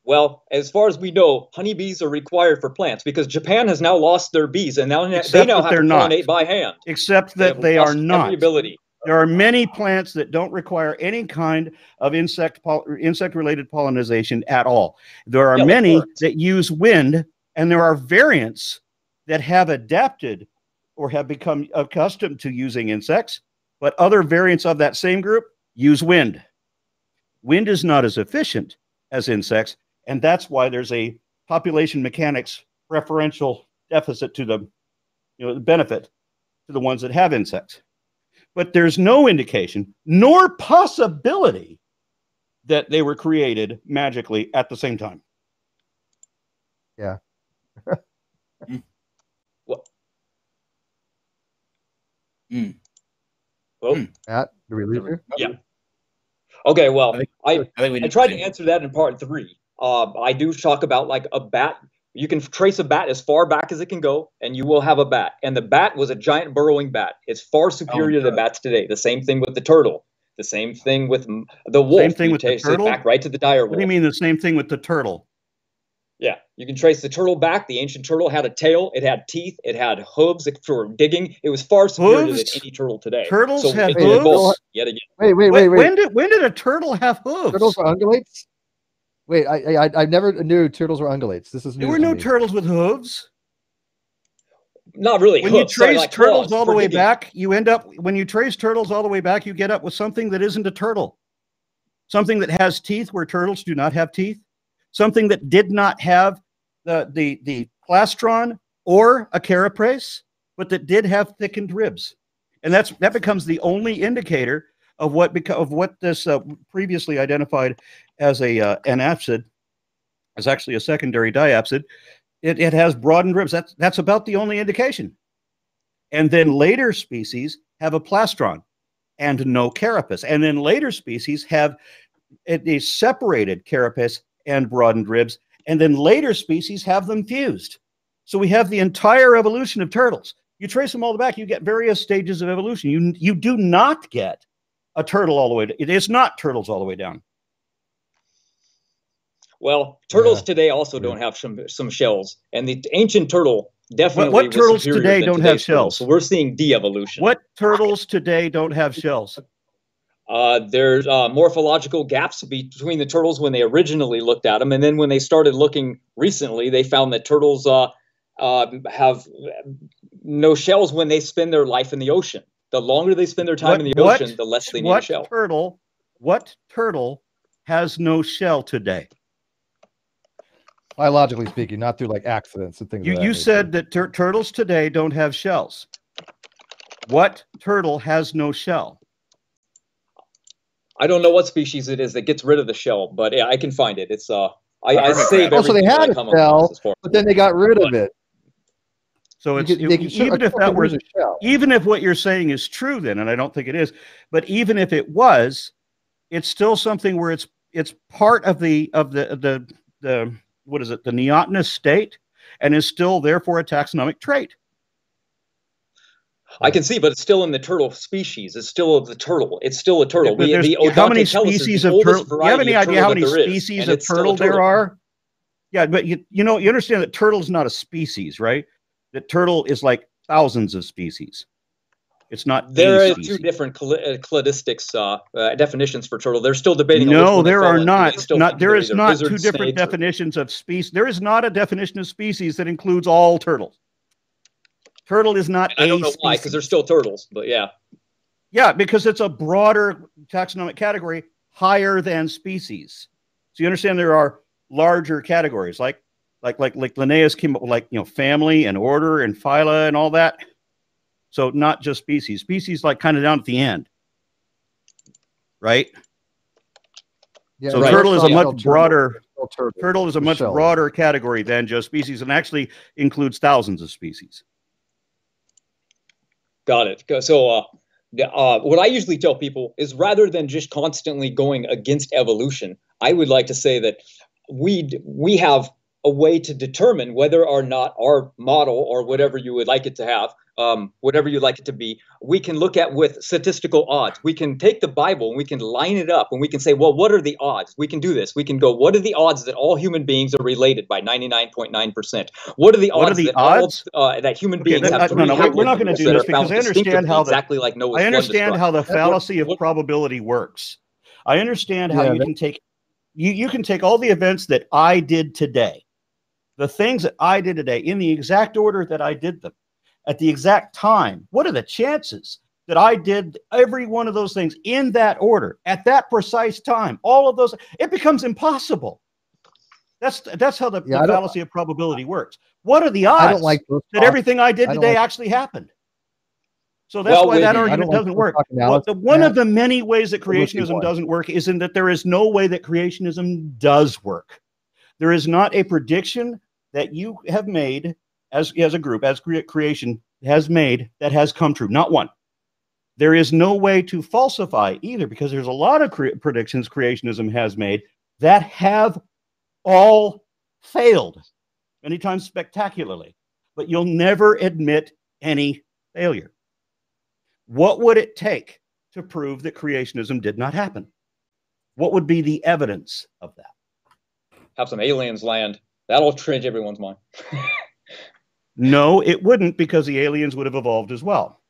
Well, as far as we know, honeybees are required for plants because Japan has now lost their bees, and now they now have to pollinate by hand. Except that they are not. Every ability. There are many plants that don't require any kind of insect-related pollination at all. There are many that use wind, and there are variants that have adapted or have become accustomed to using insects, but other variants of that same group use wind. Wind is not as efficient as insects, and that's why there's a population mechanics preferential deficit to the, the benefit to the ones that have insects. But there's no indication nor possibility that they were created magically at the same time. Yeah. Well, Matt, do we lose you? Yeah. Okay, well, I tried to answer that in part 3. I do talk about like a bat. You can trace a bat as far back as it can go, and you will have a bat. And the bat was a giant burrowing bat. It's far superior to the bats today. The same thing with the turtle. The same thing with the wolf. Same thing with the turtle? Back right to the dire wolf. What do you mean the same thing with the turtle? Yeah, you can trace the turtle back. The ancient turtle had a tail. It had teeth. It had hooves for digging. It was far superior than any turtle today. Turtles had hooves? Yet again. Wait. When did a turtle have hooves? Turtles are ungulates? Wait, I never knew turtles were ungulates. This is new. There were no turtles with hooves. Not really. When you trace turtles all the way back, you end up, when you trace turtles all the way back, you get up with something that isn't a turtle. Something that has teeth where turtles do not have teeth. Something that did not have the plastron or a carapace, but that did have thickened ribs. And that becomes the only indicator of what this previously identified as an apsid is actually a secondary diapsid. It has broadened ribs. That's about the only indication. And then later species have a plastron and no carapace. And then later species have a separated carapace and broadened ribs. And then later species have them fused. So we have the entire evolution of turtles. You trace them all the back, you get various stages of evolution. You do not get a turtle all the way. It is not turtles all the way down. Well, turtles today also don't have some shells, and the ancient turtle definitely. What turtles today don't have shells? So we're seeing de-evolution. What turtles today don't have shells? There's morphological gaps between the turtles when they originally looked at them, and then when they started looking recently, they found that turtles have no shells when they spend their life in the ocean. The longer they spend their time in the ocean, the less they need a shell. What turtle has no shell today? Biologically speaking, not through like accidents and things. You said that turtles today don't have shells. What turtle has no shell? I don't know what species it is that gets rid of the shell, but yeah, I can find it. It's I save everything. So they had a shell, but then they got rid of it. So it's even if what you're saying is true, then, and I don't think it is, but even if it was, it's still something where it's part of the what is it, the neotenous state, and is still therefore a taxonomic trait. I can see, but it's still in the turtle species. It's still the turtle. It's still a turtle. How many species of turtle? Do you have any idea how many species of turtle there are? Yeah, but you understand that turtle is not a species, right? That turtle is like thousands of species. It's not. There are two different cladistics definitions for turtle. They're still debating. No, there are not. There is not two different definitions of species. There is not a definition of species that includes all turtles. Turtle is not. I don't know why, because they're still turtles. But yeah. Yeah, because it's a broader taxonomic category, higher than species. So you understand there are larger categories, like Linnaeus came up with, like, family and order and phyla and all that. So not just species. Species like kind of down at the end, right? Yeah, so turtle is a much broader. Turtle is a much broader category than just species, and actually includes thousands of species. Got it. So what I usually tell people is, rather than just constantly going against evolution, I would like to say that we have a way to determine whether or not our model, or whatever you would like it to have, whatever you'd like it to be, we can look at with statistical odds. We can take the Bible and we can line it up and we can say, well, what are the odds? We can do this. We can go, what are the odds that all human beings are related by 99.9%? What are the odds that human beings have three we're not going to do this because I understand how exactly like Noah's I understand how the fallacy of probability works. I understand how you can take you can take all the events that I did today, the things that I did today, in the exact order that I did them, at the exact time. What are the chances that I did every one of those things in that order at that precise time? All of those, it becomes impossible. That's how the fallacy of probability works. What are the odds that everything I did today actually happened? So that's why that argument doesn't work. One of the many ways that creationism doesn't work is in that there is no way that creationism does work. There is not a prediction that you have made as a group, as creation has made, that has come true. Not one. There is no way to falsify either, because there's a lot of predictions creationism has made that have all failed, many times spectacularly, but you'll never admit any failure. What would it take to prove that creationism did not happen? What would be the evidence of that? Have some aliens land. That'll change everyone's mind. No, it wouldn't, because the aliens would have evolved as well.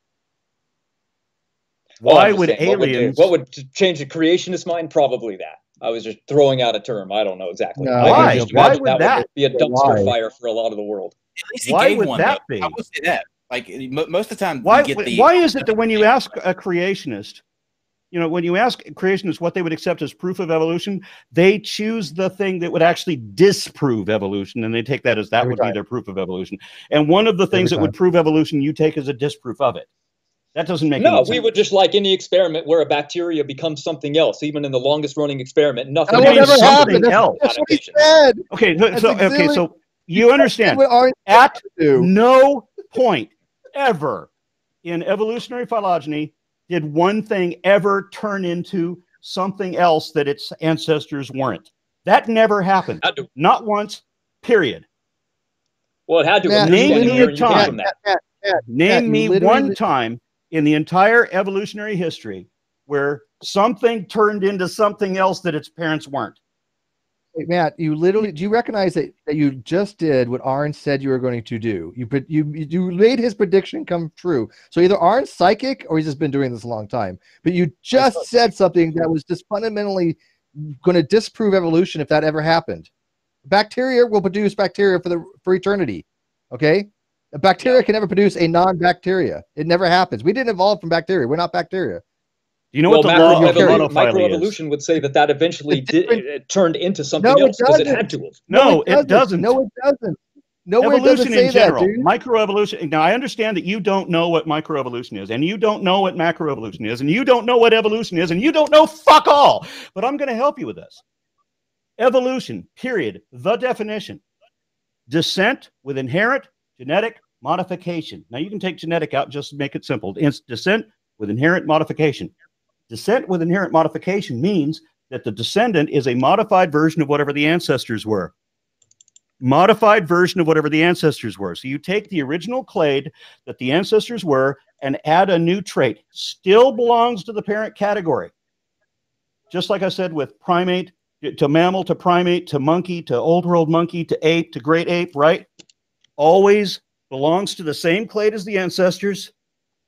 Why would aliens... What would change the creationist mind? Probably that. I was just throwing out a term. I don't know exactly. No, why would that would be a dumpster fire for a lot of the world? At least why would that be? I would say that. Like, most of the time, why is it that when you ask a creationist, when you ask creationists what they would accept as proof of evolution, they choose the thing that would actually disprove evolution, and they take that as that would be their proof of evolution. And one of the things that would prove evolution, you take as a disproof of it. That doesn't make any sense. We would just, like any experiment where a bacteria becomes something else, even in the longest running experiment, nothing else. That's what he said. Okay, so you understand. At no point ever in evolutionary phylogeny did one thing ever turn into something else that its ancestors weren't. That never happened. Not once, period. Well, it had to. Name me a time. Name me one time in the entire evolutionary history where something turned into something else that its parents weren't. Hey, Matt, do you recognize that you just did what Aron said you were going to do? You made his prediction come true. So either Aron's psychic or he's just been doing this a long time. But you just said something that was just fundamentally going to disprove evolution if that ever happened. Bacteria will produce bacteria for eternity. Okay? A bacteria can never produce a non-bacteria. It never happens. We didn't evolve from bacteria. We're not bacteria. You know what the law of microevolution would say that eventually it turned into something else because it had to have. No, it doesn't. No, it doesn't. No, evolution in general. Microevolution. Now, I understand that you don't know what microevolution is, and you don't know what macroevolution is, and you don't know what evolution is, and you don't know fuck all. But I'm going to help you with this. Evolution, period. The definition. Descent with inherent genetic modification. Now, you can take genetic out, just make it simple. It's descent with inherent modification. Descent with inherent modification means that the descendant is a modified version of whatever the ancestors were. Modified version of whatever the ancestors were. So you take the original clade that the ancestors were and add a new trait. Still belongs to the parent category. Just like I said with primate, to mammal, to primate, to monkey, to old world monkey, to ape, to great ape, right? Always belongs to the same clade as the ancestors.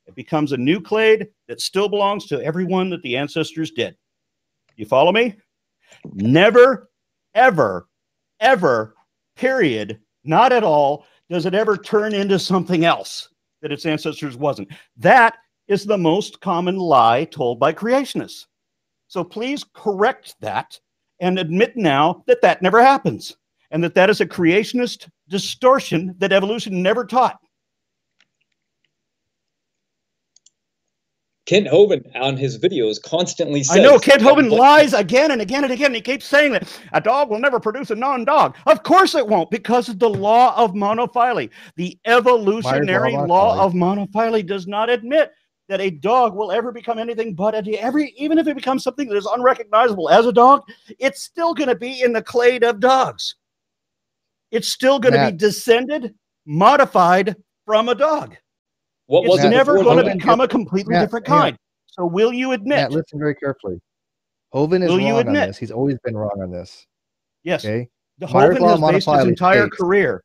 It becomes a new clade that still belongs to everyone that the ancestors did. You follow me? Never, ever, ever, period, not at all, does it ever turn into something else that its ancestors wasn't. That is the most common lie told by creationists. So please correct that and admit now that that never happens and that that is a creationist distortion that evolution never taught. Kent Hovind on his videos constantly says... I know, Kent Hovind lies again and again and again. He keeps saying that a dog will never produce a non-dog. Of course it won't, because of the law of monophily. The evolutionary law of monophily does not admit that a dog will ever become anything but even if it becomes something that is unrecognizable as a dog, it's still going to be in the clade of dogs. it's still going to be descended, modified from a dog. It's never going to become a completely different kind. So will you admit? Matt, listen very carefully. Hovind is wrong on this. He's always been wrong on this. Yes. Okay. Hovind has based his entire career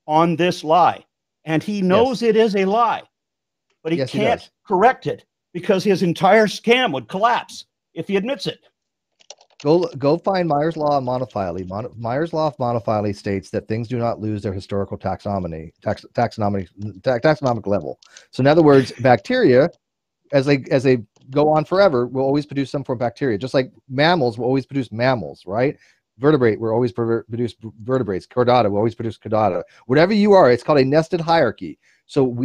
on this lie, and he knows it is a lie, but he can't correct it because his entire scam would collapse if he admits it. Go find Meyer's Law of Monophyly. Meyer's Law of Monophyly states that things do not lose their historical taxonomic level. So in other words, bacteria, as they go on forever, will always produce some form of bacteria. Just like mammals will always produce mammals, right? Vertebrate will always produce vertebrates. Chordata will always produce chordata. Whatever you are, it's called a nested hierarchy. So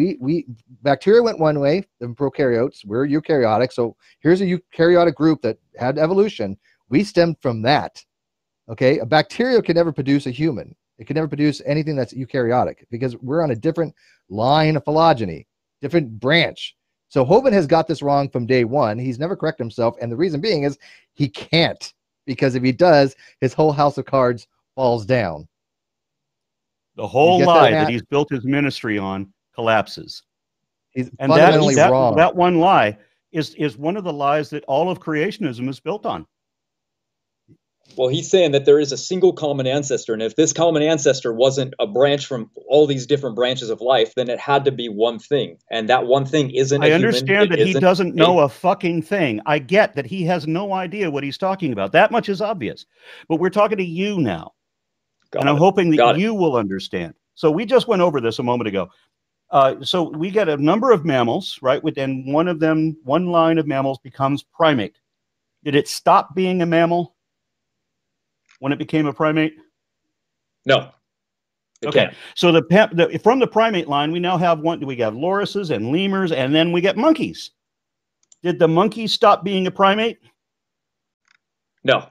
bacteria went one way, the prokaryotes, we're eukaryotic. So here's a eukaryotic group that had evolution. We stemmed from that. Okay, a bacteria can never produce a human. It can never produce anything that's eukaryotic because we're on a different line of phylogeny, different branch. So Hovind has got this wrong from day one. He's never corrected himself, and the reason being is he can't, because if he does, his whole house of cards falls down. The whole lie that he's built his ministry on collapses. He's fundamentally wrong. That one lie is one of the lies that all of creationism is built on. Well, he's saying that there is a single common ancestor, and if this common ancestor wasn't a branch from all these different branches of life, then it had to be one thing, and that one thing isn't. I understand that he doesn't know a fucking thing. I get that he has no idea what he's talking about. That much is obvious. But we're talking to you now, and I'm hoping that you will understand. So we just went over this a moment ago. So we get a number of mammals, right? And one of them, one line of mammals becomes primate. Did it stop being a mammal when it became a primate? No. Okay. So from the primate line, we now have we have lorises and lemurs, and then we get monkeys. Did the monkey stop being a primate? No.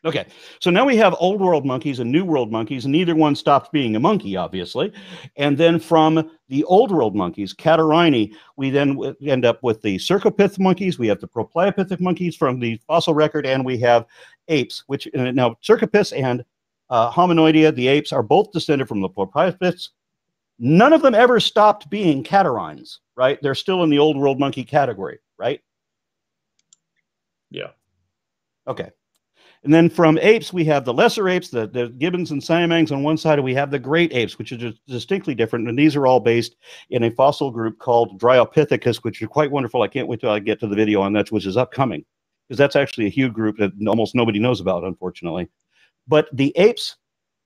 Okay. So now we have old world monkeys and new world monkeys, and neither one stopped being a monkey, obviously. And then from the old world monkeys, Catarrhini, we then end up with the Cercopith monkeys. We have the Propliopithic monkeys from the fossil record, and we have apes, which now Cercopiths and Hominoidea, the apes, are both descended from the Propliopiths. None of them ever stopped being catarrhines, right? They're still in the old world monkey category, right? Yeah. Okay. And then from apes, we have the lesser apes, the gibbons and siamangs on one side, and we have the great apes, which is distinctly different. And these are all based in a fossil group called Dryopithecus, which is quite wonderful. I can't wait till I get to the video on that, which is upcoming, because that's actually a huge group that almost nobody knows about, unfortunately. But the apes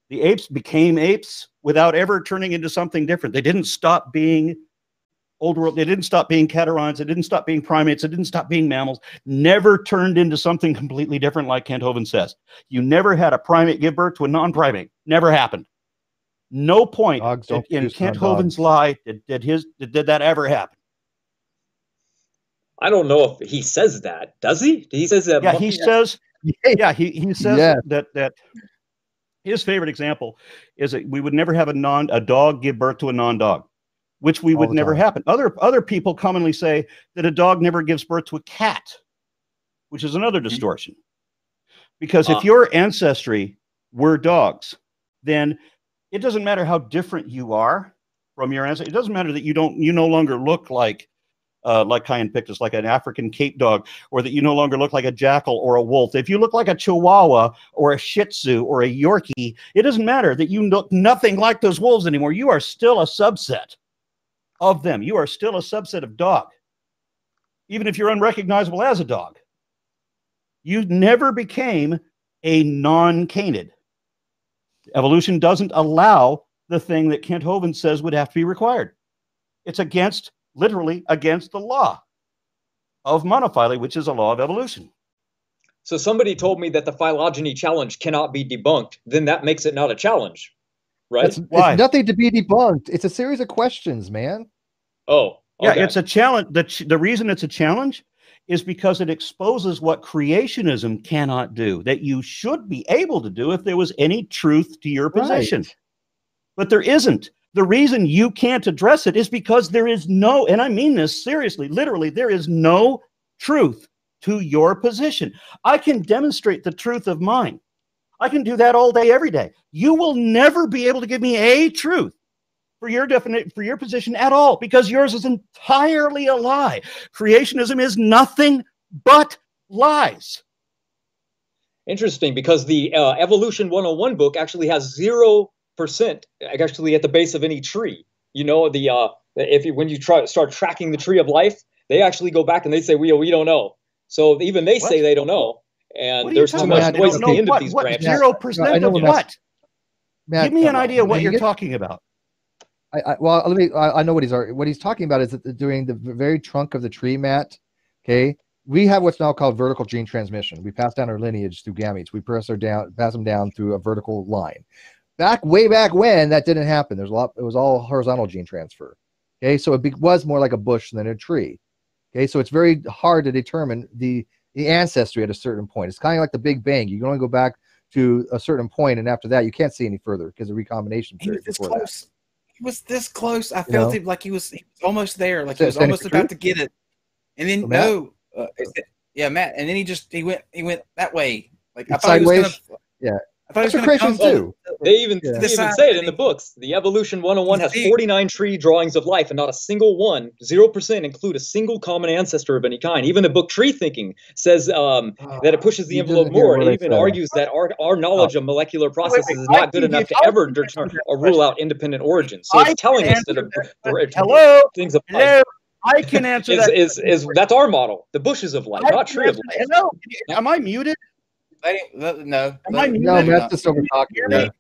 became apes without ever turning into something different. They didn't stop being old world. They didn't stop being catarrhines. They didn't stop being primates. They didn't stop being mammals. Never turned into something completely different, like Kent Hovind says. You never had a primate give birth to a non-primate. Never happened. No point in Kent Hovind's lie did that ever happen. I don't know if he says that. Does he? He says that. Yeah, he says. Yeah, he says that. His favorite example is that we would never have a dog give birth to a non-dog, which we would never happen. Other people commonly say that a dog never gives birth to a cat, which is another distortion. Because if your ancestry were dogs, then it doesn't matter how different you are from your ancestry. It doesn't matter that you no longer look like Cayenne Pictus, like an African Cape dog, or that you no longer look like a jackal or a wolf. If you look like a Chihuahua or a Shih Tzu or a Yorkie, it doesn't matter that you look nothing like those wolves anymore. You are still a subset of them. You are still a subset of dog, even if you're unrecognizable as a dog. You never became a non-canid. Evolution doesn't allow the thing that Kent Hovind says would have to be required. It's literally against the law of monophyly, which is a law of evolution. So somebody told me that the phylogeny challenge cannot be debunked. Then that makes it not a challenge, right? It's nothing to be debunked. It's a series of questions, man. Oh, okay. Yeah, it's a challenge. The reason it's a challenge is because it exposes what creationism cannot do, that you should be able to do if there was any truth to your position. Right. But there isn't. The reason you can't address it is because there is no, and I mean this seriously, literally, there is no truth to your position. I can demonstrate the truth of mine. I can do that all day, every day. You will never be able to give me a truth for your position at all, because yours is entirely a lie. Creationism is nothing but lies. Interesting, because the Evolution 101 book actually has 0% actually at the base of any tree. You know, when you start tracking the tree of life, they actually go back and they say, we don't know. So even they say they don't know. And there's too much noise at the end of these branches. 0% of what? Give me an idea what you're talking about. I know what he's talking about is that during the very trunk of the tree, Matt. Okay, we have what's now called vertical gene transmission. We pass down our lineage through gametes. We pass them down through a vertical line. Way back when, that didn't happen. It was all horizontal gene transfer. Okay, so it was more like a bush than a tree. Okay, so it's very hard to determine the ancestry at a certain point. It's kind of like the Big Bang. You can only go back to a certain point, and after that, you can't see any further because of recombination period. He was this close. I felt it like he was almost there, like he was almost about to get it. And then Matt? And then he went that way. Like I thought he was gonna, I thought he was going to come too. They even say it in the books. The Evolution 101 has 49 tree drawings of life, and not a single one, 0%, include a single common ancestor of any kind. Even the book Tree Thinking says that it pushes the envelope more. It even argues that our knowledge of molecular processes is not good enough to ever determine or rule out independent origins. So it's telling us that things of life. I can answer that. That's our model. The bushes of life, not tree of life. Hello. Am I muted? No. No, Matt's just over talking.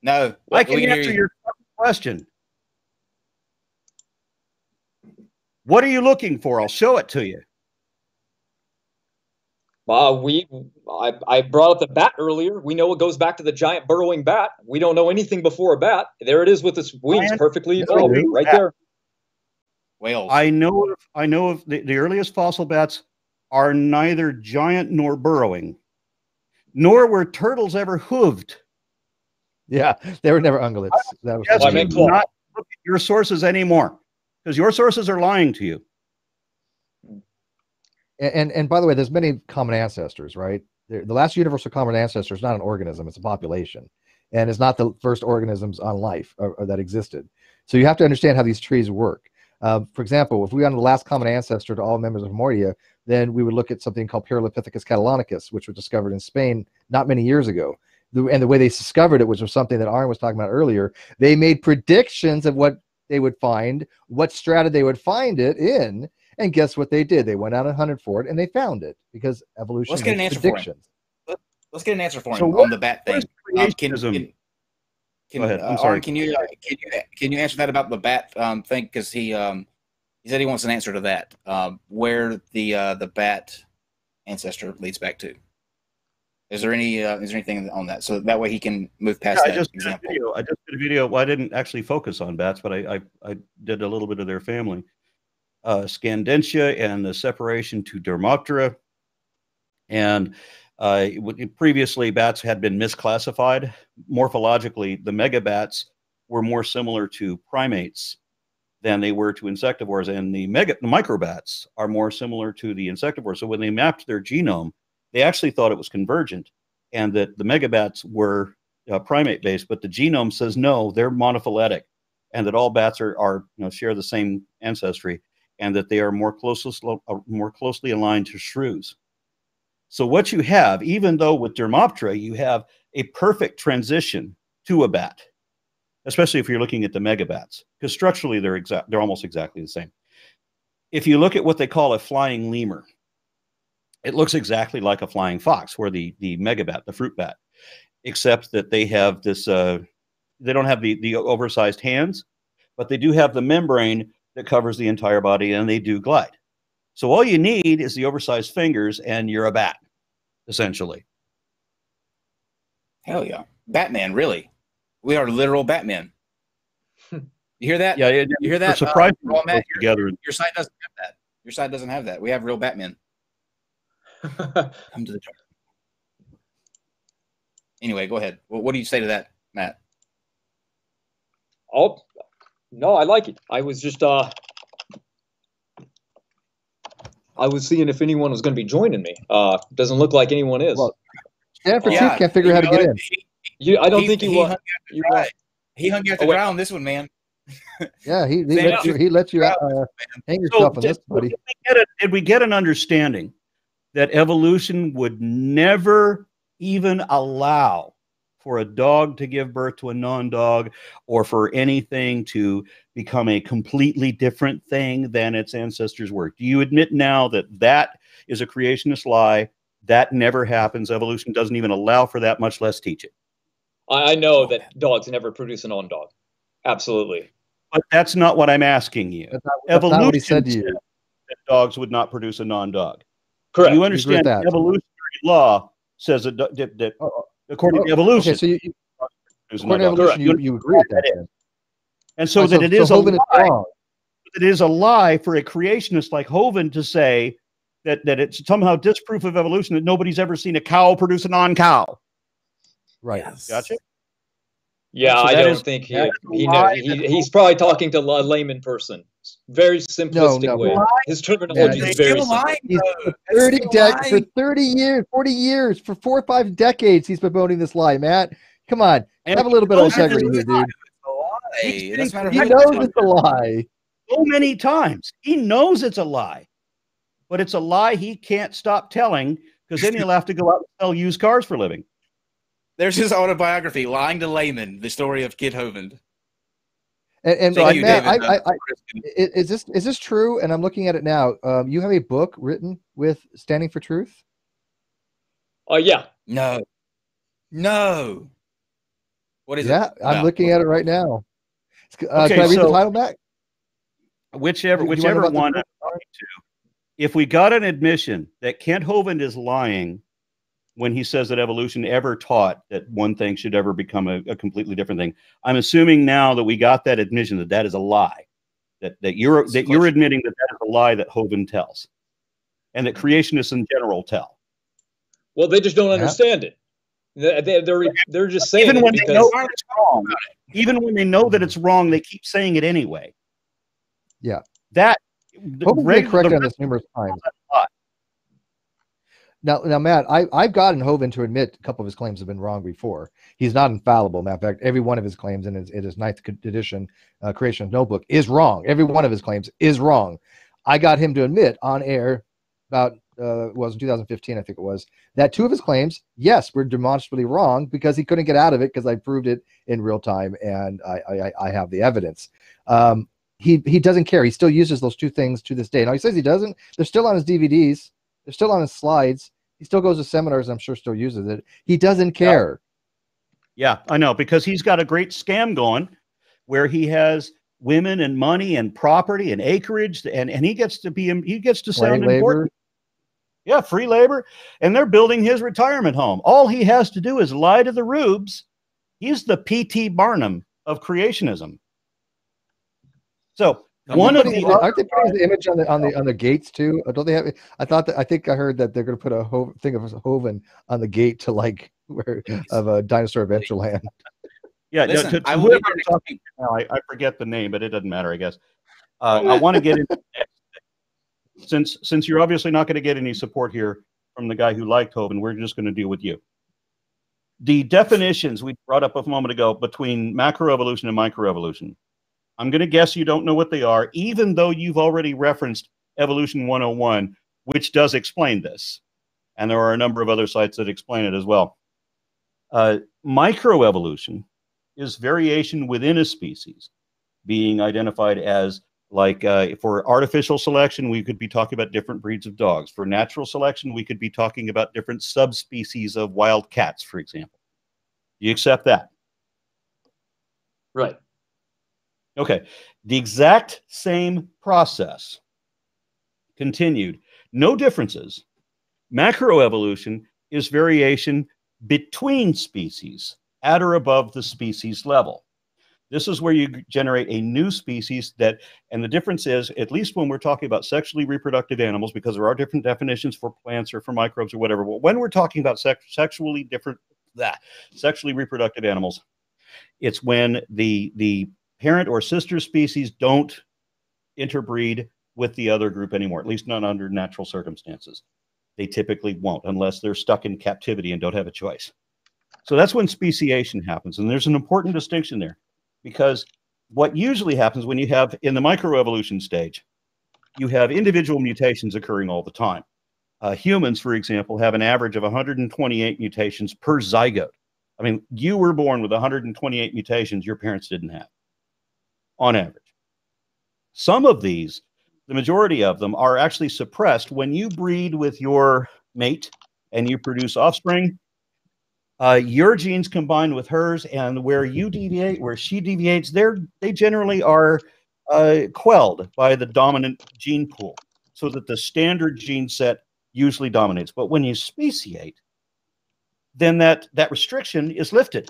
No. I can answer your question. What are you looking for? I'll show it to you. I brought up the bat earlier. We know it goes back to the giant burrowing bat. We don't know anything before a bat. There it is with its wings perfectly evolved right there. Whales. I know of the earliest fossil bats are neither giant nor burrowing, nor were turtles ever hooved. Yeah, they were never ungulates. That was not look at your sources anymore, because your sources are lying to you. And by the way, there's many common ancestors, right? The last universal common ancestor is not an organism; it's a population, and it's not the first organisms on life or that existed. So you have to understand how these trees work. For example, if we are the last common ancestor to all members of Mordia, then we would look at something called Paralithicus catalonicus, which was discovered in Spain not many years ago. And the way they discovered it, which was something that Aron was talking about earlier, they made predictions of what they would find, what strata they would find it in, and guess what they did? They went out and hunted for it, and they found it because evolution. Let's get an answer predictions. for him. Let's get an answer for him on the bat thing. I'm sorry. Can you answer that about the bat thing? Because he said he wants an answer to that. Where the bat ancestor leads back to. Is there anything on that? So that way he can move past that example. I just did a video. Well, I didn't actually focus on bats, but I did a little bit of their family. Scandentia and the separation to Dermoptera. And previously, bats had been misclassified. Morphologically, the megabats were more similar to primates than they were to insectivores, and the microbats are more similar to the insectivores. So when they mapped their genome, they actually thought it was convergent, and that the megabats were primate-based, but the genome says no, they're monophyletic, and that all bats are share the same ancestry, and that they are more closely aligned to shrews. So what you have, even though with Dermoptera, you have a perfect transition to a bat, especially if you're looking at the megabats, because structurally they're almost exactly the same. If you look at what they call a flying lemur, it looks exactly like a flying fox, where the megabat, the fruit bat, except that they have this, they don't have the oversized hands, but they do have the membrane that covers the entire body, and they do glide. So all you need is the oversized fingers, and you're a bat, essentially. Hell yeah. Batman, really. We are literal Batman. You hear that? Yeah. You hear that? RawMatt, your site doesn't have that. Your site doesn't have that. We have real Batman. Come to the chart. Anyway, go ahead. What do you say to that, Matt? Oh, no, I like it. I was just I was seeing if anyone was going to be joining me. Doesn't look like anyone is. Well, Stanford Chief can't figure out how to get in. I don't think he won. He hung you out to dry on this one, man. Yeah, he lets you hang yourself on this, buddy. Did we get an understanding that evolution would never even allow for a dog to give birth to a non-dog, or for anything to become a completely different thing than its ancestors were? Do you admit now that that is a creationist lie? That never happens. Evolution doesn't even allow for that, much less teach it. I know that dogs never produce a non-dog. Absolutely. But that's not what I'm asking you. Evolution not said to you. That dogs would not produce a non-dog. Correct. Do you understand that evolutionary law says that according to evolution, okay, so according to evolution, you agree with that. Then. And so that it is a lie. It is a lie for a creationist like Hovind to say that it's somehow disproof of evolution that nobody's ever seen a cow produce a non-cow. Right. Yes. Gotcha. Yeah, so I don't think he's probably talking to a layman person. Very simplistic way. His terminology is very simple. For 30 years, 40 years, for 4 or 5 decades, he's promoting this lie, Matt. Come on. Have a little bit of integrity here, dude. He knows it's a lie. So many times. He knows it's a lie. But it's a lie he can't stop telling, because then he'll have to go out and sell used cars for a living. There's his autobiography, Lying to Layman, the story of Kid Hovind. And so Matt, is this true? And I'm looking at it now. You have a book written with Standing for Truth? Yeah. No. What is it? Yeah, I'm looking at it right now. Okay, can I read the title back? Whichever one I'm talking to. If we got an admission that Kent Hovind is lying when he says that evolution ever taught that one thing should ever become a completely different thing, I'm assuming now that we got that admission that is a lie, that you're admitting that is a lie that Hovind tells, and that creationists in general tell. Well, they just don't understand it. They're just saying even it when because they know it's wrong. Even when they know that it's wrong, they keep saying it anyway. Yeah, that. Hovind's been correct on this numerous times. Now, Matt, I've gotten Hovind to admit a couple of his claims have been wrong before. He's not infallible. Matter of fact, every one of his claims in his 9th edition Creation Notebook is wrong. Every one of his claims is wrong. I got him to admit on air about was in 2015, I think it was, that 2 of his claims, yes, were demonstrably wrong because he couldn't get out of it because I proved it in real time and I have the evidence. He doesn't care. He still uses those 2 things to this day. Now he says he doesn't. They're still on his DVDs. They're still on his slides. He still goes to seminars. I'm sure still uses it. He doesn't care. Yeah, I know, because he's got a great scam going where he has women and money and property and acreage, and he gets to sound important. Yeah, free labor, and they're building his retirement home. All he has to do is lie to the rubes. He's the P.T. Barnum of creationism. So aren't they putting the image on the gates too? Don't they have? I think I heard that they're going to put a thing of Hovind on the gate to of a Dinosaur Adventureland. Yeah, listen, whoever I'm talking to now, I forget the name, but it doesn't matter, I guess. I want to get into since you're obviously not going to get any support here from the guy who liked Hovind, we're just going to deal with you. The definitions we brought up a moment ago between macroevolution and microevolution. I'm going to guess you don't know what they are, even though you've already referenced Evolution 101, which does explain this. And there are a number of other sites that explain it as well. Microevolution is variation within a species being identified as, like, for artificial selection, we could be talking about different breeds of dogs. For natural selection, we could be talking about different subspecies of wild cats, for example. Do you accept that? Right. Okay, the exact same process continued. No differences. Macroevolution is variation between species at or above the species level. This is where you generate a new species and the difference is, at least when we're talking about sexually reproductive animals, because there are different definitions for plants or for microbes or whatever, but when we're talking about sexually reproductive animals, it's when the parent or sister species don't interbreed with the other group anymore, at least not under natural circumstances. They typically won't unless they're stuck in captivity and don't have a choice. So that's when speciation happens. And there's an important distinction there, because what usually happens when you have, in the microevolution stage, you have individual mutations occurring all the time. Humans, for example, have an average of 128 mutations per zygote. I mean, you were born with 128 mutations your parents didn't have, on average. Some of these, the majority of them, are actually suppressed when you breed with your mate and you produce offspring. Your genes combine with hers, and where you deviate, where she deviates, they generally are quelled by the dominant gene pool, so that the standard gene set usually dominates. But when you speciate, then that restriction is lifted.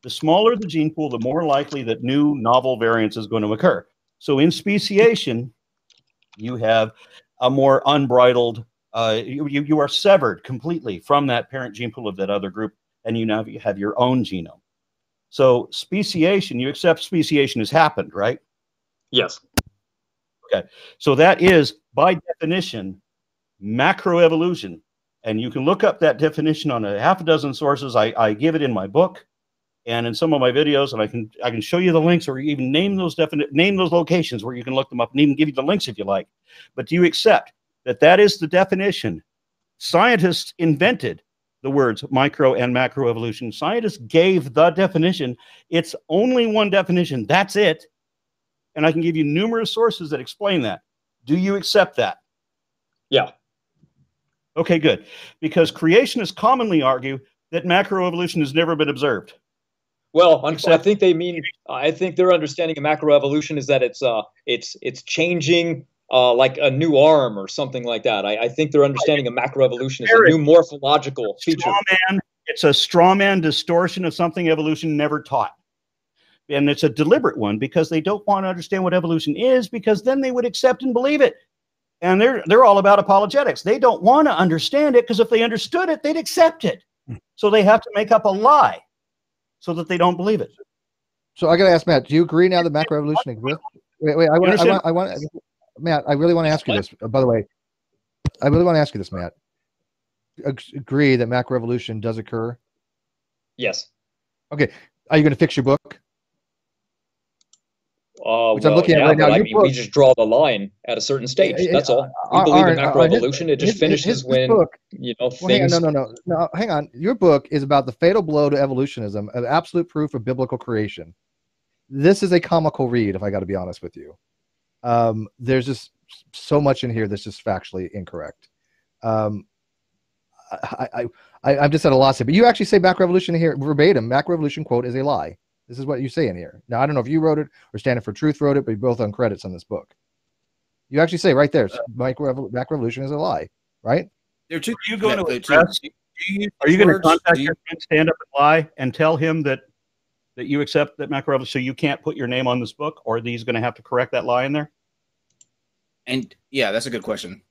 The smaller the gene pool, the more likely that new novel variants is going to occur. So in speciation, you have a more unbridled, you are severed completely from that parent gene pool of that other group, and you now have your own genome. So speciation, you accept speciation has happened, right? Yes. Okay. So that is, by definition, macroevolution. And you can look up that definition on a half a dozen sources. I give it in my book and in some of my videos, and I can show you the links, or even name those locations where you can look them up, and even give you the links if you like. But do you accept that that is the definition? Scientists invented the words micro and macroevolution. Scientists gave the definition. It's only one definition. That's it. And I can give you numerous sources that explain that. Do you accept that? Yeah. Okay, good. Because creationists commonly argue that macroevolution has never been observed. Well, I think they mean. I think their understanding of macroevolution is that it's changing like a new arm or something like that. I think their understanding of macroevolution is a new morphological feature. It's a straw man distortion of something evolution never taught. And it's a deliberate one, because they don't want to understand what evolution is, because then they would accept and believe it. And they're all about apologetics. They don't want to understand it, because if they understood it, they'd accept it. So they have to make up a lie so that they don't believe it. So I got to ask Matt, do you agree now that macroevolution exists? Wait, I want Matt, I really want to ask you this. By the way, I really want to ask you this, Matt. Agree that macroevolution does occur? Yes. Okay. Are you going to fix your book? Which I'm looking at right now. I mean, we just draw the line at a certain stage. That's all. We believe in macroevolution. It just finishes when things. No. Hang on. Your book is about the fatal blow to evolutionism, an absolute proof of biblical creation. This is a comical read, if I got to be honest with you. There's just so much in here that's just factually incorrect. I'm just at a loss here. But you actually say macroevolution here verbatim. Macroevolution quote is a lie. This is what you say in here. Now, I don't know if you wrote it or Standing for Truth wrote it, but you're both on credits on this book. You actually say right there, macroevolution is a lie, right? Are you going to contact your friend, stand up and lie, and tell him that you accept that macroevolution, so you can't put your name on this book, or he's going to have to correct that lie in there? And yeah, that's a good question.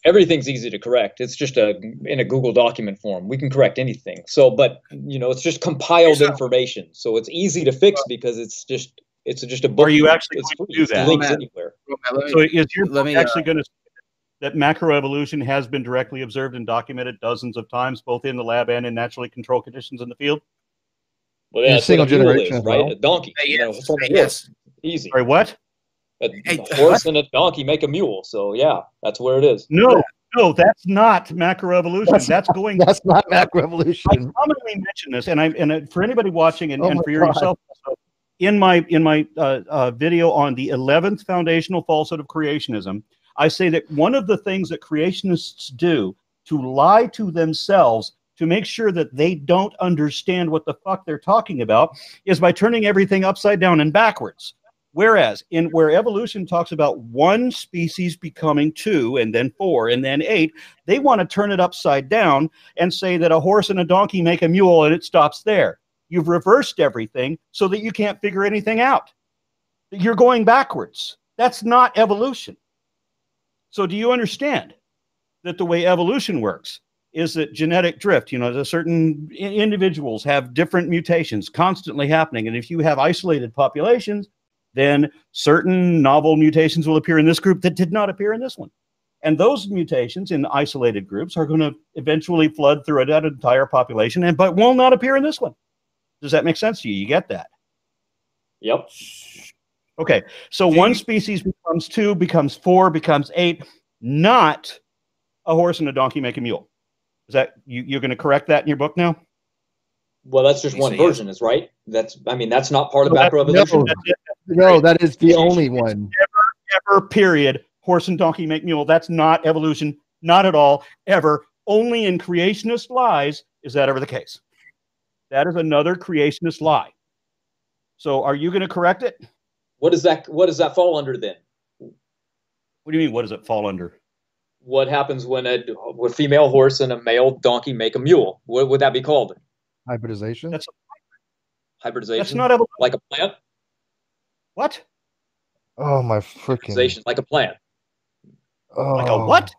Everything's easy to correct. It's just in a Google document form. We can correct anything. So, but it's just compiled information. So it's easy to fix because it's just a book. Are you actually going to do that? Links anywhere. So is your book actually going to say that macroevolution has been directly observed and documented dozens of times, both in the lab and in naturally controlled conditions in the field? Well, that's single generation, right? A donkey. Yes. Easy. Sorry, what? A horse and a donkey make a mule. So yeah, that's where it is. No, that's not macroevolution. That's not macroevolution. I commonly mention this, and for anybody watching and for yourself, in my video on the 11th foundational falsehood of creationism, I say that one of the things that creationists do to lie to themselves to make sure that they don't understand what the fuck they're talking about is by turning everything upside down and backwards. Whereas where evolution talks about one species becoming 2 and then 4 and then 8, they want to turn it upside down and say that a horse and a donkey make a mule and it stops there. You've reversed everything so that you can't figure anything out. You're going backwards. That's not evolution. So do you understand that the way evolution works is that genetic drift, the certain individuals have different mutations constantly happening. And if you have isolated populations, then certain novel mutations will appear in this group that did not appear in this one. And those mutations in isolated groups are going to eventually flood through that entire population, but will not appear in this one. Does that make sense to you? You get that? Yep. Okay. So one species becomes 2, becomes 4, becomes 8, not a horse and a donkey make a mule. Is that you're going to correct that in your book now? Well, that's just one version, is right? That's not part of macro evolution. No, that is the only one. Ever, period. Horse and donkey make mule. That's not evolution. Not at all. Ever. Only in creationist lies is that ever the case. That is another creationist lie. So are you going to correct it? What does that fall under then? What do you mean, what does it fall under? What happens when a female horse and a male donkey make a mule? What would that be called? Hybridization? That's hybridization. That's not evolution. Like a plant? What? Oh, my freaking... Hybridization, like a plant. Oh. Like a what?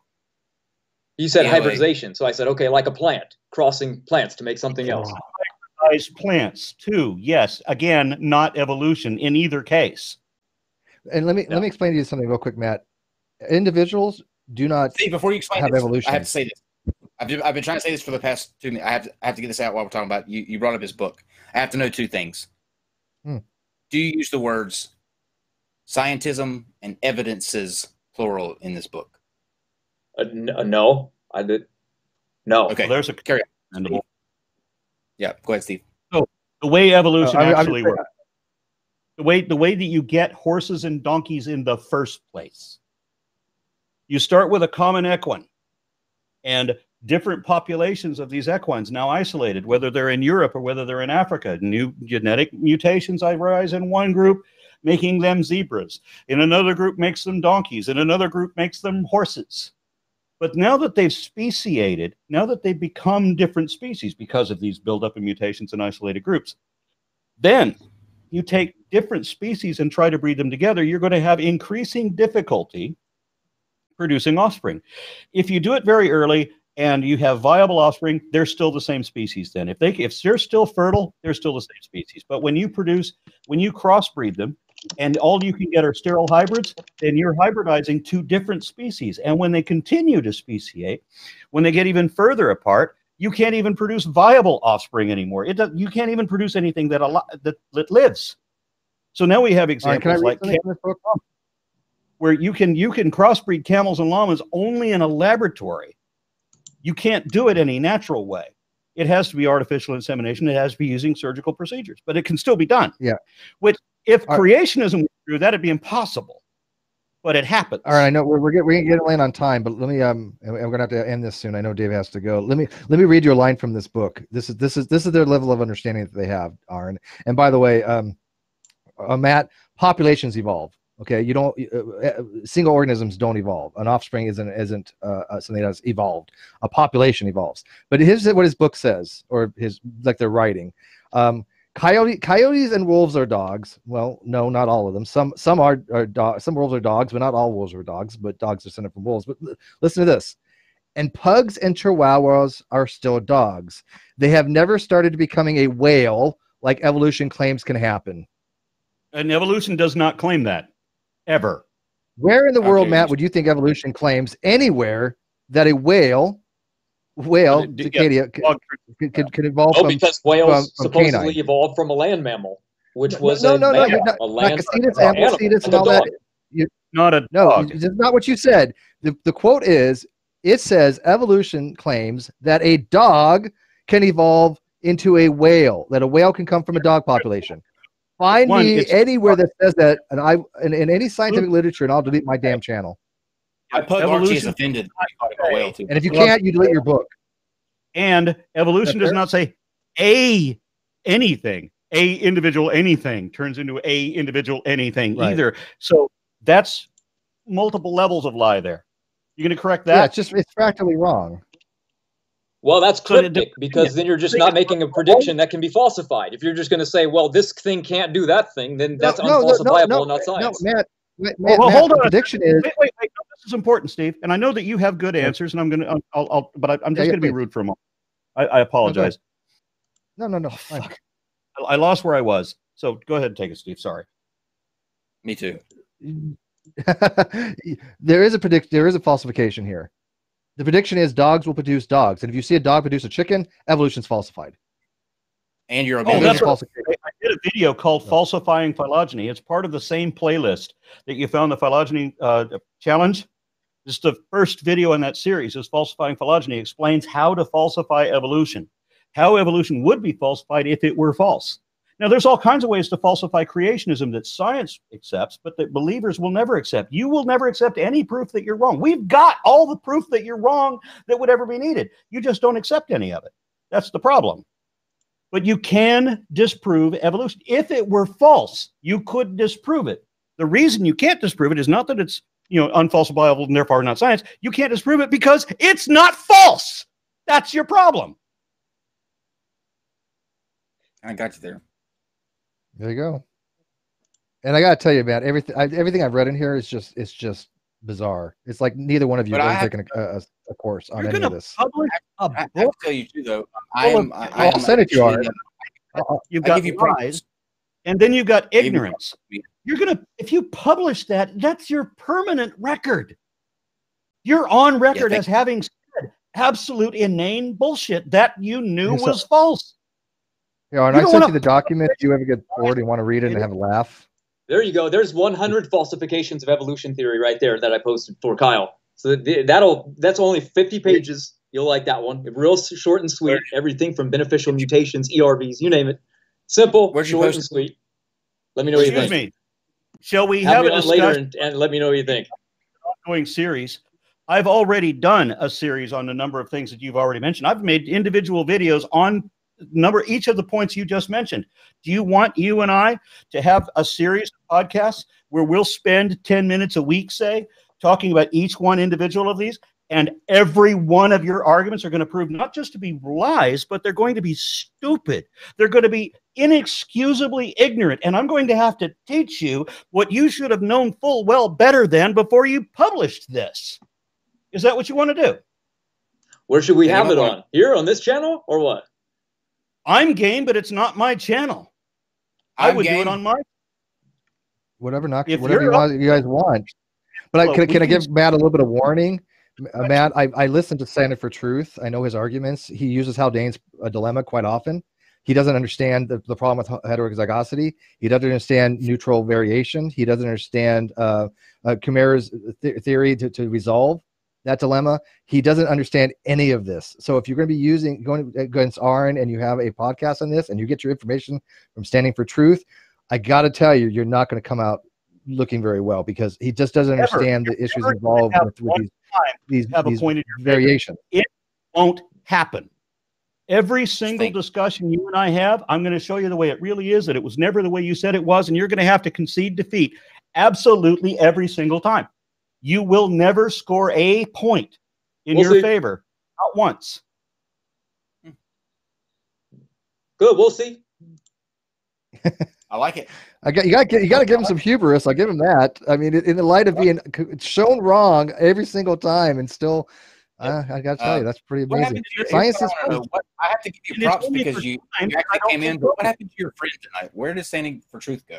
You said hybridization, so I said, okay, like a plant. Crossing plants to make something else. Hybridized plants, too. Yes. Again, not evolution in either case. And let me explain to you something real quick, Matt. Individuals do not before you explain have evolution. I have to say this. I've been trying to say this for the past 2 minutes. I have to get this out while we're talking about you brought up his book. I have to know 2 things. Do you use the words scientism and evidences plural in this book? No, I did. No. Okay. Well, there's a carry on. Yeah, go ahead, Steve. So the way evolution actually works, the way that you get horses and donkeys in the first place, you start with a common equine, and different populations of these equines now isolated, whether they're in Europe or whether they're in Africa. New genetic mutations arise in one group, making them zebras. In another group makes them donkeys. In another group makes them horses. But now that they've speciated, now that they've become different species because of these buildup of mutations in isolated groups, then you take different species and try to breed them together, you're going to have increasing difficulty producing offspring. If you do it very early and you have viable offspring, they're still the same species then. If they're still fertile, they're still the same species. But when you crossbreed them, and all you can get are sterile hybrids, then you're hybridizing 2 different species. And when they continue to speciate, when they get even further apart, you can't even produce viable offspring anymore. You can't even produce anything that lives. So now we have examples like where you can crossbreed camels and llamas only in a laboratory. You can't do it any natural way. It has to be artificial insemination. It has to be using surgical procedures, but it can still be done. Yeah. Which, if creationism were true, that'd be impossible. But it happens. All right, I know we're getting to land on time, but let me I'm gonna have to end this soon. I know Dave has to go. Let me read you a line from this book. This is their level of understanding that they have, Aron. And by the way, Matt, populations evolve. Okay, you don't single organisms don't evolve. An offspring isn't something that's evolved. A population evolves. But here's what his book says, or they're writing. Coyotes and wolves are dogs. Well, no, not all of them. Some are dogs. Some wolves are dogs, but not all wolves are dogs. But dogs are descended from wolves. But listen to this. And pugs and chihuahuas are still dogs. They have never started becoming a whale like evolution claims can happen. And evolution does not claim that. Ever. Where in the world, Matt, would you think evolution claims anywhere that a whale, Cicadia, could evolve from? Because whales supposedly canine. Evolved from a land mammal, which was a land Amblicitus and all that. Not a dog. No, that's not what you said. The quote is, it says evolution claims that a dog can evolve into a whale, that a whale can come from a dog population. Find me anywhere that says that, and in any scientific literature, and I'll delete my damn channel. My pug Archie is offended. And if you can't, you delete your book. And evolution does not say anything. A individual anything turns into a individual anything either. So that's multiple levels of lie there. You going to correct that? Yeah, it's fractally wrong. Well, that's cryptic, because then you're just not making a prediction that can be falsified. If you're just going to say, well, this thing can't do that thing, then that's unfalsifiable, not science. No, Matt, well, hold on. The prediction is... Wait. This is important, Steve. And I know that you have good answers, and I'm going to... I'm just going to be rude for a moment. I apologize. No. Fuck. I lost where I was. So go ahead and take it, Steve. Sorry. Me too. There is a falsification here. The prediction is dogs will produce dogs, and if you see a dog produce a chicken, evolution's falsified. And you're I did a video called Falsifying Phylogeny. It's part of the same playlist that you found the Phylogeny challenge. This is the first video in that series. Is Falsifying Phylogeny explains how to falsify evolution, how evolution would be falsified if it were false. Now, there's all kinds of ways to falsify creationism that science accepts, but that believers will never accept. You will never accept any proof that you're wrong. We've got all the proof that you're wrong that would ever be needed. You just don't accept any of it. That's the problem. But you can disprove evolution. If it were false, you could disprove it. The reason you can't disprove it is not that it's, unfalsifiable and therefore not science. You can't disprove it because it's not false. That's your problem. I got you there. There you go. And I gotta tell you, man, everything I've read in here is just bizarre. It's like neither one of you are taking a course on any of this. I have to tell you too, though. I'll send it to you, Aron. You've got lies, and then you've got ignorance. You're gonna, if you publish that, that's your permanent record. You're on record as having said absolute inane bullshit that you knew was false. Yeah, and I sent you the document. If you ever get bored and want to read it and have a laugh. There you go. There's 100 falsifications of evolution theory right there that I posted for Kyle. So that's only 50 pages. You'll like that one. Real short and sweet. Everything from beneficial mutations, ERVs, you name it. Simple, short and sweet. Let me know what you think. Excuse me. Shall we have a discussion later and let me know what you think? Ongoing series. I've already done a series on a number of things that you've already mentioned. I've made individual videos on each of the points you just mentioned. Do you want you and I to have a series of podcasts where we'll spend 10 minutes a week, say, talking about each one individual of these, and every one of your arguments are going to prove not just to be lies, but they're going to be stupid. They're going to be inexcusably ignorant, and I'm going to have to teach you what you should have known full well better than before you published this. Is that what you want to do? Where should we have it on? Here on this channel or what? I'm game, but it's not my channel. I would do it on my. Whatever you guys want. But can I give Matt a little bit of warning? Matt, I listened to Standing for Truth. I know his arguments. He uses Haldane's dilemma quite often. He doesn't understand the problem with heterozygosity. He doesn't understand neutral variation. He doesn't understand Chimera's theory to resolve that dilemma. He doesn't understand any of this. So if you're going to be going against Aron and you have a podcast on this and you get your information from Standing for Truth, I got to tell you, you're not going to come out looking very well because he just doesn't understand the issues involved with these variations. It won't happen. Every single discussion you and I have, I'm going to show you the way it really is, that it was never the way you said it was, and you're going to have to concede defeat absolutely every single time. You will never score a point in your favor. Not once. Good. We'll see. I like it. You got to give him some hubris. I'll give him that. I mean, in the light of being shown wrong every single time, and still, I got to tell you, that's pretty amazing. Science is. I have to give you props because you actually came in. But what happened to your friend tonight? Where did Standing for Truth go?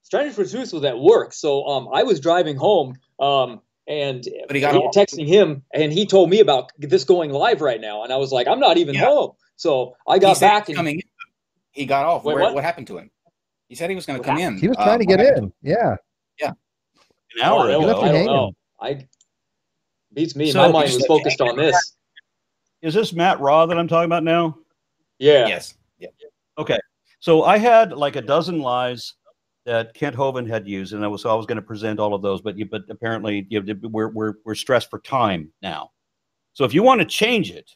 Standing for Truth was at work, so I was driving home, and texting him, and he told me about this going live right now, and I was like, I'm not even home, so I got back and he got off. What happened to him? He said he was going to come in. He was trying to get in. Yeah. Yeah. An hour ago. I don't know. Beats me. My mind was focused on this. Is this Matt Raw that I'm talking about now? Yeah. Yes. Yeah. Okay. So I had like a dozen lies that Kent Hovind had used, and I was going to present all of those, but apparently we're stressed for time now. So if you want to change it,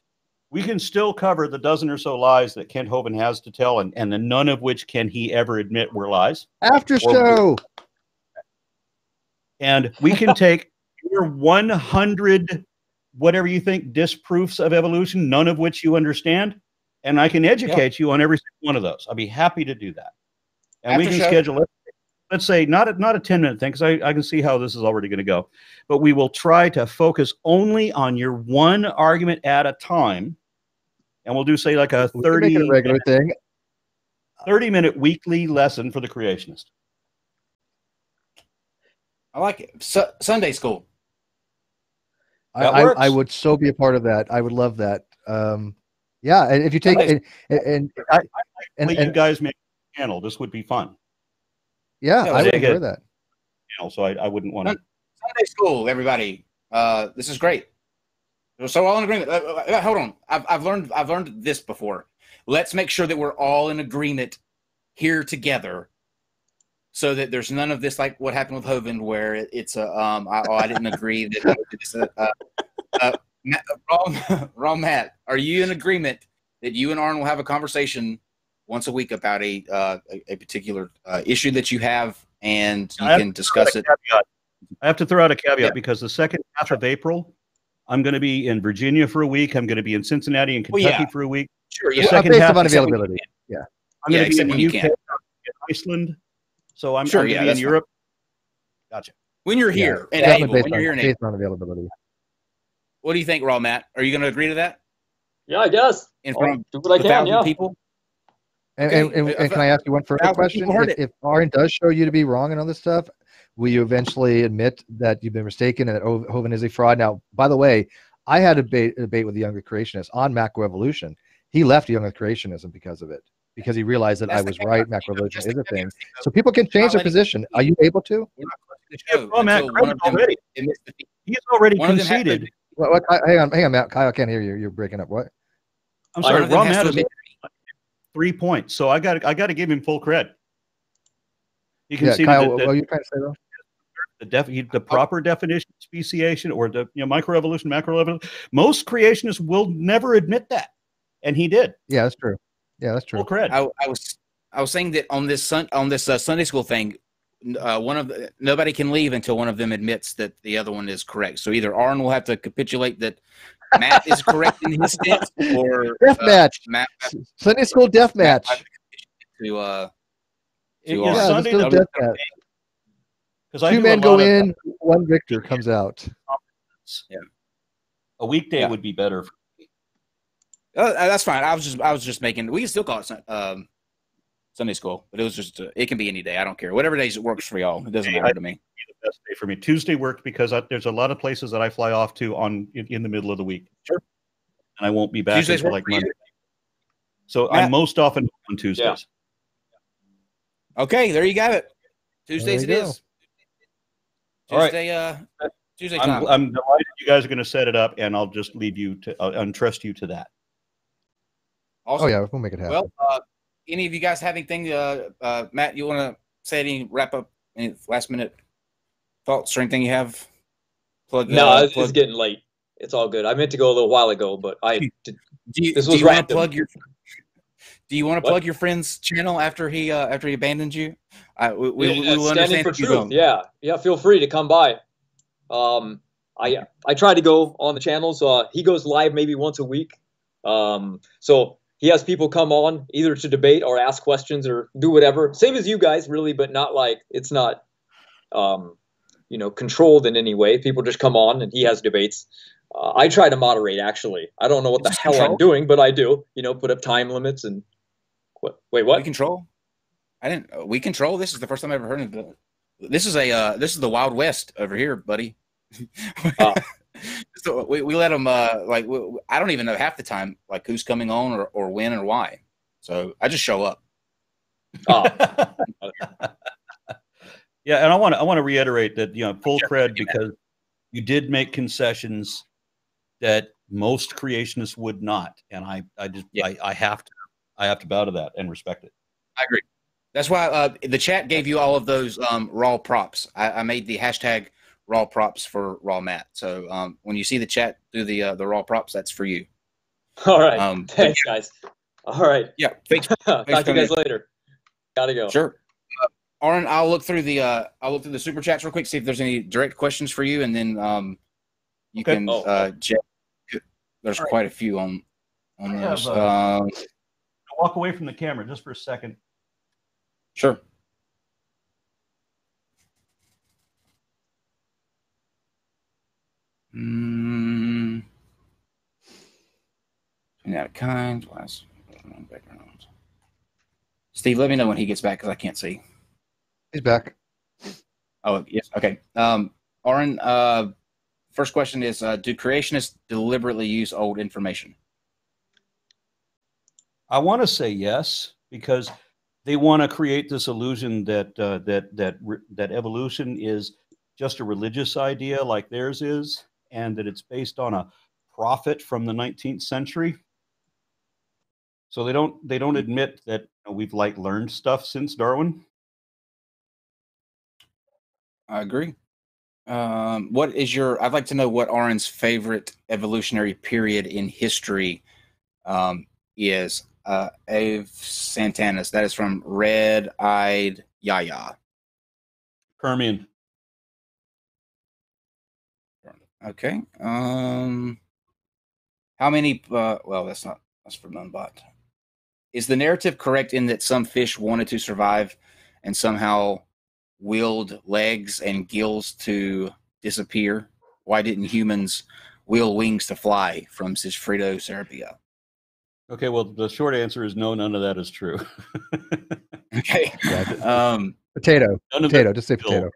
we can still cover the dozen or so lies that Kent Hovind has to tell, and none of which can he ever admit were lies. After show. And we can take your 100, whatever you think, disproofs of evolution, none of which you understand, and I can educate you on every single one of those. I'll be happy to do that. And we can schedule it. Let's say not a 10-minute thing, because I can see how this is already going to go. But we will try to focus only on your one argument at a time. And we'll do, say, like a 30-minute weekly lesson for the creationist. I like it. Sunday school. I would so be a part of that. I would love that. Yeah, and if you take and you guys make a channel, this would be fun. Yeah, I would enjoy that. So I wouldn't want to. Sunday school, everybody. This is great. So all in agreement. Hold on. I've learned this before. Let's make sure that we're all in agreement here together, so that there's none of this like what happened with Hovind, where it's a I didn't agree that. RawMatt, are you in agreement that you and Aron will have a conversation once a week about a particular issue that you have, and you can discuss it? I have to throw out a caveat because the second half of April, I'm going to be in Virginia for a week. I'm going to be in Cincinnati and Kentucky for a week. Sure, yeah. Second half of availability. Yeah, I'm going to be in the UK, in Iceland. So I'm going to be in Europe. Gotcha. When you're here, and able, when you're here, and based on availability. What do you think, RawMatt? Are you going to agree to that? Yeah, I guess. In front of 1,000 people. And can I ask you one further question? If Aron does show you to be wrong and all this stuff, will you eventually admit that you've been mistaken and that Hovind is a fraud? Now, by the way, I had a debate with the younger creationist on macroevolution. He left younger creationism because of it, because he realized that I was right. Macroevolution is a thing. So people can change their position. Are you able to? Already. He's already conceded. Hang on, Matt. Kyle, I can't hear you. You're breaking up. What? I'm sorry. RawMatt is 3 points, so I got to give him full credit. You can see Kyle, what are you trying to say though? The proper definition of speciation, or the microevolution, macroevolution. Most creationists will never admit that, and he did. Yeah, that's true. Yeah, that's true. Full credit. I was saying that on this Sunday school thing, nobody can leave until one of them admits that the other one is correct. So either Aron will have to capitulate that Matt is correct in his stance, or death match. Matt, Sunday school death match. Sunday death match. Two men go in, one victor comes out. Yeah, a weekday would be better. That's fine. I was just making. We can still call it Sunday school, but it was just it can be any day. I don't care. Whatever days it works for y'all. It doesn't matter to me. The best day for me. Tuesday worked because there's a lot of places that I fly off to in the middle of the week. Sure. And I won't be back Tuesdays until like Monday. So Matt. I'm most often on Tuesdays. Yeah. Okay, there you got it. Tuesdays it is. Tuesday, all right. Tuesday time. I'm delighted you guys are going to set it up, and I'll just leave you to untrust you to that. Awesome. Oh yeah, we'll make it happen. Well, any of you guys have anything? Matt, you want to say any wrap up? Any last minute thoughts or anything you have? It's getting late. It's all good. I meant to go a little while ago, but do you want to plug your? Do you want to plug your friend's channel after he abandoned you? We will Standing for Truth. Yeah. Feel free to come by. I try to go on the channels. He goes live maybe once a week. So he has people come on either to debate or ask questions or do whatever. Same as you guys, really, but not like it's not, controlled in any way. People just come on and he has debates. I try to moderate. Actually, I don't know what the hell I'm doing, but I do. Put up time limits and. Wait, what? We control? We control. This is the first time I've ever heard of it. This is the Wild West over here, buddy. So we let them I don't even know half the time like who's coming on or when or why. So I just show up. Yeah, and I want to reiterate that full cred because you did make concessions that most creationists would not, and I have to bow to that and respect it. I agree. That's why the chat gave you all of those raw props. I made the hashtag raw props for RawMatt. So when you see the chat do the raw props, that's for you. All right. Thanks, guys. All right. Yeah. Thanks. Talk to you guys later. Gotta go. Sure. Aron, I'll look through the super chats real quick, see if there's any direct questions for you, and then you can check. There's quite a few on this. Walk away from the camera just for a second. Sure. Out of kind. Background. Steve, let me know when he gets back because I can't see. He's back. Oh, yes. Okay. Aron, first question is, do creationists deliberately use old information? I want to say yes, because they want to create this illusion that evolution is just a religious idea like theirs is, and that it's based on a prophet from the 19th century. So they don't admit that we've learned stuff since Darwin. I agree. What is I'd like to know what Aron's favorite evolutionary period in history is. Ave Santanas. That is from Red Eyed Yaya. Permian. Okay. How many? Well, that's for Nunbot. Is the narrative correct in that some fish wanted to survive and somehow willed legs and gills to disappear? Why didn't humans will wings to fly? From Sigfrido Serbia. Okay, well, the short answer is no, none of that is true. Okay. Potato. Just say potato.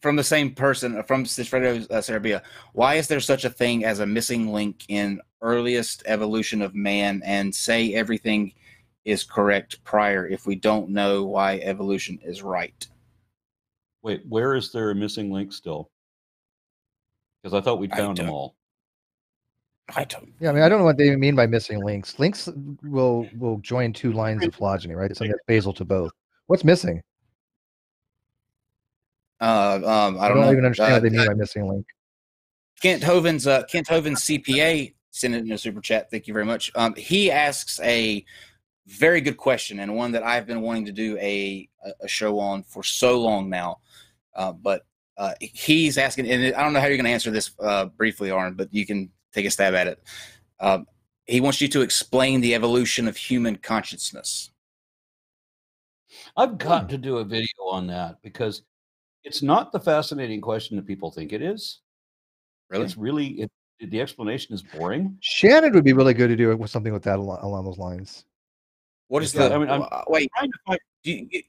From the same person, from Sigfrido Serbia. Why is there such a thing as a missing link in earliest evolution of man, and say everything is correct prior if we don't know why evolution is right? Wait, where is there a missing link still? Because I thought we'd found them all. I don't. Yeah, I mean, I don't know what they mean by missing links. Links will join two lines of phylogeny, right? It's something that's basal to both. What's missing? I don't know. Even understand what they mean by missing link. Kent Hoven's CPA sent it in a super chat. Thank you very much. He asks a very good question, and one that I've been wanting to do a show on for so long now. But he's asking, and I don't know how you're going to answer this briefly, Aron, but you can take a stab at it. He wants you to explain the evolution of human consciousness. I've got to do a video on that, because it's not the fascinating question that people think it is. Really? It's really, the explanation is boring. Shannon would be really good to do it with something with that along those lines. What is I'm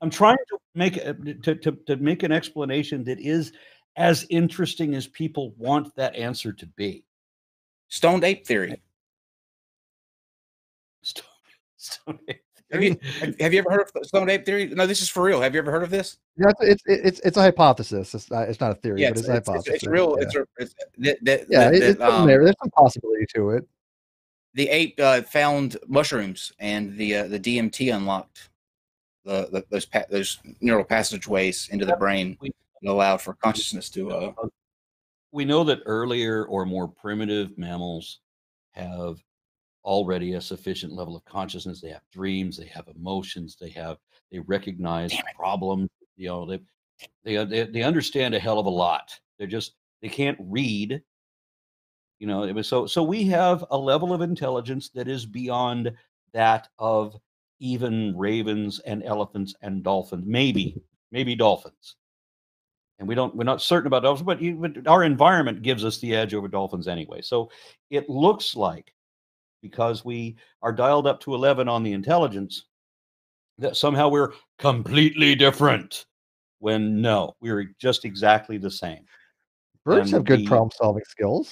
trying to make to make an explanation that is as interesting as people want that answer to be. Stoned ape theory. Stoned ape theory. Have you ever heard of stoned ape theory? No, this is for real. Have you ever heard of this? Yeah, it's a hypothesis. It's not a theory, yeah, but it's a hypothesis. It's real. Yeah. There's some possibility to it. The ape found mushrooms, and the DMT unlocked those neural passageways into the brain and allowed for consciousness to. We know that earlier or more primitive mammals have already a sufficient level of consciousness. They have dreams, they have emotions, they recognize problems. They understand a hell of a lot. They can't read. So we have a level of intelligence that is beyond that of even ravens and elephants and dolphins, maybe dolphins. And we're not certain about dolphins, but our environment gives us the edge over dolphins anyway. So it looks like, because we are dialed up to 11 on the intelligence, that somehow we're completely different, when no, we're just exactly the same. Birds have good problem-solving skills.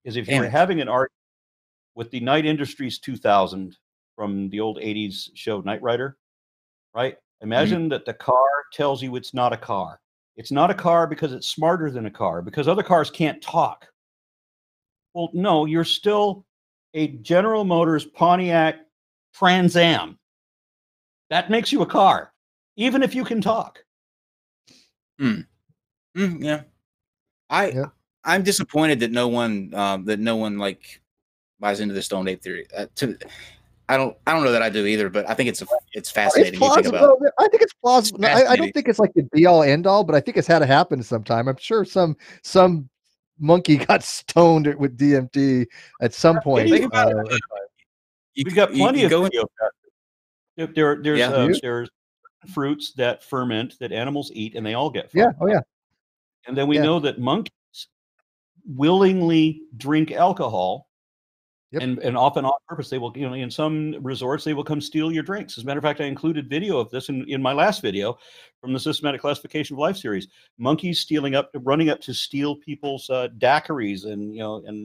Is if you were having an argument with the Night Industries 2000 from the old 80s show Knight Rider, right? Imagine that the car tells you it's not a car. It's not a car because it's smarter than a car, because other cars can't talk. Well, no, you're still a General Motors Pontiac Trans Am. That makes you a car, even if you can talk. Yeah. I'm disappointed that no one buys into the stoned ape theory. I don't know that I do either, but I think it's fascinating. I think it's plausible. No, I don't think it's like the be all end all, but I think it's had to happen sometime. I'm sure some monkey got stoned with DMT at some point. We've got plenty of video. There's fruits that ferment that animals eat, and they all get fucked. Yeah. And then we know that monkeys willingly drink alcohol Yep. And often on purpose, they will, in some resorts, they will come steal your drinks. As a matter of fact, I included video of this in my last video from the Systematic Classification of Life series. Monkeys running up to steal people's daiquiris and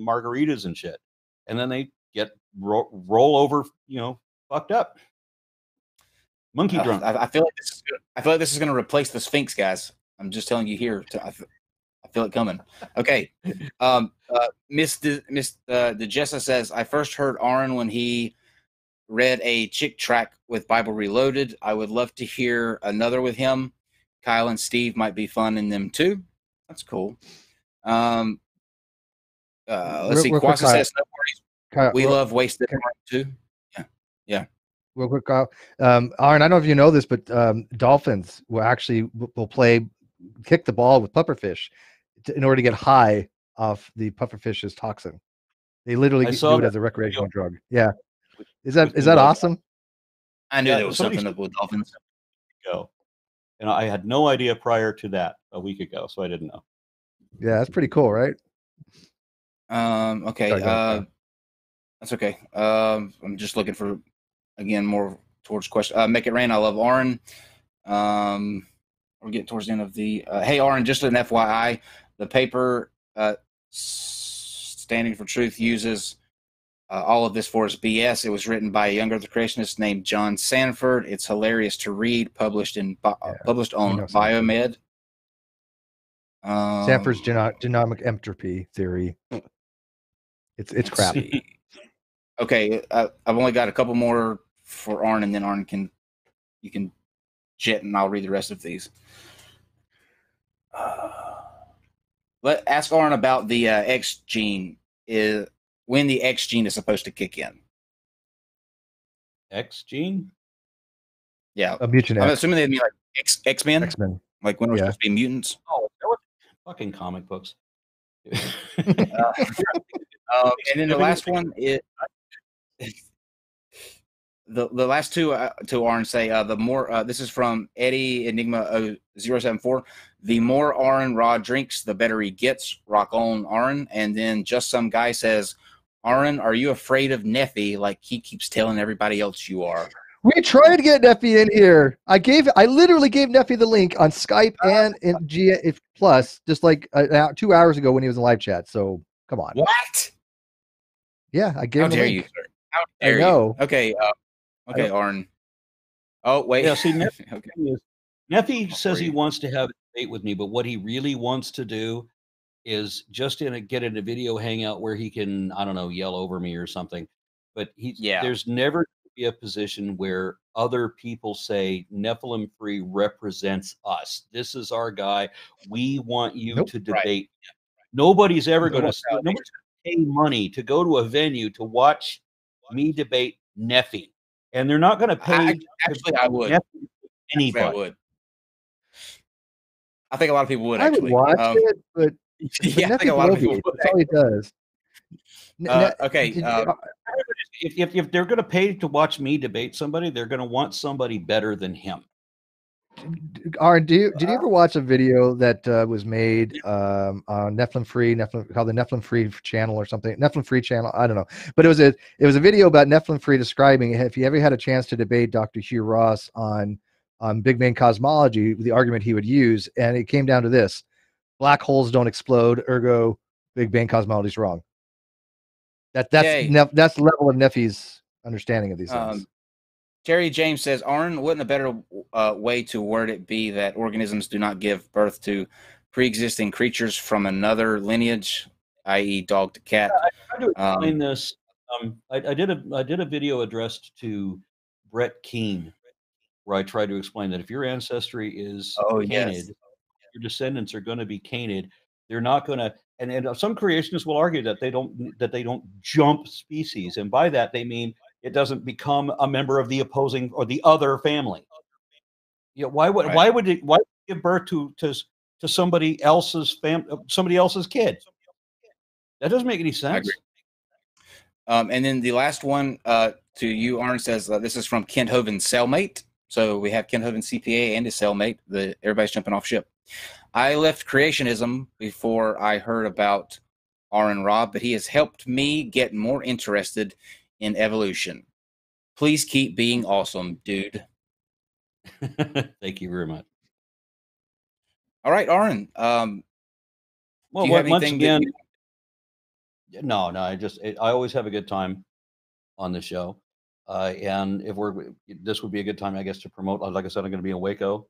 margaritas and shit, and then they get roll over, fucked up. Monkey drunk. I feel like this is going to replace the Sphinx, guys. I'm just telling you here. I feel it coming. Okay. Miss DeJessa says, I first heard Aron when he read a chick track with Bible Reloaded. I would love to hear another with him. Kyle and Steve might be fun in them too. That's cool. Let's see. Kwasa says, no worries. Kyle, we love wasted too. Yeah. Real quick, Kyle. Aron, I don't know if you know this, but dolphins will kick the ball with pufferfish in order to get high off the pufferfish's toxin. They literally do it as a recreational drug. Yeah. Is that awesome? I knew there was something up with dolphins. And I had no idea prior to that a week ago, so I didn't know. Yeah, that's pretty cool, right? Okay. That's okay. I'm just looking for, again, more towards question. Make It Rain. I love Aron. We're getting towards the end of the. Hey, Aron, just an FYI, the paper Standing for Truth uses all of this for its BS. It was written by a young Earth creationist named John Sanford. It's hilarious to read. Published on Biomed. Sanford's genomic entropy theory. It's crappy. Okay, I've only got a couple more for Aron, and then Aron you can jet, and I'll read the rest of these. Ask Aron about the X gene. When the X gene is supposed to kick in. X gene? Yeah, a mutant. I'm assuming they mean like X-Men. X-Men. Like when we're supposed to be mutants. Oh, there were fucking comic books. And then the last one is the last two to Aron say the more this is from Eddie Enigma 074. The more Aron Raw drinks, the better he gets. Rock on, Aron. And then just some guy says, Aron, are you afraid of Neffy like he keeps telling everybody else you are? We tried to get Neffy in here. I literally gave Neffy the link on Skype and in G Plus just like 2 hours ago when he was in live chat. So come on. What? Yeah, I gave him the link. You, sir? How dare you? Okay. Okay, Aron. Oh, wait. Yeah, see, Neffy says he wants to have a debate with me, but what he really wants to do is just get in a video hangout where he can, I don't know, yell over me or something. But there's never be a position where other people say Nephilim Free represents us. This is our guy. We want you to debate him. Nobody's ever going to pay money to go to a venue to watch me debate Neffy. And they're not going to pay. I would. Anybody. I would. I think a lot of people would. I would watch it, but yeah, I think a lot of people would. That's all he does. Okay. If they're going to pay to watch me debate somebody, they're going to want somebody better than him. Aron, did you ever watch a video that was made on Nephilim Free, called the Nephilim Free channel or something? Nephilim Free channel, I don't know. But it was a video about Nephilim Free describing if you ever had a chance to debate Dr. Hugh Ross on Big Bang cosmology, the argument he would use, and it came down to this: black holes don't explode, ergo Big Bang cosmology is wrong. That's the level of Neffy's understanding of these things. Terry James says, Aron, wouldn't a better way to word it be that organisms do not give birth to pre-existing creatures from another lineage, i.e. dog to cat? Yeah, I tried to explain this. I did a video addressed to Brett Keane, where I tried to explain that if your ancestry is canid, your descendants are going to be canid. They're not going to, and some creationists will argue that they don't jump species, and by that they mean it doesn't become a member of the opposing or the other family. You know, why would it give birth to somebody else's kid? That doesn't make any sense. And then the last one to you, Aron, says this is from Kent Hoven's cellmate. So we have Kent Hoven CPA and his cellmate. Everybody's jumping off ship. I left creationism before I heard about Aron Rob, but he has helped me get more interested in evolution. Please keep being awesome, dude. Thank you very much. All right, Aron. Well, do you have once anything again, no, I always have a good time on the show. And this would be a good time, I guess, to promote. Like I said, I'm going to be in Waco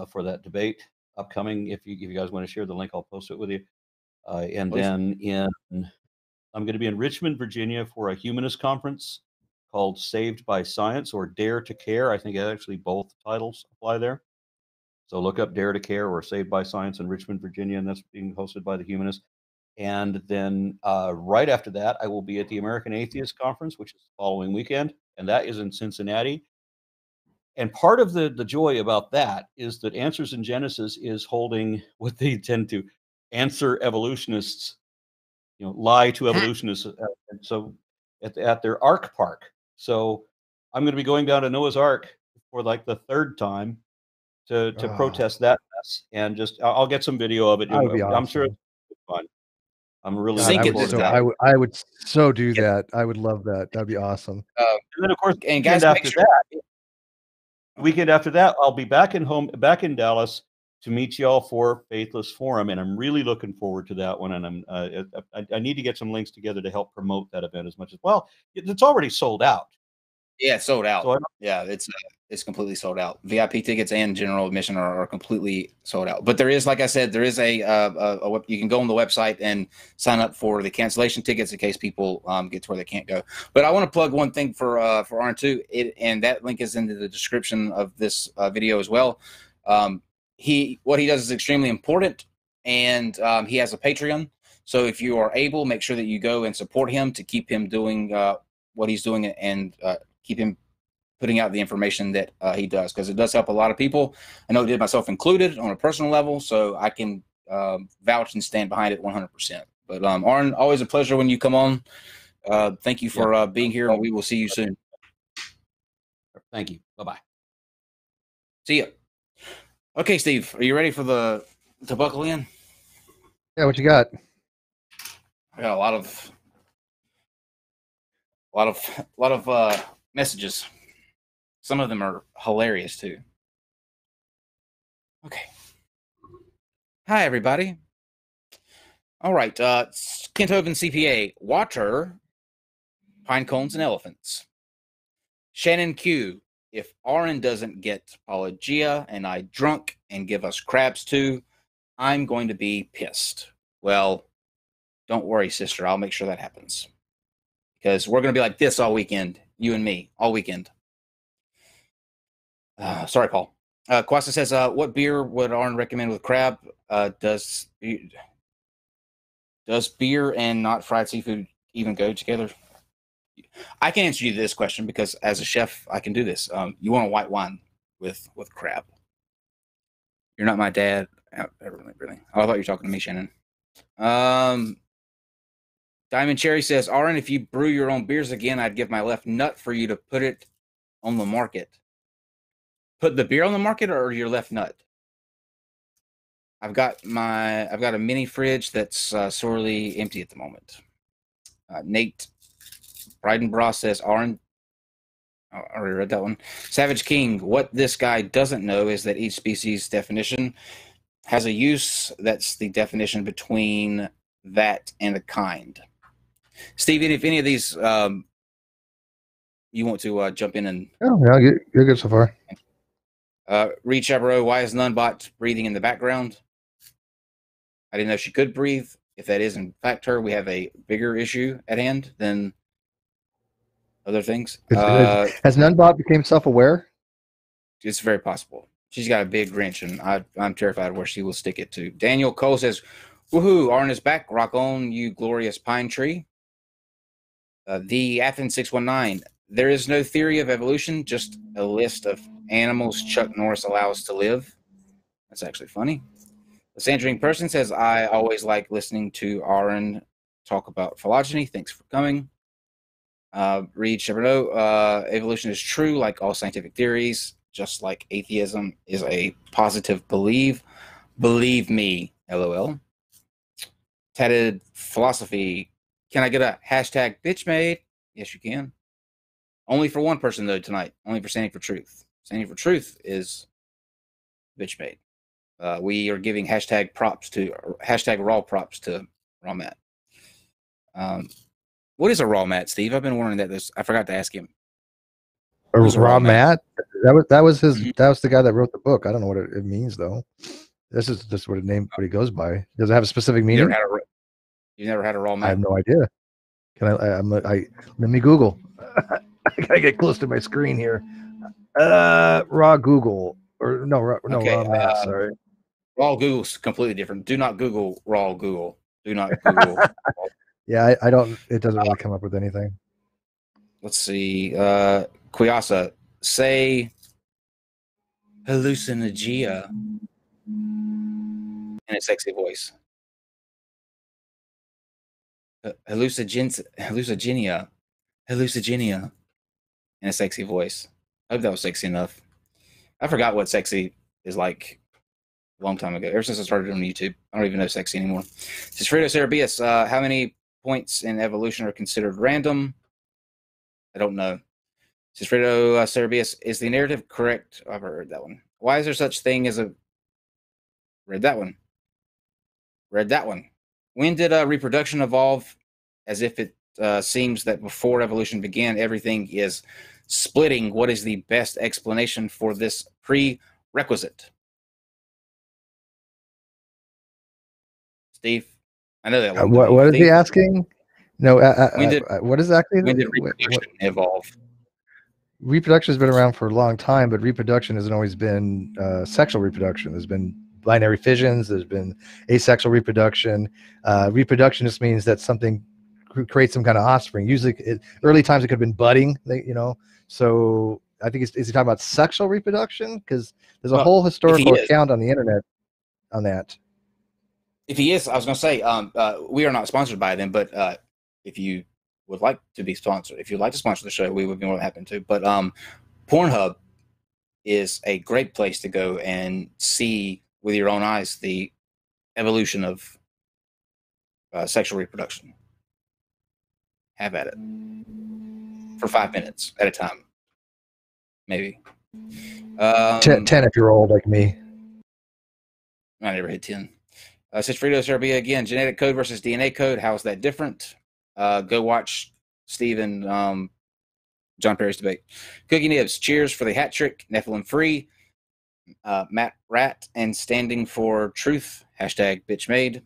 for that debate upcoming. If you guys want to share the link, I'll post it with you. And Please. then I'm going to be in Richmond, Virginia for a humanist conference called Saved by Science or Dare to Care. I think actually both titles apply there. So look up Dare to Care or Saved by Science in Richmond, Virginia, and that's being hosted by the Humanists. And then right after that, I will be at the American Atheist Conference, which is the following weekend, and that is in Cincinnati. And part of the joy about that is that Answers in Genesis is holding what they tend to answer evolutionists, lie to evolutionists. And so at their Ark Park. So I'm going to be going down to Noah's Ark for like the third time to protest that mess. And I'll get some video of it. That would be awesome. I'm sure it's fun. I'm really Sync looking it forward this to time. that. I would so do that. I would love that. That'd be awesome. And then of course, and guys, make sure weekend after that, I'll be back in Dallas to meet y'all for Faithless Forum, and I'm really looking forward to that one. And I need to get some links together to help promote that event as much as well. It's already sold out. Yeah, sold out. So yeah, it's completely sold out. VIP tickets and general admission are completely sold out. But there is, like I said, there is a you can go on the website and sign up for the cancellation tickets in case people get to where they can't go. But I want to plug one thing for Aron too, and that link is in the description of this video as well. What he does is extremely important, and he has a Patreon. So if you are able, make sure that you go and support him to keep him doing what he's doing and keep him putting out the information that he does, because it does help a lot of people. I know it did myself included on a personal level, so I can vouch and stand behind it 100%. But Aron, always a pleasure when you come on. Thank you for being here, and we will see you soon. Thank you. Bye-bye. See ya. Okay, Steve, are you ready to buckle in? Yeah, what you got? I got a lot of messages. Some of them are hilarious too. Okay. Hi, everybody. All right. Kenthoven CPA. Water, pine cones, and elephants. Shannon Q. If Aron doesn't get Apologia and I drunk and give us crabs too, I'm going to be pissed. Well, don't worry, sister. I'll make sure that happens. Because we're going to be like this all weekend. You and me, all weekend. Sorry, Paul. Quasta says, what beer would Aron recommend with crab? Does beer and not fried seafood even go together? I can answer you this question because as a chef, I can do this. You want a white wine with crab. You're not my dad. Really. Oh, I thought you were talking to me, Shannon. Diamond Cherry says, Aron, if you brew your own beers again, I'd give my left nut for you to put it on the market. Put the beer on the market or your left nut? I've got a mini fridge that's sorely empty at the moment. Nate Brydenbrough says, Aron, I already read that one. Savage King, what this guy doesn't know is that each species definition has a use. That's the definition between that and a kind. Steven, if any of these you want to jump in and... Oh, yeah, you're good so far. Reed Chaparro, why is Nunbot breathing in the background? I didn't know she could breathe. If that is in fact her, we have a bigger issue at hand than other things. Has Nunbot became self-aware? It's very possible. She's got a big wrench, and I'm terrified of where she will stick it to. Daniel Cole says, woohoo, Aron is back. Rock on, you glorious pine tree. The Athens 619. There is no theory of evolution, just a list of animals Chuck Norris allows to live. That's actually funny. The Sandring person says, I always like listening to Aron talk about phylogeny. Thanks for coming. Reed Chevrolet, evolution is true like all scientific theories, just like atheism is a positive belief. Believe me, LOL. Tatted Philosophy. Can I get a hashtag bitch made? Yes, you can. Only for one person, though, tonight. Only for Standing for Truth. Standing for Truth is bitch made. We are giving hashtag raw props to RawMatt. What is a RawMatt, Steve? I've been wondering that. I forgot to ask him. RawMatt? That was his. Mm-hmm. That was the guy that wrote the book. I don't know what it means though. This is just what he goes by. Does it have a specific meaning? You never had a RawMatt? I have no idea. Can I let me Google. I gotta get close to my screen here. Raw Google or no RawMatt. Sorry. Raw Google's completely different. Do not Google Raw Google. Do not Google. Yeah, I don't. It doesn't really come up with anything. Let's see. Kuyasa, say hallucinogia in a sexy voice. Hallucigenia in a sexy voice. I hope that was sexy enough. I forgot what sexy is like a long time ago. Ever since I started on YouTube, I don't even know sexy anymore. Fredo Cerebius, how many points in evolution are considered random? I don't know. Fredo Cerebius, is the narrative correct? I've heard that one. Why is there such thing as a... Read that one. When did reproduction evolve? As if it seems that before evolution began, everything is splitting. What is the best explanation for this prerequisite? Steve, I know that one. What is he asking? No, what is actually? When did reproduction evolve? Reproduction has been around for a long time, but reproduction hasn't always been sexual reproduction. There's been binary fissions. There's been asexual reproduction. Reproduction just means that something creates some kind of offspring. Usually, early times it could have been budding. So I think is he talking about sexual reproduction? Because there's a whole historical account on the internet on that. If he is, I was going to say we are not sponsored by them, but if you would like to be sponsored, if you'd like to sponsor the show, we would be more than happy to. But Pornhub is a great place to go and see with your own eyes the evolution of sexual reproduction. Have at it for 5 minutes at a time, maybe. 10 if you're old like me. I never hit 10. Says Frito Serbia again. Genetic code versus DNA code. How is that different? Go watch Steve and John Perry's debate. Cookie Nibs, cheers for the hat trick. Nephilim free. Matt Rat and Standing for Truth. Hashtag bitch made.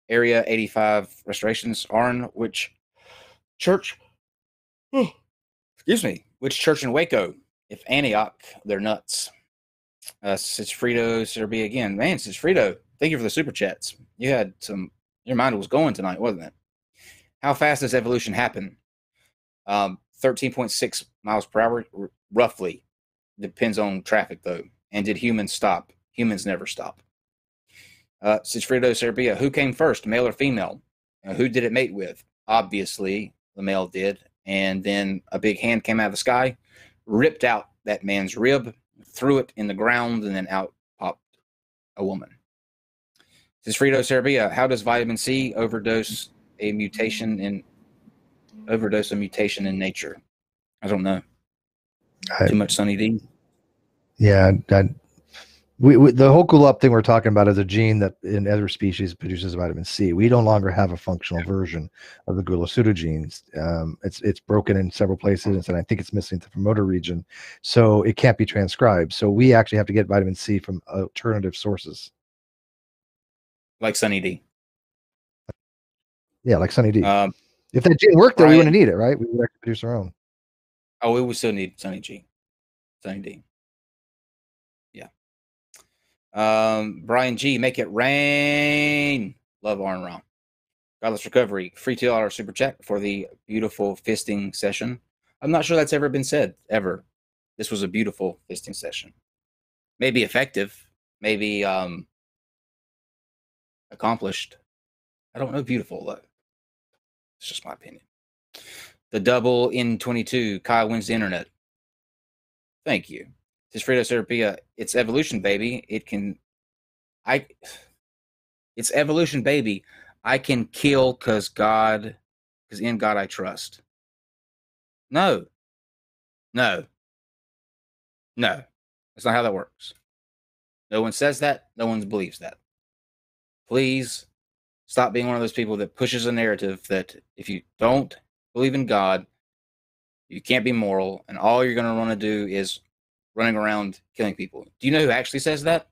Area 85 restorations. Aron, which church? Excuse me. Which church in Waco? If Antioch, they're nuts. Frito Serbia again. Man, Frito, thank you for the super chats. You had some. Your mind was going tonight, wasn't it? How fast does evolution happen? 13.6 miles per hour, roughly. Depends on traffic, though. And did humans stop? Humans never stop. Frito Serbia, who came first, male or female? Who did it mate with? Obviously, the male did. And then a big hand came out of the sky, ripped out that man's rib, threw it in the ground, and then out popped a woman. Frito Serbia, how does vitamin C overdose a mutation in nature? I don't know. Too much Sunny D? Yeah, the whole gulab thing we're talking about is a gene that in other species produces vitamin C. We no longer have a functional version of the gula pseudogenes. It's broken in several places, and I think it's missing the promoter region, so it can't be transcribed. So we actually have to get vitamin C from alternative sources, like Sunny D. Yeah, like Sunny D. If that gene worked, though, we wouldn't need it, right? We would actually produce our own. Oh, we would still need Sunny D. Brian G, make it rain. Love Aron Raw. Godless Recovery, free $2 super chat for the beautiful fisting session. I'm not sure that's ever been said, ever. This was a beautiful fisting session. Maybe effective, maybe accomplished. I don't know beautiful, though. It's just my opinion. The double in 22, Kyle wins the internet. Thank you. This Frito Serbia, it's evolution, baby. It can. It's evolution, baby. I can kill because in God I trust. No. That's not how that works. No one says that. No one believes that. Please stop being one of those people that pushes a narrative that if you don't believe in God, you can't be moral, and all you're going to want to do is running around killing people. Do you know who actually says that?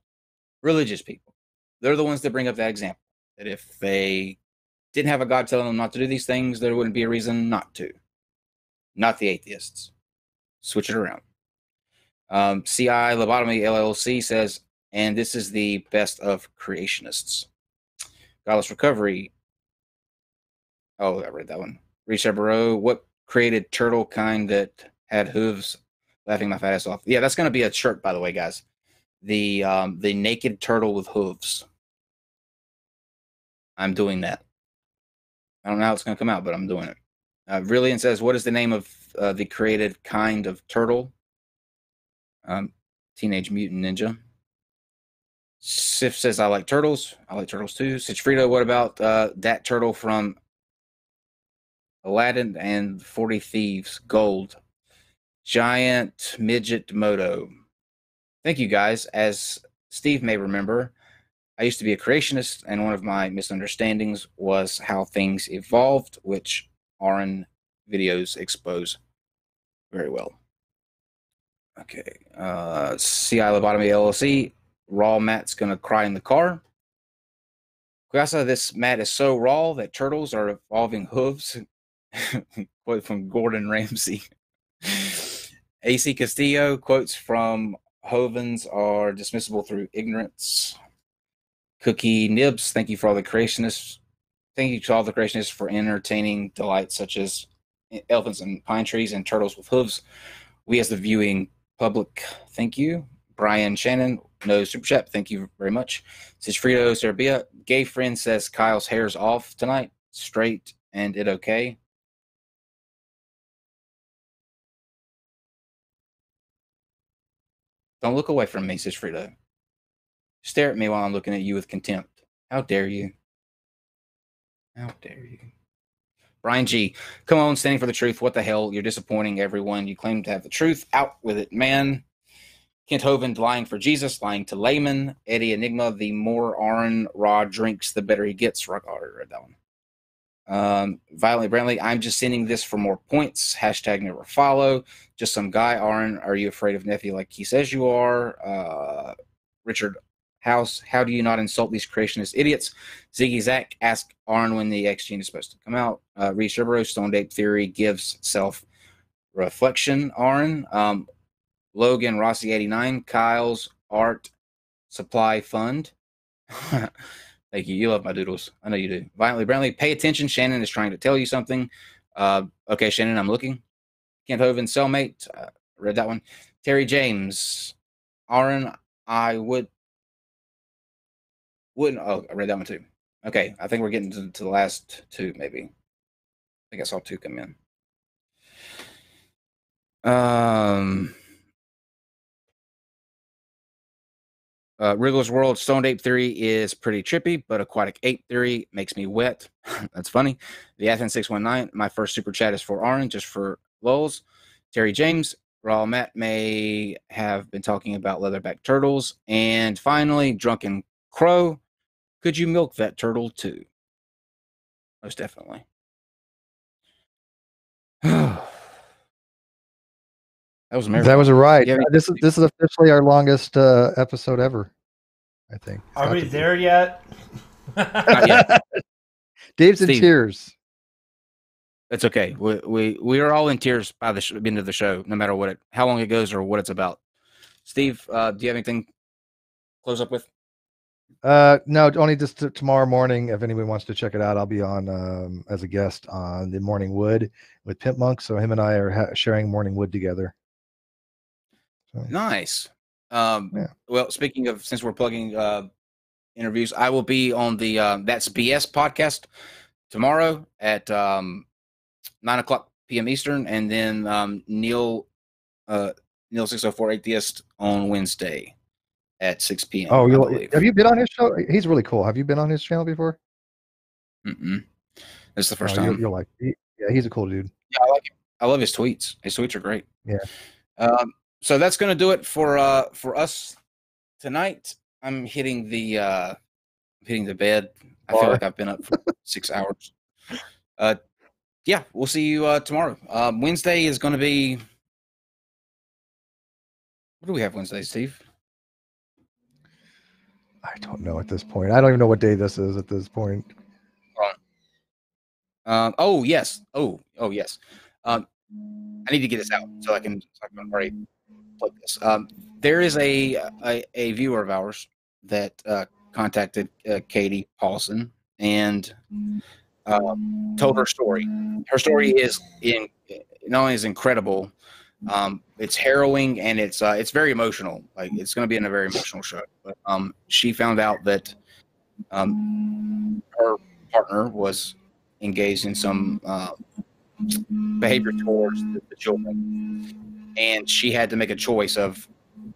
Religious people. They're the ones that bring up that example. That if they didn't have a God telling them not to do these things, there wouldn't be a reason not to. Not the atheists. Switch it around. CI Lobotomy LLC says, and this is the best of creationists. Godless Recovery. Oh, I read that one. Risha Barreau, what created turtle kind that had hooves? Laughing my fat ass off. Yeah, that's going to be a shirt, by the way, guys. The naked turtle with hooves. I'm doing that. I don't know how it's going to come out, but I'm doing it. Brilliant says, what is the name of the created kind of turtle? Teenage Mutant Ninja. Sif says, I like turtles. I like turtles too. Siegfriedo, what about that turtle from Aladdin and 40 Thieves? Gold. Giant Midget Moto. Thank you, guys. As Steve may remember, I used to be a creationist, and one of my misunderstandings was how things evolved, which Aron videos expose very well. Okay. CI Lobotomy LLC. RawMatt's going to cry in the car. Kuyasa, this mat is so raw that turtles are evolving hooves. Quote from Gordon Ramsay. AC Castillo, quotes from Hovens are dismissible through ignorance. Cookie Nibs, thank you for all the creationists. Thank you to all the creationists for entertaining delights such as elephants and pine trees and turtles with hooves. We as the viewing public, thank you. Brian Shannon, no super chat, thank you very much. Siegfriedo Serbia, gay friend says Kyle's hair's off tonight, straight and it okay. Don't look away from me, Siegfriedo. Stare at me while I'm looking at you with contempt. How dare you? How dare you? Brian G. Come on, standing for the truth. What the hell? You're disappointing everyone. You claim to have the truth. Out with it, man. Kent Hovind lying for Jesus, lying to layman. Eddie Enigma, the more Aron Raw drinks, the better he gets. I already read that one. Violently Brantley, I'm just sending this for more points. Hashtag never follow. Just some guy. Aron, are you afraid of Nephi like he says you are? Richard House, how do you not insult these creationist idiots? Ziggy Zach, ask Aron when the X gene is supposed to come out. Reed Sherbero, Stone Ape Theory gives self-reflection. Aron. Logan Rossi 89, Kyle's Art Supply Fund. Thank you. You love my doodles. I know you do. Violently Brantley, pay attention. Shannon is trying to tell you something. Okay, Shannon, I'm looking. Kent Hovind, Cellmate. Read that one. Terry James. Aron, I wouldn't. Oh, I read that one too. Okay, I think we're getting to the last two, maybe. I think I saw two come in. Wriggler's World, Stoned Ape Theory is pretty trippy, but Aquatic Ape Theory makes me wet. That's funny. The Athens 619, my first super chat is for Aron, just for lulz. Terry James, RawMatt may have been talking about leatherback turtles. And finally, Drunken Crow, could you milk that turtle too? Most definitely. That was a marathon. That was a ride. Yeah, this is officially our longest episode ever, I think. Are we there yet? Not yet. Dave's in tears. It's okay. We are all in tears by the end of the show, no matter how long it goes or what it's about. Steve, do you have anything to close up with? No, only just tomorrow morning. If anyone wants to check it out, I'll be on as a guest on the Morning Wood with Pimp Monk. So him and I are sharing Morning Wood together. So, nice. Yeah. Well, speaking of, since we're plugging interviews, I will be on the That's BS podcast tomorrow at 9:00 p.m. Eastern, and then Neil 604 Atheist on Wednesday. at 6 p.m. Oh, I believe. have you been on his show? He's really cool. Have you been on his channel before? This is the first time. You'll like. Yeah, he's a cool dude. Yeah, I like him. I love his tweets. His tweets are great. Yeah. So that's going to do it for us tonight. I'm hitting the bed. I feel like I've been up for 6 hours. Yeah, we'll see you tomorrow. Wednesday is going to be. What do we have Wednesday, Steve? I don't know at this point. I don't even know what day this is at this point. Oh yes. Oh yes. I need to get this out so I can already plug this. There is a viewer of ours that contacted Katie Paulson and told her story. Her story is not only is incredible, it's harrowing and it's very emotional. Like it's going to be in a very emotional show. But she found out that her partner was engaged in some behavior towards the children, and she had to make a choice of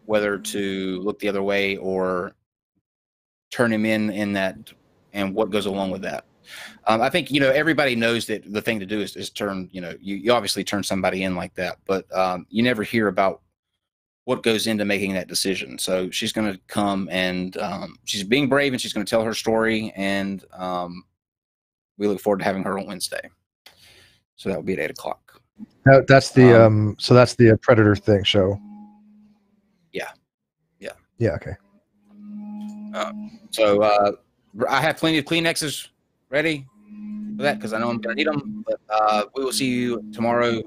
whether to look the other way or turn him in that, and what goes along with that. I think everybody knows that the thing to do is turn. You obviously turn somebody in like that, but you never hear about what goes into making that decision. So she's going to come and she's being brave, and she's going to tell her story, and we look forward to having her on Wednesday. So that will be at 8 o'clock. That's the so that's the Predator thing show. Yeah. Okay. So I have plenty of Kleenexes ready for that because I know I'm going to need them. But we will see you tomorrow,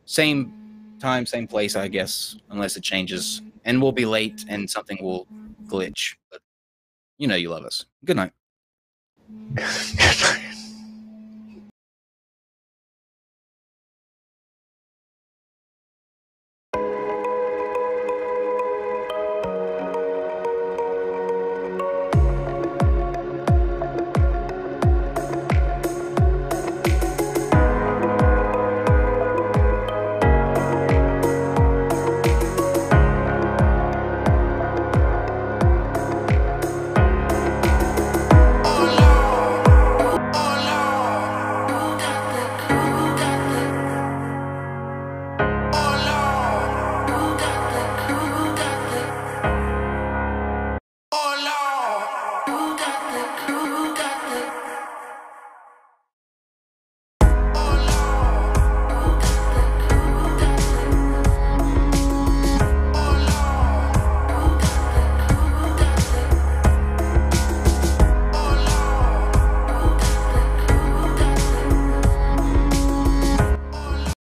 same time, same place, I guess, unless it changes. And we'll be late and something will glitch. But you love us. Good night. Good night.